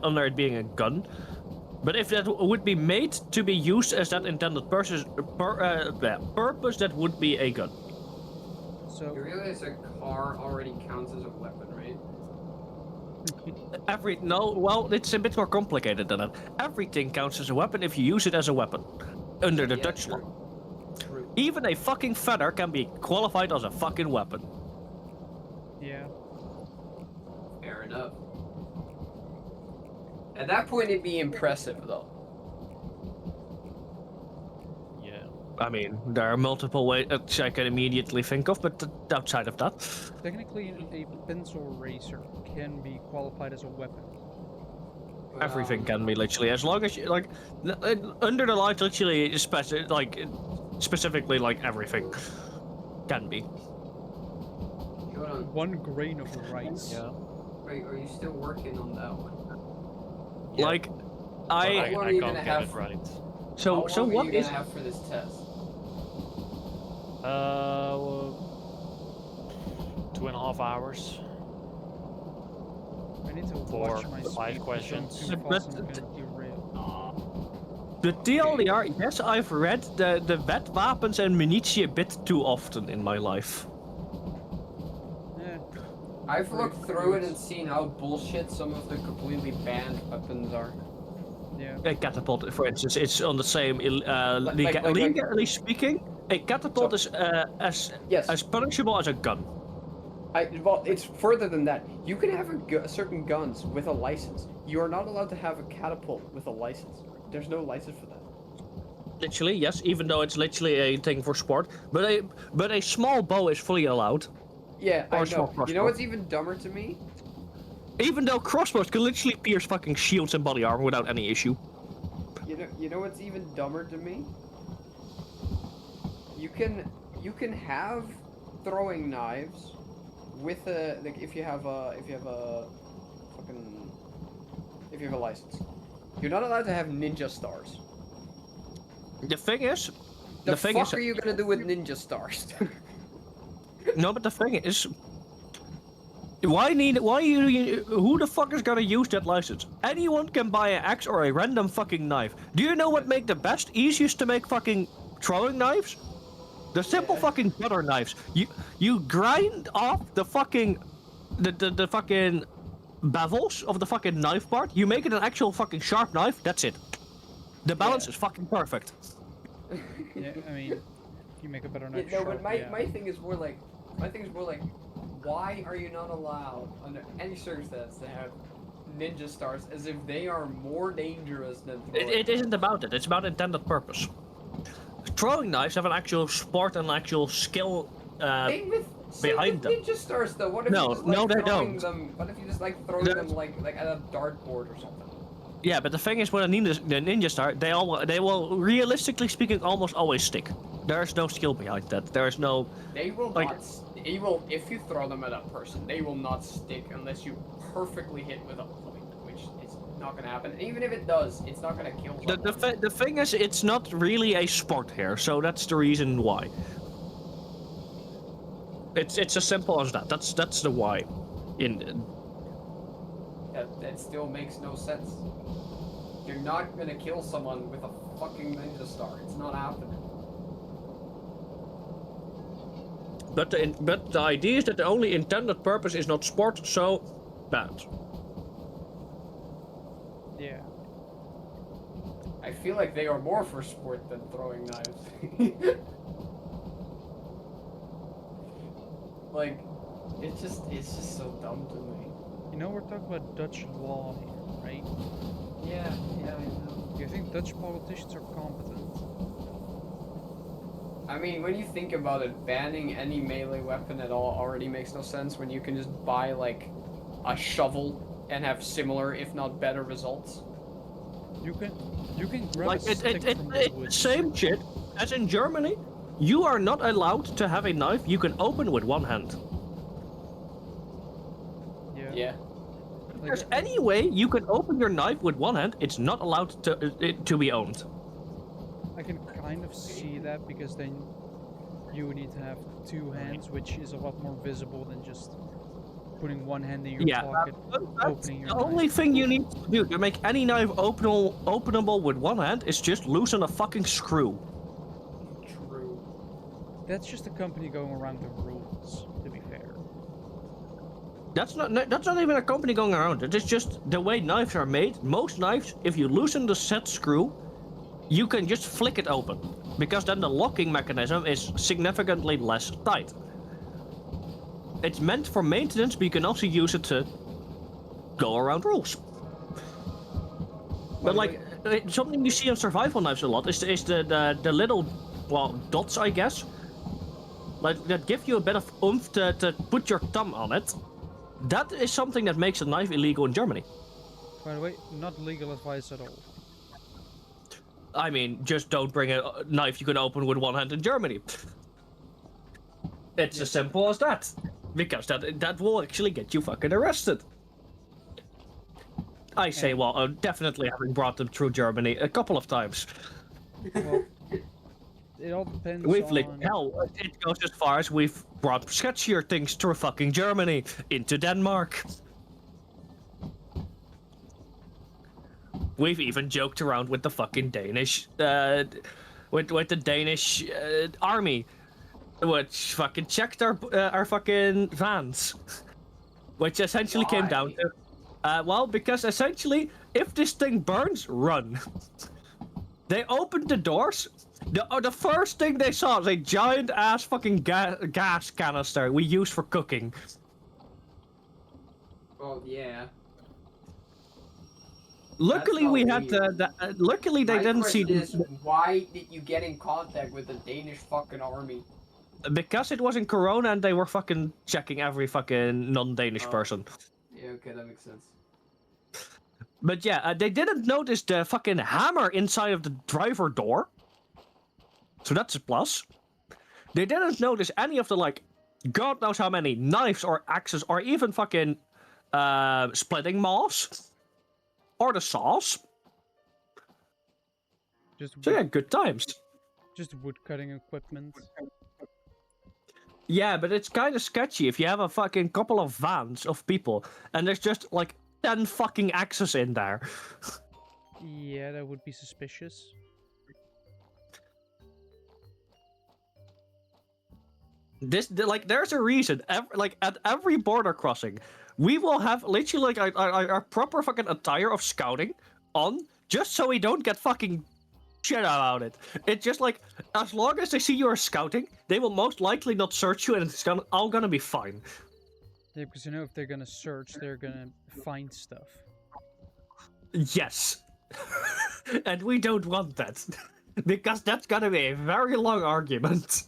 under it being a gun. But if that would be made to be used as that intended purpose, that would be a gun. so You realize a car already counts as a weapon, right? Well, it's a bit more complicated than that. Everything counts as a weapon if you use it as a weapon, under the Yeah, Dutch true. law. Even a fucking feather can be qualified as a fucking weapon. Yeah. Fair enough. At that point, it'd be impressive, though. Yeah. I mean, there are multiple ways I can immediately think of, but outside of that, Technically, a pencil eraser can be qualified as a weapon. But, everything can be literally, as long as you like under the light, literally, specifically like everything can be. Hold on. 1 grain of rice. Yeah. Are you still working on that one? Yeah. Like, But How I long are you can't gonna get have it right. so How long what are you is gonna have for this test? Well, 2.5 hours. I need to For watch my 5 speed. questions. Too But- fast, I'm gonna derail. the TLDR? Yes, I've read the wetwapens and munitie a bit too often in my life. Yeah. I've looked through it and seen how bullshit some of the completely banned weapons are. Yeah. A catapult, for instance, it's on the same. Like- Legally speaking, a catapult is Yes. as punishable as a gun. Well, it's further than that. You can have certain guns with a license. You are not allowed to have a catapult with a license. There's no license for that. Literally, yes, even though it's literally a thing for sport. But a small bow is fully allowed. Yeah, Or I a small know. You crossbow. know what's even dumber to me? Even though crossbows can literally pierce fucking shields and body armor without any issue. You know what's even dumber to me? You can have throwing knives with a if you have a license. You're not allowed to have ninja stars. The thing is, The thing fuck is, are you gonna do with ninja stars? no, but the thing is, who the fuck is gonna use that license? Anyone can buy an axe or a random fucking knife. Do you know what make the best, easiest to make fucking throwing knives? The simple Yeah. fucking butter knives. You grind off the fucking the fucking bevels of the fucking knife part. You make it an actual fucking sharp knife. That's it. The balance Yeah. is fucking perfect. Yeah, I mean, you make a better Yeah, knife no, sharp, but my yeah. thing is more like why are you not allowed under any circumstance to have ninja stars as if they are more dangerous than throwing? It isn't about it. It's about intended purpose. Throwing knives have an actual sport and actual skill. Same with behind them. ninja stars though. What if No, you just like no, they throwing don't. them? What if you just like throw They're- them like at a dartboard or something? Yeah, but the thing is, with the ninja star, they will realistically speaking almost always stick. There's no skill behind that. There is no. They will Like- not. They will if you throw them at a person. They will not stick unless you perfectly hit with a point, which is not gonna happen. And even if it does, it's not gonna kill someone. The thing is, it's not really a sport here, so that's the reason why. It's as simple as that. That's the why. That still makes no sense. You're not gonna kill someone with a fucking ninja star. It's not happening. But the idea is that the only intended purpose is not sport, so bad. Yeah. I feel like they are more for sport than throwing knives. Like, it's just so dumb to me. You know, we're talking about Dutch law here, right? Yeah, I know. Do you think Dutch politicians are competent? I mean, when you think about it, banning any melee weapon at all already makes no sense when you can just buy, like, a shovel and have similar, if not better, results. You can grab Like a stick from the it's the woods. same shit as in Germany. You are not allowed to have a knife you can open with one hand. Yeah. Yeah. Like, There's any way you can open your knife with one hand, it's not allowed to be owned. I can kind of see that because then you would need to have 2 hands, which is a lot more visible than just putting one hand in your Yeah, pocket. That's Opening your the only thing you need to do to make any knife openable with one hand is just loosen a fucking screw. True. That's just a company going around the rules, to be fair. That's not even a company going around it. It's just the way knives are made. Most knives, if you loosen the set screw, you can just flick it open, because then the locking mechanism is significantly less tight. It's meant for maintenance, but you can also use it to go around rules. But like, something you see on survival knives a lot is the little, well, dots, I guess. Like, that give you a bit of oomph to put your thumb on it. That is something that makes a knife illegal in Germany. By the way, not legal advice at all. I mean, just don't bring a knife you can open with one hand in Germany. It's as simple as that. Because that will actually get you fucking arrested. I say, well, definitely having brought them through Germany a couple of times. Well, it all depends Hell, it goes as far as we've brought sketchier things through fucking Germany, into Denmark. We've even joked around with the fucking Danish, with the Danish army, which fucking checked our fucking vans, which essentially came down to, well, because essentially, if this thing burns, run. They opened the doors. The first thing they saw was a giant ass fucking gas canister we use for cooking. Well, yeah. Luckily, we had luckily, they didn't see. Why did you get in contact with the Danish fucking army? Because it was in Corona and they were fucking checking every fucking non-Danish person. Yeah, okay, that makes sense. But yeah, they didn't notice the fucking hammer inside of the driver door. So that's a plus. They didn't notice any of the, like, God knows how many knives or axes or even fucking splitting maws. Or the saws. So yeah, good times. Just wood cutting equipment. Yeah, but it's kind of sketchy if you have a fucking couple of vans of people and there's just like 10 fucking axes in there. Yeah, that would be suspicious. There's a reason. At every border crossing, we will have literally like our proper fucking attire of scouting on, just so we don't get fucking shit about it. It's just like, as long as they see you are scouting, they will most likely not search you, and it's all gonna be fine. Yeah, because you know if they're gonna search, they're gonna find stuff. Yes. And we don't want that. Because that's gonna be a very long argument.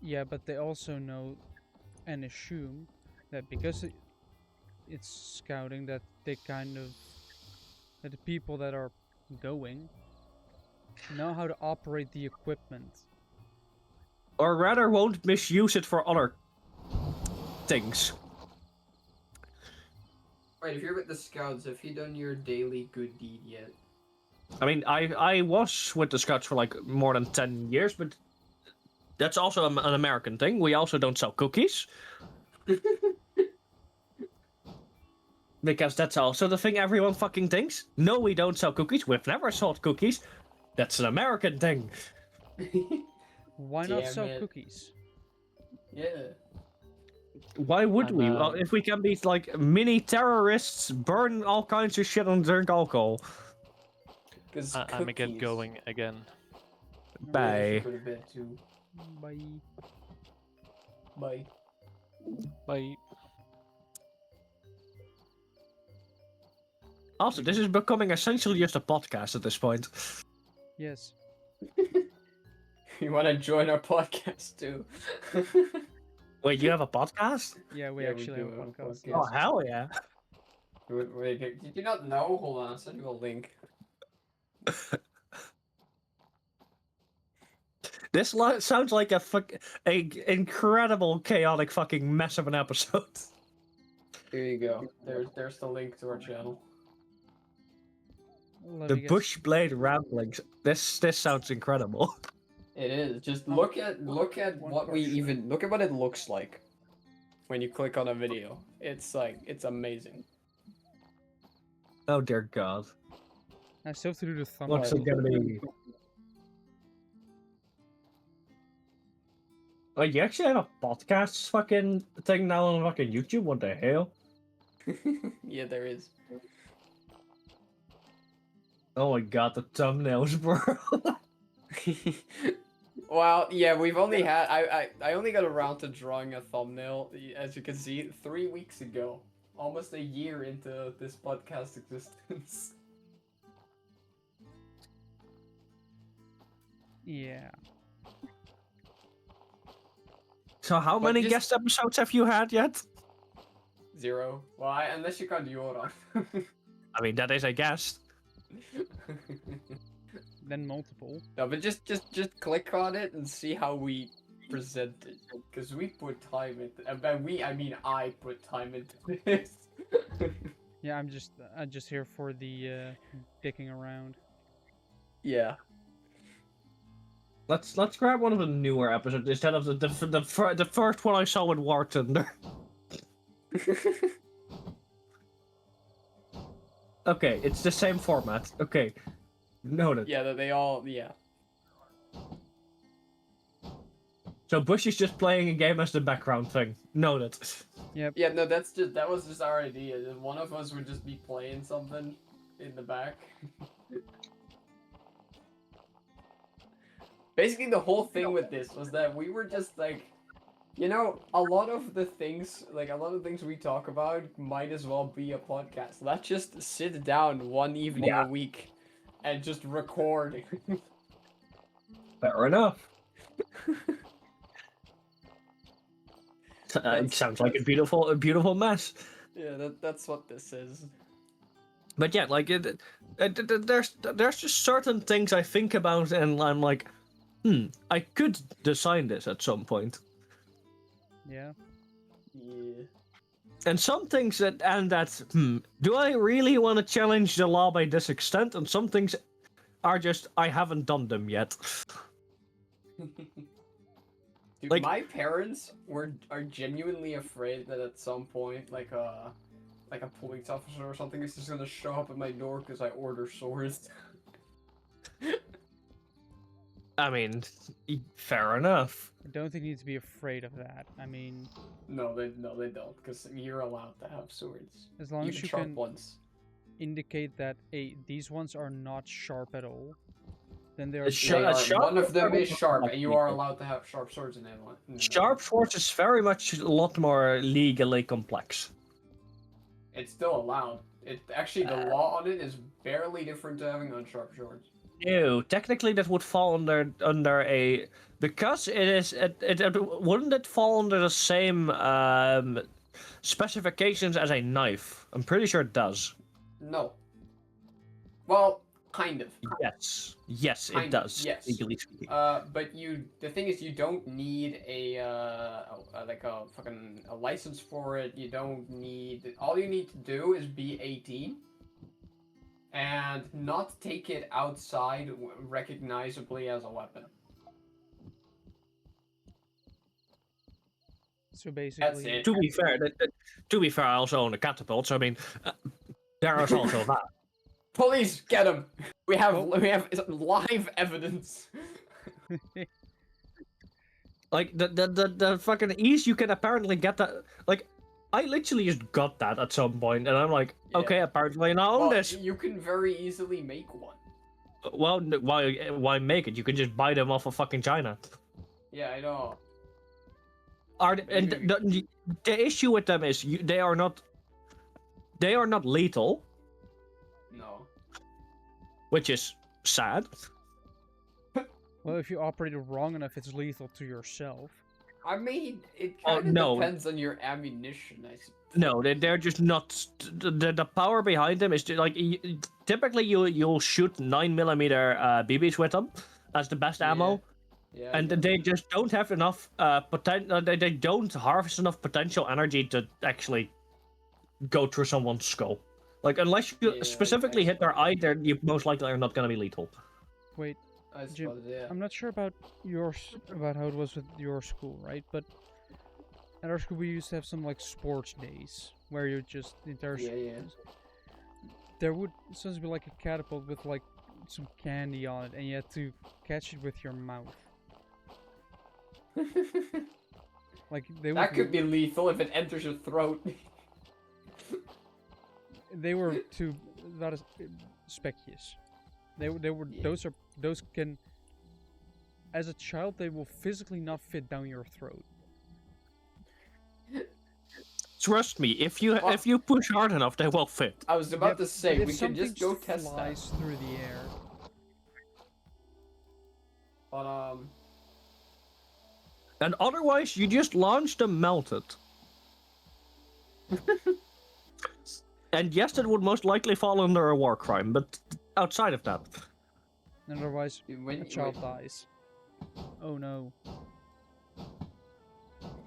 Yeah, but they also know and assume that because it's scouting, that they that the people that are going know how to operate the equipment. Or rather won't misuse it for other things. Wait, if you're with the scouts, have you done your daily good deed yet? I mean, I was with the Scouts for like more than 10 years, but that's also an American thing. We also don't sell cookies. Because that's also the thing everyone fucking thinks. No, we don't sell cookies. We've never sold cookies. That's an American thing. Why not sell cookies? Yeah. Why would we? Well, if we can be like mini terrorists, burn all kinds of shit and drink alcohol. I'm gonna get going again. Bye. Bye. Bye. Bye. Also, this is becoming essentially just a podcast at this point. Yes. You want to join our podcast too? Wait, you have a podcast? Yeah, we actually have a podcast. Oh, hell yeah. Wait, did you not know? Hold on, I'll send you a link. This sounds like a incredible, chaotic fucking mess of an episode. Here you go. There's the link to our channel. The Bushblade Ramblings. This sounds incredible. It is. Just look at what it looks like when you click on a video. It's amazing. Oh dear God. I still have to do the thumbnail. What's it gonna be? Oh, you actually have a podcast fucking thing now on fucking YouTube? What the hell? Yeah, there is. Oh my god, the thumbnails, bro. Well, yeah, we've only had I only got around to drawing a thumbnail, as you can see, 3 weeks ago. Almost a year into this podcast existence. Yeah. So how But many just- guest episodes have you had yet? 0. Well, unless you count Joran. I mean, that is a guest. Then multiple. No, but just click on it and see how we present it, because we put time into. I mean I put time into this. Yeah, I'm just here for the dicking around. Yeah. Let's grab one of the newer episodes instead of the first one I saw with War Thunder. Okay, it's the same format. Okay, noted. Yeah, they all. Yeah. So Bush is just playing a game as the background thing. Noted. Yep. Yeah, no, that was just our idea. One of us would just be playing something in the back. Basically, the whole thing with this was that we were just like, you know, a lot of the things we talk about might as well be a podcast. Let's just sit down one evening Yeah. a week and just record. Fair enough. Sounds like a beautiful mess. Yeah, that's what this is. But yeah, like there's just certain things I think about, and I'm like, I could design this at some point. Yeah. Yeah. And some things do I really want to challenge the law by this extent? And some things are just, I haven't done them yet. Dude, Like- my parents are genuinely afraid that at some point, like a police officer or something is just gonna show up at my door because I order swords. I mean, fair enough. I don't think you need to be afraid of that. I mean, No, they don't, because you're allowed to have swords. as long Even as you sharp can ones. indicate that these ones are not sharp at all, then they are. It's sharp- One of them is sharp, like and you are people. allowed to have sharp swords in that one. Sharp swords is very much a lot more legally complex. It's still allowed. Actually, the law on it is barely different to having unsharp swords. No, technically that would fall under a, because wouldn't it fall under the same specifications as a knife? I'm pretty sure it does. No. Well, kind of. Yes, it Kind of, does. yes. Legally speaking. But the thing is, you don't need a license for it. You don't need. All you need to do is be 18, and not take it outside recognizably as a weapon. So basically, it. To be fair, I also own a catapult, so I mean, there is also that. Police, get him! We have live evidence. Like the fucking ease you can apparently get that. Like, I literally just got that at some point, and I'm like, Yeah. okay, apparently I now own Well, this. you can very easily make one. Well, why make it? You can just buy them off of fucking China. Yeah, I know. And the issue with them is they are not lethal, No. which is sad. well, if you operate it wrong enough, it's lethal to yourself. I mean, it Oh, kind of no. depends on your ammunition, I suppose. No, they're just not. The power behind them is just like typically you'll shoot 9mm BBs with them as the best ammo, Yeah, and yeah. they just don't have enough They don't harvest enough potential energy to actually go through someone's skull. Like, unless you Yeah, specifically hit their eye, you most likely are not going to be lethal. Wait, I Jim, suppose, yeah. I'm not sure about about how it was with your school, right? But at our school, we used to have some like sports days where you just the entire. Yeah, yeah. There would sometimes be like a catapult with like some candy on it, and you had to catch it with your mouth. Like they That would. could be lethal if it enters your throat. They were too not as speckious. They were Yeah. those can. As a child, they will physically not fit down your throat. Trust me, if you Well- if you push hard enough, they will fit. I was about to say but if we can something just go test that. flies through the air, But And otherwise, you just launch them melted. And yes, it would most likely fall under a war crime, but outside of that, and otherwise when a child dies. Oh no.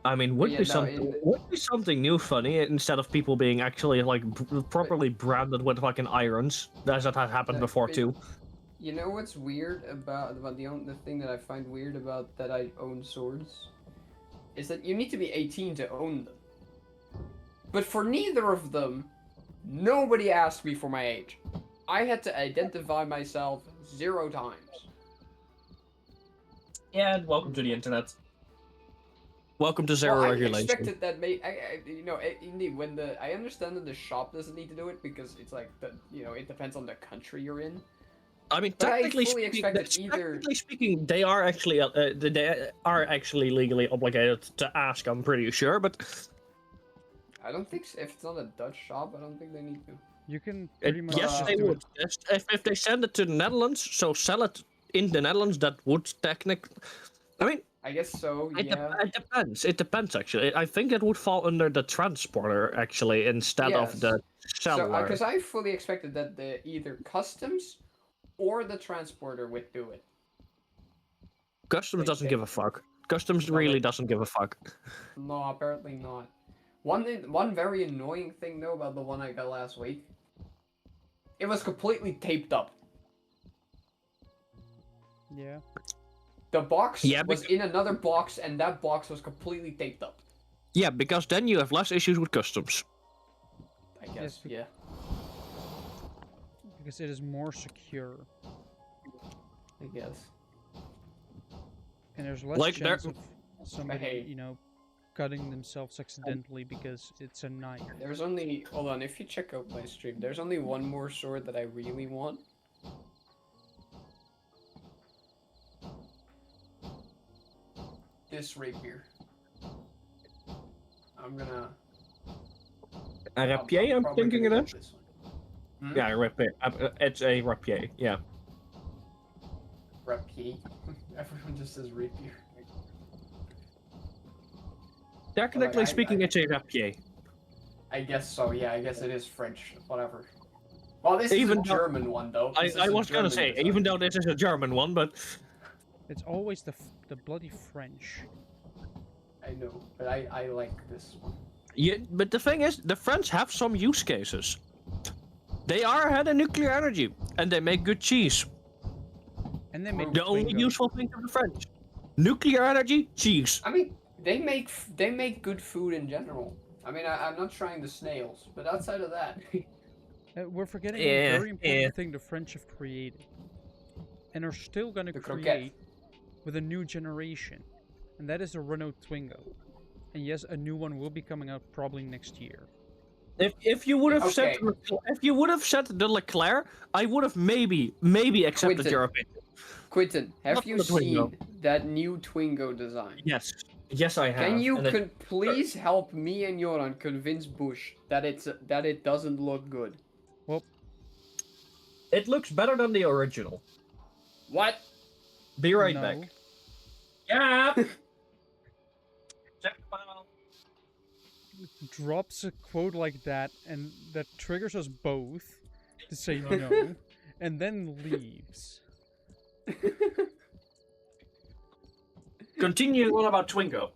I mean, would yeah, be no, something would be something new funny instead of people being actually like properly branded with fucking irons, as that had happened before too. You know what's weird about the thing that I find weird about that I own swords is that you need to be 18 to own them. But for neither of them, nobody asked me for my age. I had to identify myself 0 times. Yeah, and welcome to the internet. Welcome to zero Well, I regulation. expected that. Indeed, when I understand that the shop doesn't need to do it because it's like it depends on the country you're in. I mean, But I technically fully speaking, expected either- they are actually legally obligated to ask. I'm pretty sure, but I don't think if it's not a Dutch shop, I don't think they need to. You can pretty much yes, just they do would. it. Yes, if they send it to the Netherlands, so sell it in the Netherlands, that would technically. I mean, I guess so. it Yeah. depends. It depends actually. I think it would fall under the transporter actually instead of Yes. the So, seller. because I fully expected that either customs or the transporter would do it. Customs doesn't they- give a fuck. Customs No, really they- doesn't give a fuck. No, apparently not. One very annoying thing though about the one I got last week, it was completely taped up. Yeah. The box Yeah, was in another box, and that box was completely taped up. Yeah, because then you have less issues with customs. I guess. Yes, Yeah. Because it is more secure. I guess. And there's less Like there- chance of somebody, Hey. cutting themselves accidentally because it's a knife. There's only hold on. If you check out my stream, there's only one more sword that I really want. This rapier. I'm gonna. A rapier, I'm probably thinking it gonna is. get this one. Hmm? Yeah, a rapier. It's a rapier. Yeah. Rapier. Everyone just says rapier. Technically I- speaking, I- it's a rapier. I guess so. Yeah, I guess it is French. Whatever. Well, this Even is a though- German one though. I This is a was gonna German say, design. even though this is a German one, but It's always the bloody French. I know, but I like this one. yeah, but the thing is, the French have some use cases. They are ahead in nuclear energy, and they make good cheese. And they make The only Twingo. useful thing of the French: nuclear energy, cheese. I mean, they make good food in general. I mean, I'm not trying the snails, but outside of that, We're forgetting Yeah, a very important yeah. thing the French have created. And are still going to The create croquette. with a new generation. And that is the Renault Twingo. And yes, a new one will be coming out probably next year. If you would have said Okay. the Leclerc, I would have maybe accepted Quinton. your opinion. Quentin, have Not you the Twingo. seen that new Twingo design? Yes, I have. Can you and it- please help me and Joran convince Bush that it doesn't look good? It looks better than the original. What? Be right No. back. Yeah. Drops a quote like that, and that triggers us both to say no, and then leaves. Continuing on about Twingo.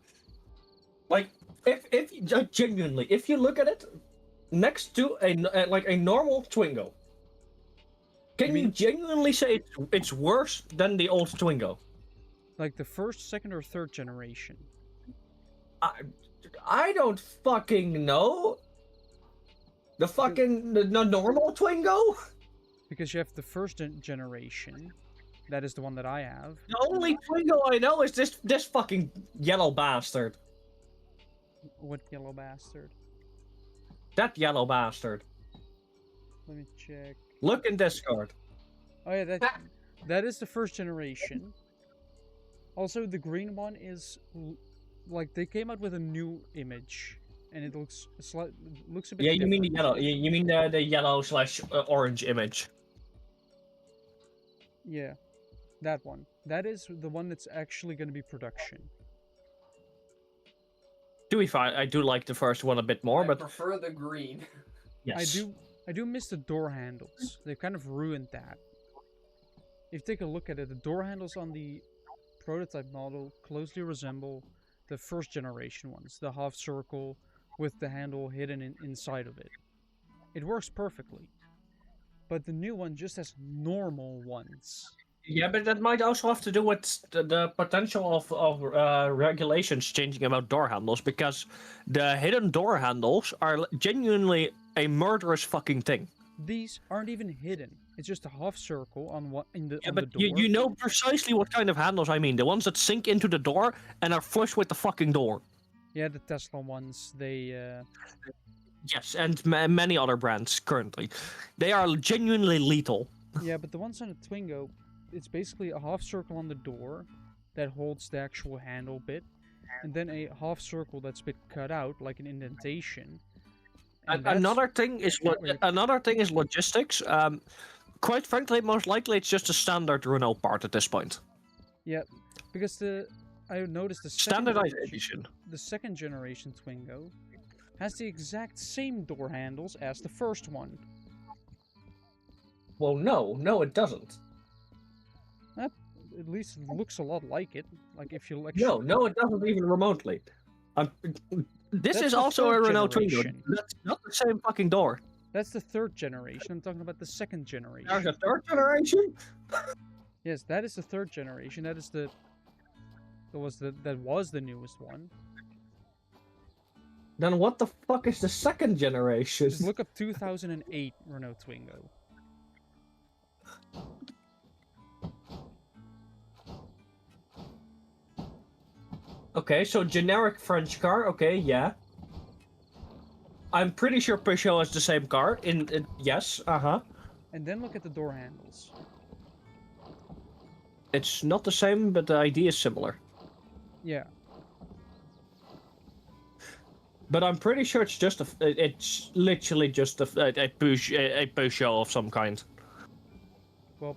Like, if genuinely, if you look at it next to a normal Twingo, can you genuinely say it's worse than the old Twingo? Like the first, second, or third generation. I don't fucking know. The normal Twingo? Because you have the first generation. That is the one that I have. The only Twingo I know is this fucking yellow bastard. What yellow bastard? That yellow bastard. Let me check. Look in Discord. Oh yeah, that is the first generation. Also, the green one is like they came out with a new image, and it looks looks a bit. Yeah, you mean the different. yellow. You mean the yellow slash orange image. Yeah, that one. That is the one that's actually going to be production. To be fair, I do like the first one a bit more, I but prefer the green. yes. I do miss the door handles. They've kind of ruined that. If you take a look at it, the door handles on the prototype model closely resemble the first generation ones, the half circle with the handle hidden inside of it. It works perfectly. But the new one just has normal ones. Yeah, but that might also have to do with the potential of regulations changing about door handles, because the hidden door handles are genuinely a murderous fucking thing. These aren't even hidden. It's just a half circle on what on Yeah, the but door. you know precisely what kind of handles I mean. The ones that sink into the door and are flush with the fucking door. Yeah, the Tesla ones, they Yes, and many other brands currently. They are genuinely lethal. yeah, but the ones on the Twingo, it's basically a half circle on the door that holds the actual handle bit, and then a half circle that's a bit cut out, like an indentation. And Another thing is Wait. another thing is logistics. Quite frankly, most likely it's just a standard Renault part at this point. Yeah, because I noticed the Standardization. the second generation Twingo has the exact same door handles as the first one. Well, no, it doesn't. At least it looks a lot like it. Like if you No, it doesn't even remotely. This That's is the also a third Renault Twingo. generation. That's not the same fucking door. That's the third generation. I'm talking about the second generation. There's a third generation? Yes, that is the third generation. That is that was the newest one. Then what the fuck is the second generation? Just look up 2008 Renault Twingo. Okay, so generic French car. Okay, yeah. I'm pretty sure Peugeot has the same car. Yes, And then look at the door handles. It's not the same, but the idea is similar. Yeah. But I'm pretty sure it's literally just a Peugeot of some kind. Well,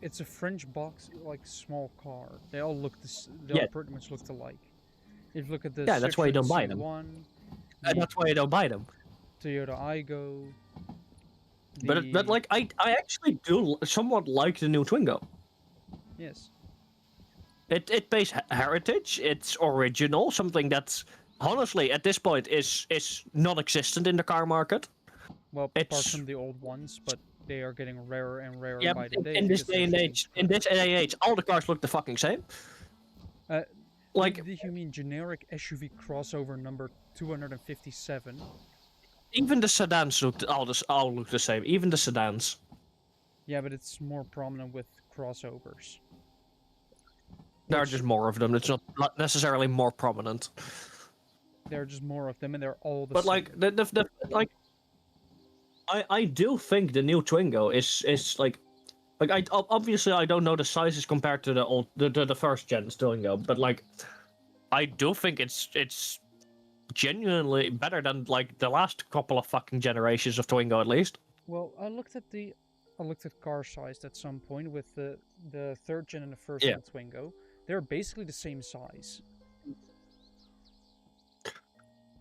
it's a French box, like small car. They all look they all pretty much look alike. If you look at the that's why you don't buy them. C1, And that's why I don't buy them. Toyota Aygo. But like I actually do somewhat like the new Twingo. Yes. It pays heritage. It's original. Something that's honestly at this point is non-existent in the car market. Well, apart from the old ones, but they are getting rarer and rarer Yeah, by the day. in this because day and there's age, all the cars look the fucking same. Like did you mean generic SUV crossover number 257? even the sedans all look the same. Even the sedans. Yeah, but it's more prominent with crossovers. There are Which- just more of them. It's not necessarily more prominent. There are just more of them, and they're all the But same. like the like, I do think the new Twingo is like I obviously I don't know the sizes compared to the first gen Twingo, but like I do think it's genuinely better than like the last couple of fucking generations of Twingo at least. Well, I looked at car size at some point with the third gen and the first gen Twingo. They're basically the same size.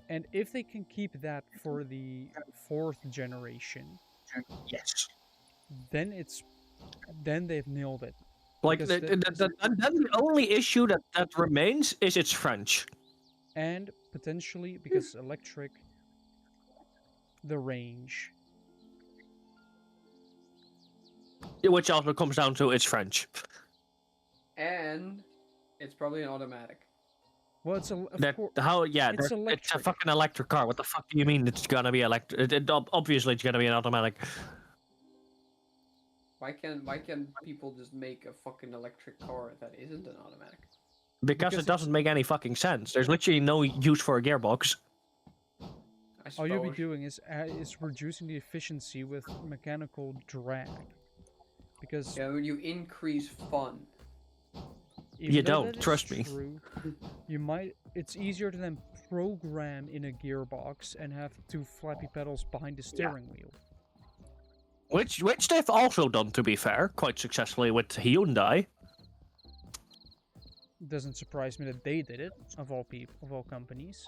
And if they can keep that for the fourth generation, Yes. then they've nailed it. Like Because then the only issue that remains is it's French. And potentially, because electric, the range. Which also comes down to it's French. And it's probably an automatic. Well, it's It's it's a electric. fucking electric car. What the fuck do you mean it's gonna be electric? Obviously it's gonna be an automatic. Why can people just make a fucking electric car that isn't an automatic? Because it doesn't make any fucking sense. There's literally no use for a gearbox. I All you'll be suppose. doing is reducing the efficiency with mechanical drag. because Yeah, you increase fun. even You though don't, that is trust me. true, you might. It's easier to then program in a gearbox and have two flappy pedals behind the steering wheel. Which they've also done, to be fair, quite successfully with Hyundai. Doesn't surprise me that they did it, of all companies.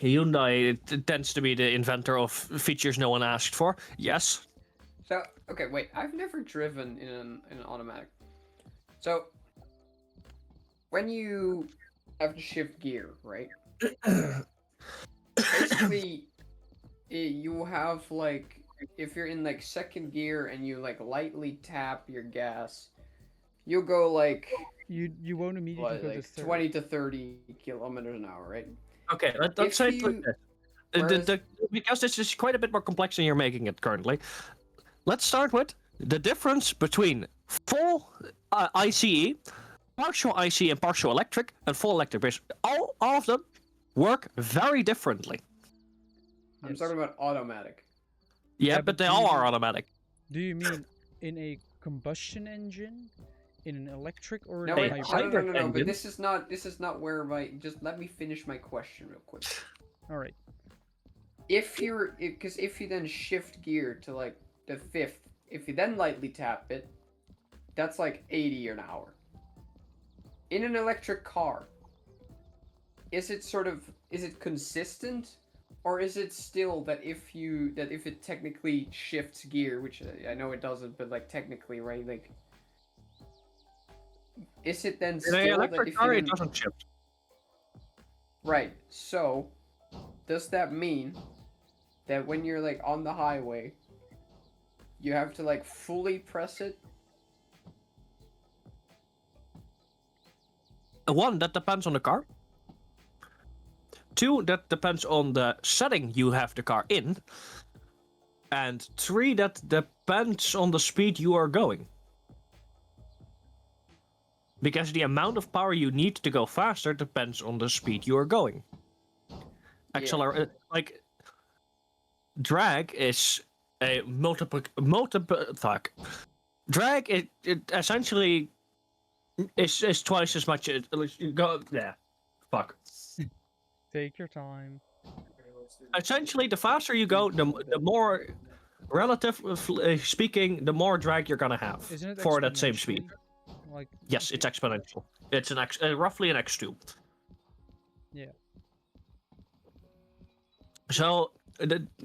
Hyundai tends to be the inventor of features no one asked for. Yes. So, okay, wait. I've never driven in an automatic. So, when you have to shift gear, right? Basically, you have like, if you're in like second gear and you like lightly tap your gas, you'll go like You won't immediately what, go to like third. 20 to 30 kilometers an hour, right? Okay, let's If say it like you- this. whereas- Because this is quite a bit more complex than you're making it currently. Let's start with the difference between full ICE, partial ICE and partial electric, and full electric. All of them work very differently. I'm Yes. talking about automatic. Yeah, Yeah, but but they do all you are mean- automatic. Do you mean in a combustion engine, in an electric, or No, in a wait, Hey, hybrid? no, hybrid but engine. this is not where my. Just let me finish my question real quick. All right. Because if you then shift gear to like the fifth, if you then lightly tap it, that's like 80 an hour. In an electric car, is it consistent, or is it still that if it technically shifts gear, which I know it doesn't, but like technically, right? Like, is it then In still an that electric if car, you it then, doesn't shift. right? So, does that mean that when you're like on the highway, you have to like fully press it? One, that depends on the car. Two, that depends on the setting you have the car in. And three, that depends on the speed you are going. Because the amount of power you need to go faster depends on the speed you are going. Like, drag is a multiple fuck. Drag it essentially is twice as much. Yeah, fuck. Take your time. Essentially, the faster you go, the more, relatively speaking, the more drag you're gonna have Isn't it for that same speed. exponentially? Like, Yes, it's exponential. It's roughly an x2. yeah. So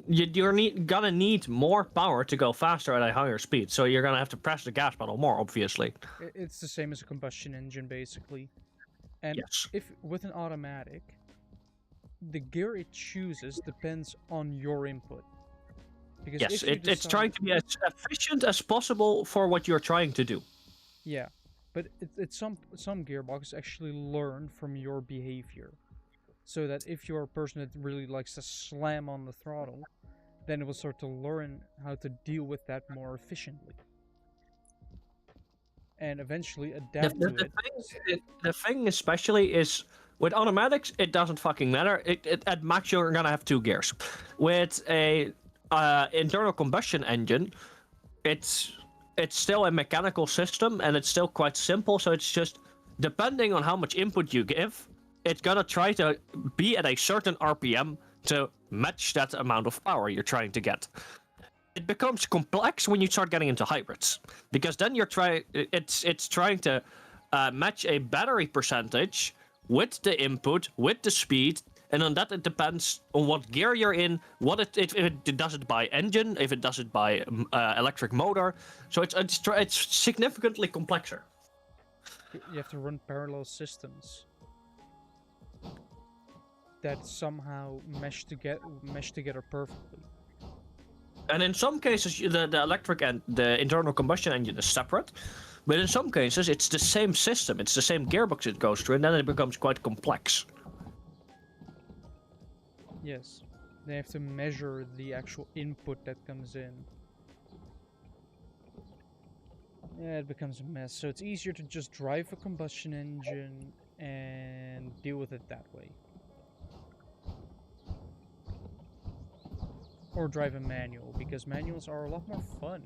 you're gonna need more power to go faster at a higher speed. So you're gonna have to press the gas pedal more, obviously. It's the same as a combustion engine, basically. And Yes. if with an automatic, the gear it chooses depends on your input. Because Yes, if you it's decide- trying to be as efficient as possible for what you're trying to do. Yeah, but it's some gearboxes actually learn from your behavior, so that if you're a person that really likes to slam on the throttle, then it will start to learn how to deal with that more efficiently, and eventually adapt to it. The thing especially is with automatics, it doesn't fucking matter. At max, you're gonna have two gears. With a internal combustion engine, it's still a mechanical system and it's still quite simple. So it's just depending on how much input you give, it's gonna try to be at a certain RPM to match that amount of power you're trying to get. It becomes complex when you start getting into hybrids, because then it's trying to match a battery percentage with the input, with the speed, and on that it depends on what gear you're in, if it does it by engine, if it does it by electric motor. So it's significantly complexer. You have to run parallel systems that somehow mesh together perfectly. And in some cases, the electric and the internal combustion engine is separate. But in some cases, it's the same system. It's the same gearbox it goes through, and then it becomes quite complex. Yes, they have to measure the actual input that comes in. Yeah, it becomes a mess. So it's easier to just drive a combustion engine and deal with it that way. Or drive a manual, because manuals are a lot more fun.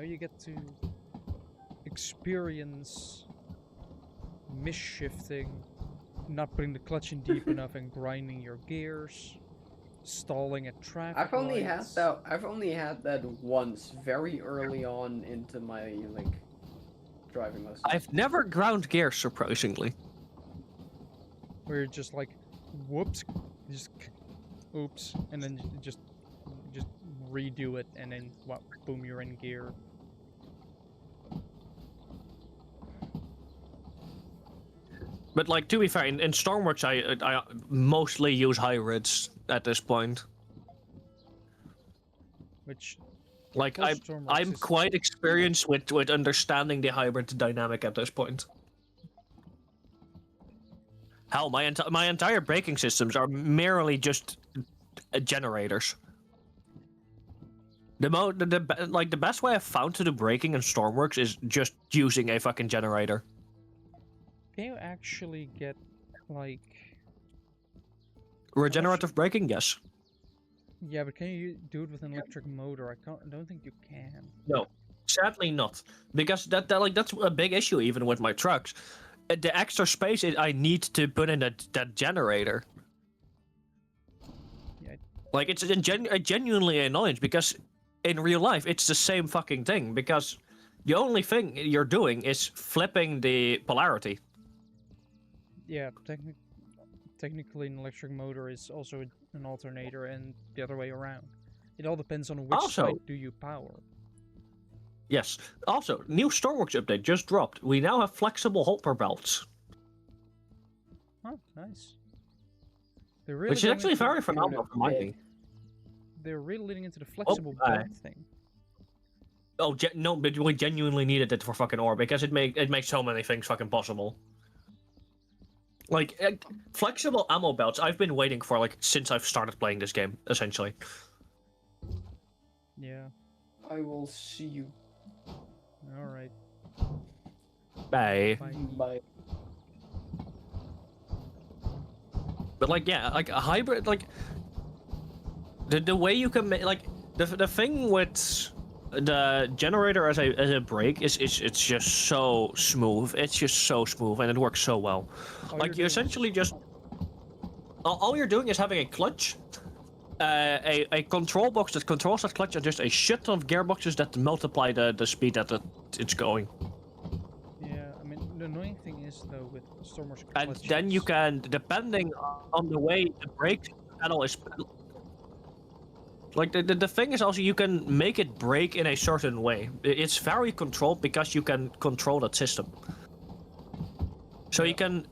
you get to experience misshifting, not putting the clutch in deep enough and grinding your gears, stalling at traffic I've only had lights. that. I've only had that once, very early on into my driving lessons. I've never ground gears, surprisingly. Where you're just like, whoops, just oops, and then just redo it, and then what? Boom, you're in gear. But like, to be fair, in Stormworks, I mostly use hybrids at this point. Which, Like, for Stormworks I'm is- quite experienced with understanding the hybrid dynamic at this point. Hell, my entire braking systems are merely just generators. The best way I've found to do braking in Stormworks is just using a fucking generator. Can you actually get, like... Regenerative braking, yes. Yeah, but can you do it with an electric motor? I don't think you can. No, sadly not, because that's a big issue even with my trucks. The extra space I need to put in that generator. Yeah. Like, it's genuinely annoying because in real life it's the same fucking thing, because the only thing you're doing is flipping the polarity. Yeah, technically an electric motor is also an alternator and the other way around. It all depends on which Also- side do you power. Yes. Also, new Stormworks update just dropped. We now have flexible halter belts, Oh, nice. They're really which is going actually into- very phenomenal for my big. thing. They're really leading into the flexible aye. belt thing. Oh, no, but we genuinely needed it for fucking ore because it makes so many things fucking possible. Like, flexible ammo belts, I've been waiting for, like, since I've started playing this game, essentially. Yeah. I will see you. All right. Bye. Bye. Bye. But, like, yeah, like, a hybrid, like... The way you can make, like... The thing with the generator as a brake is it's just so smooth. It's just so smooth, and it works so well. All Like, you're you doing is essentially just... All you're doing is having a clutch, a control box that controls that clutch, and just a shit ton of gearboxes that multiply the speed that it's going. Yeah, I mean, the annoying thing is, though, with Stormworks And clutches... then you can, depending on the way the brake pedal is... Like, the thing is also you can make it brake in a certain way. It's very controlled because you can control that system. So you can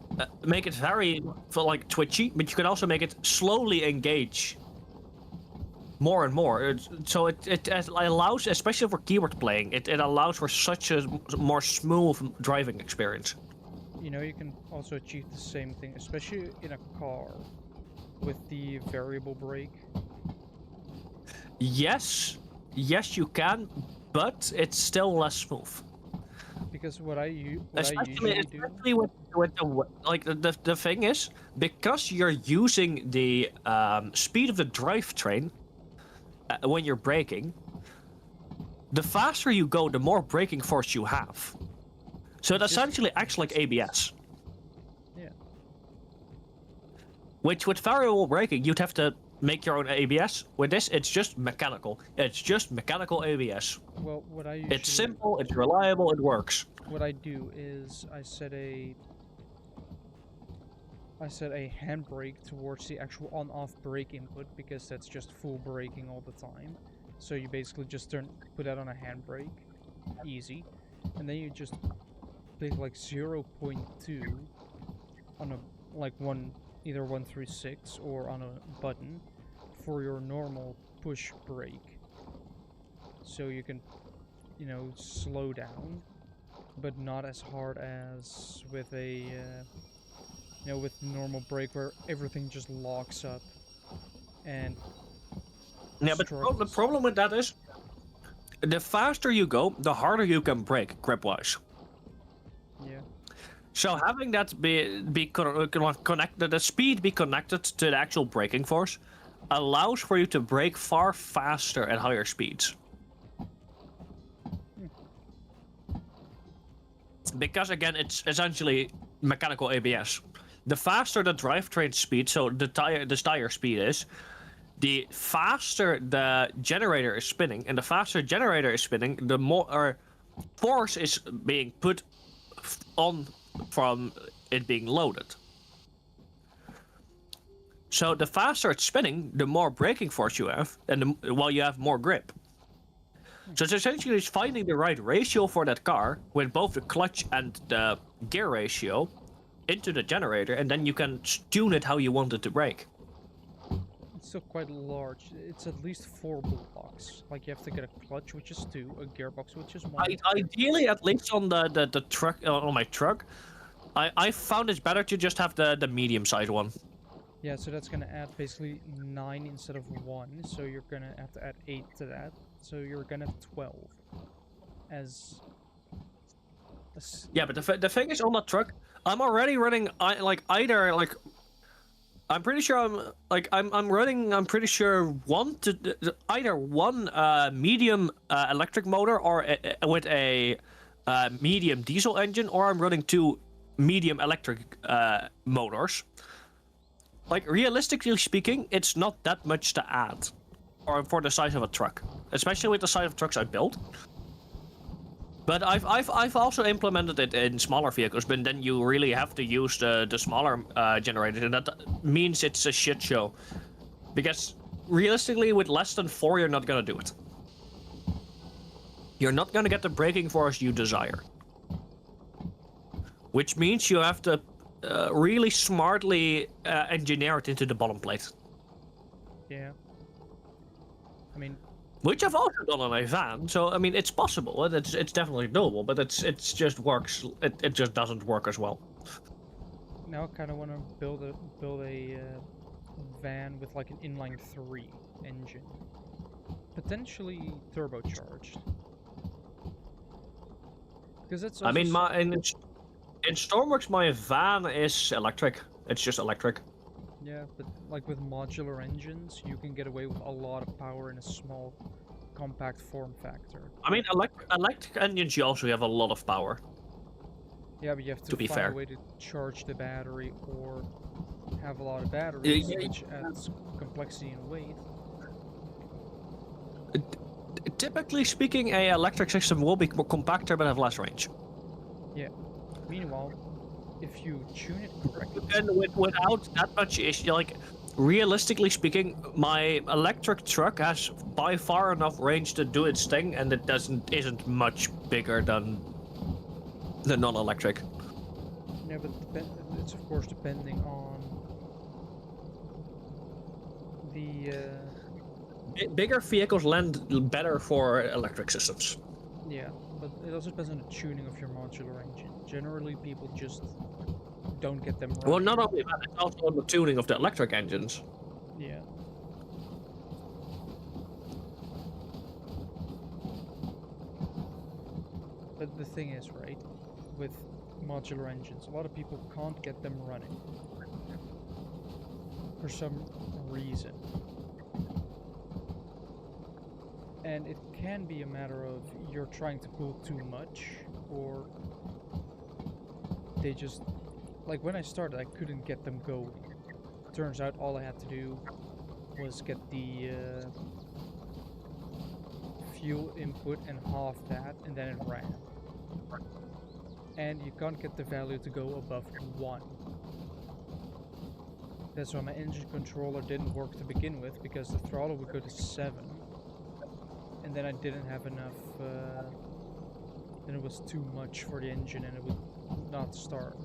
make it very, like, twitchy, but you can also make it slowly engage more and more. So it allows, especially for keyboard playing, it allows for such a more smooth driving experience. You know, you can also achieve the same thing, especially in a car, with the variable brake. Yes, you can, but it's still less smooth. Because what I Especially usually with the, like, the thing is, because you're using the speed of the drivetrain when you're braking, the faster you go, the more braking force you have. So it It's just- essentially acts like ABS. Yeah. Which with variable braking, you'd have to make your own ABS. With this, it's just mechanical. It's just mechanical ABS. Well, what I usually... It's simple, it's reliable, it works. What I do is I set a handbrake towards the actual on-off brake input, because that's just full braking all the time. So you basically just put that on a handbrake, easy, and then you just click like 0.2 on a either 1 through 6 or on a button for your normal push brake. So you can, slow down, but not as hard as with a, with normal brake where everything just locks up and Yeah, but the struggles. problem with that is, the faster you go, the harder you can brake grip-wise. Yeah. So having that be connected, the speed be connected to the actual braking force, allows for you to brake far faster at higher speeds. Because again, it's essentially mechanical ABS. The faster the drivetrain speed, so the tire speed is, the faster the generator is spinning, and the faster generator is spinning, the more force is being put on from it being loaded. So the faster it's spinning, the more braking force you have, and while you have more grip. So it's essentially finding the right ratio for that car with both the clutch and the gear ratio into the generator, and then you can tune it how you want it to brake. It's still quite large. It's at least 4 blocks. Like you have to get a clutch, which is 2, a gearbox, which is 1. Ideally, at least on the truck, on my truck, I found it's better to just have the medium-sized one. Yeah, so that's gonna add basically 9 instead of 1. So you're gonna have to add 8 to that. So you're gonna have 12. Yeah, but the thing is, on the truck, I'm already running either like. I'm pretty sure I'm running. I'm pretty sure either one medium electric motor or with a medium diesel engine, or I'm running 2 medium electric motors. Like, realistically speaking, it's not that much to add, or for the size of a truck, especially with the size of trucks I built. But I've also implemented it in smaller vehicles, but then you really have to use the smaller generators, and that means it's a shit show. Because realistically, with less than 4, you're not gonna do it. You're not gonna get the braking force you desire. Which means you have to really smartly engineer it into the bottom plate. Yeah. I mean, which I've also done on a van, so I mean it's possible, and it's definitely doable, but it's just works. It just doesn't work as well. now I kind of want to build a van with like an inline 3 engine, potentially turbocharged. Because that's. I mean, in Stormworks, my van is electric. It's just electric. Yeah, but like with modular engines, you can get away with a lot of power in a small, compact form factor. I mean, electric engines, you also have a lot of power. Yeah, but you have to be find fair. a way to charge the battery or have a lot of batteries, Yeah. which adds complexity and weight. Typically speaking, a electric system will be more compactor but have less range. Yeah. Meanwhile, if you tune it correctly, And without that much issue, like realistically speaking, my electric truck has by far enough range to do its thing, and it isn't much bigger than the non-electric. yeah, but it's of course depending on the Bigger vehicles lend better for electric systems. yeah, but it also depends on the tuning of your modular engine. Generally, people just don't get them right. Well, not only that, it's also on the tuning of the electric engines. Yeah. But the thing is, right, with modular engines, a lot of people can't get them running for some reason. And it can be a matter of you're trying to pull too much, or they just, like when I started, I couldn't get them going. Turns out all I had to do was get the fuel input and half that, and then it ran. And you can't get the value to go above 1. That's why my engine controller didn't work to begin with, because the throttle would go to 7. And then I didn't have enough, then it was too much for the engine and it would not start.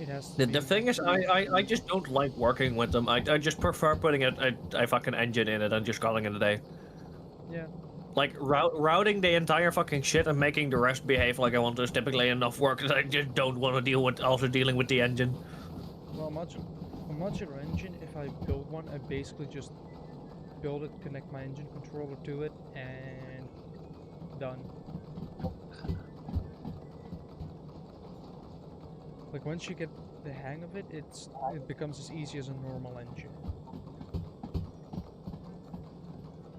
It has to The thing is, I just don't like working with them. I just prefer putting a fucking engine in it and just calling it a day. Yeah. Like, routing the entire fucking shit and making the rest behave like I want to is typically enough work that I just don't want to deal with also dealing with the engine. Well, a modular engine, if I build one, I basically just build it, connect my engine controller to it, and done. Like once you get the hang of it, it becomes as easy as a normal engine.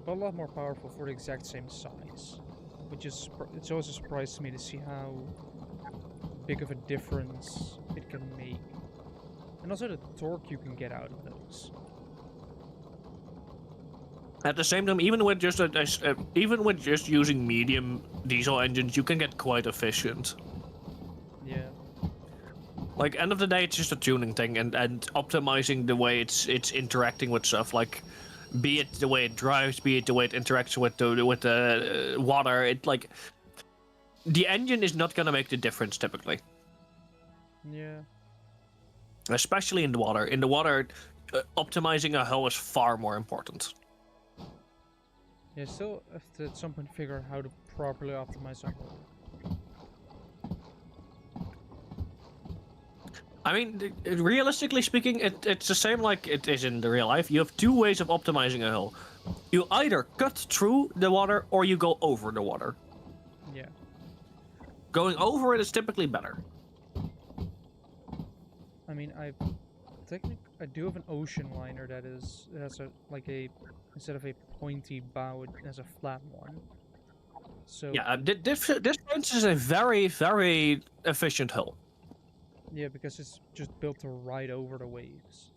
But a lot more powerful for the exact same size. which is it's always a surprise to me to see how big of a difference it can make, and also the torque you can get out of those. At the same time, even with just using medium diesel engines, you can get quite efficient. Yeah. Like, end of the day, it's just a tuning thing, and optimizing the way it's interacting with stuff. Like, be it the way it drives, be it the way it interacts with the water. It like the engine is not gonna make the difference typically. Yeah. Especially in the water. In the water, optimizing a hull is far more important. Yeah, still have to at some point figure out how to properly optimize our hull. I mean, realistically speaking, it's the same like it is in the real life. You have two ways of optimizing a hull. You either cut through the water or you go over the water. Yeah. Going over it is typically better. I mean, I do have an ocean liner that has instead of a pointy bow, it has a flat one. So Yeah, this for instance is a very, very efficient hull. yeah, because it's just built to ride over the waves.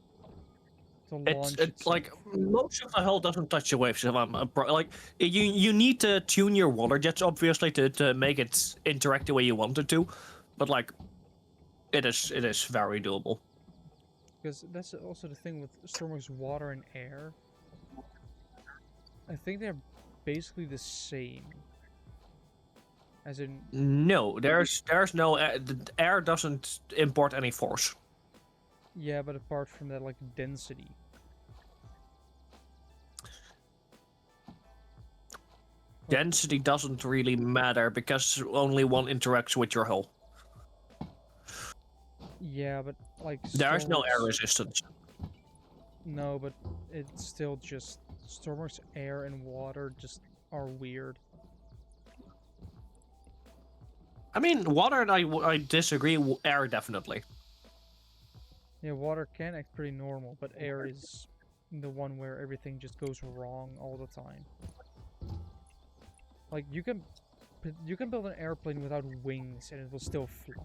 To launch It's like most of the hull doesn't touch the waves. Like you need to tune your water jets obviously to make it interact the way you want it to, but like it is very doable. Because that's also the thing with Stormworks water and air. I think they're basically the same. As in, No, there's no the air doesn't import any force. yeah, but apart from that, like density. Density doesn't really matter because only one interacts with your hull. Yeah, but like There's no air Stormworks- resistance. No, but it's still just Stormworks air and water just are weird. I mean, water, I disagree. Air definitely. Yeah, water can act pretty normal, but air is the one where everything just goes wrong all the time. Like you can build an airplane without wings and it will still fly.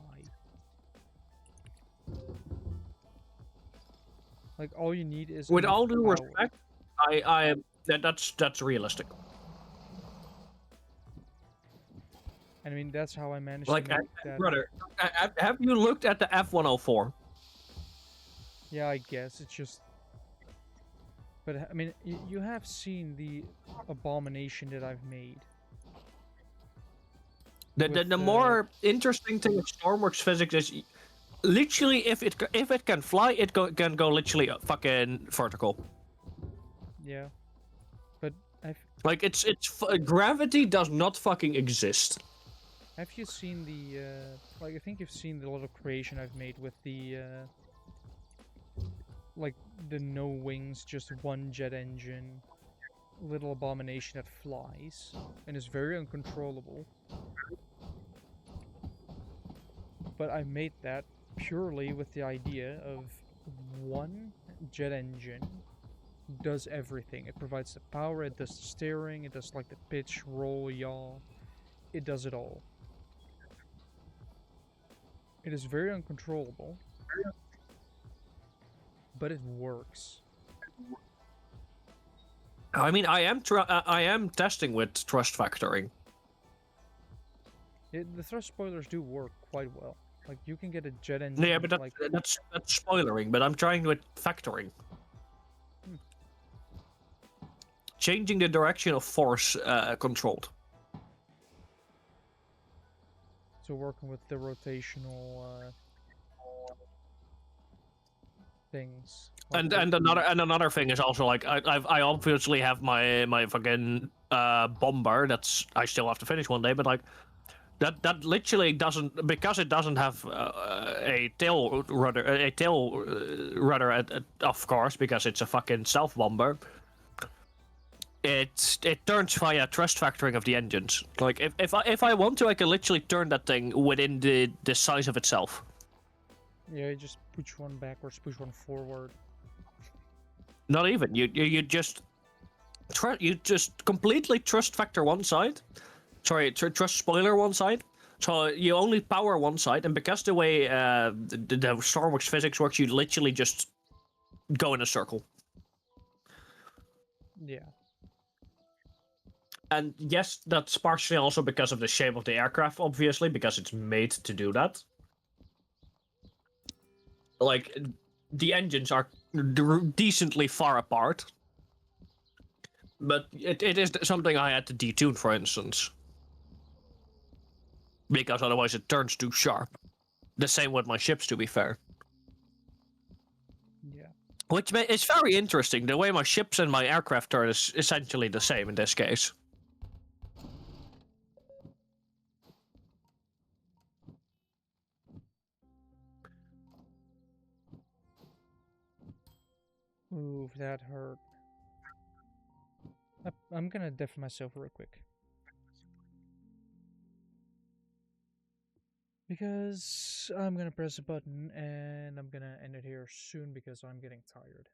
Like all you need is With enough all due power. respect, that's realistic. And I mean that's how I managed Like, to make that. brother, have you looked at the F-104? Yeah, I guess it's just. But I mean, you have seen the abomination that I've made. The more interesting thing with Stormworks physics is literally if it can fly, it can go literally fucking vertical. Yeah, but Like gravity does not fucking exist. have you seen the like? I think you've seen the little creation I've made with the like the no wings, just one jet engine, little abomination that flies and is very uncontrollable. But I made that purely with the idea of one jet engine does everything. It provides the power, it does the steering, it does like the pitch, roll, yaw. It does it all. It is very uncontrollable, but it works. I mean, I am testing with thrust factoring. The thrust spoilers do work quite well. Like you can get a jet engine. Yeah, but like, that's spoilering. But I'm trying with factoring. Changing the direction of force controlled. so working with the rotational things. Like And another thing is also like I obviously have my fucking bomber that's I still have to finish one day, but like that literally doesn't, because it doesn't have a tail rudder of course, because it's a fucking self bomber. It turns via thrust factoring of the engines. Like if I want to, I can literally turn that thing within the size of itself. Yeah, you just push one backwards, push one forward. Not even. You just completely thrust factor one side, Sorry, trust spoiler one side. So you only power one side, and because the way the Star Wars physics works, you literally just go in a circle. Yeah. And yes, that's partially also because of the shape of the aircraft, obviously, because it's made to do that. Like, the engines are decently far apart. But it is something I had to detune, for instance. Because otherwise it turns too sharp. The same with my ships, to be fair. Yeah. Which is very interesting. The way my ships and my aircraft turn is essentially the same in this case. Ooh, that hurt. I'm gonna def myself real quick. Because I'm gonna press a button and I'm gonna end it here soon because I'm getting tired.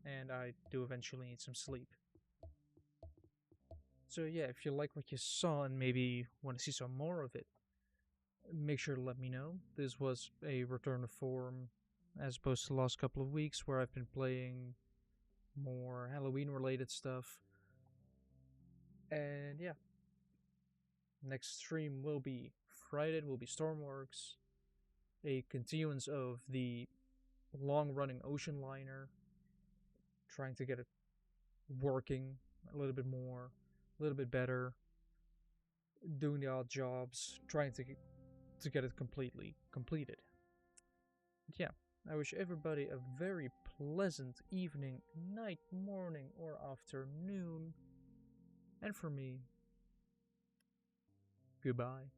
And I do eventually need some sleep. So yeah, if you like what you saw and maybe want to see some more of it, make sure to let me know. This was a return to form as opposed to the last couple of weeks where I've been playing more Halloween related stuff. And yeah, next stream will be Friday, will be Stormworks, a continuance of the long running ocean liner, trying to get it working a little bit more, a little bit better, doing the odd jobs, trying to get it completely completed. But yeah, I wish everybody a very pleasant evening, night, morning, or afternoon. And for me, goodbye.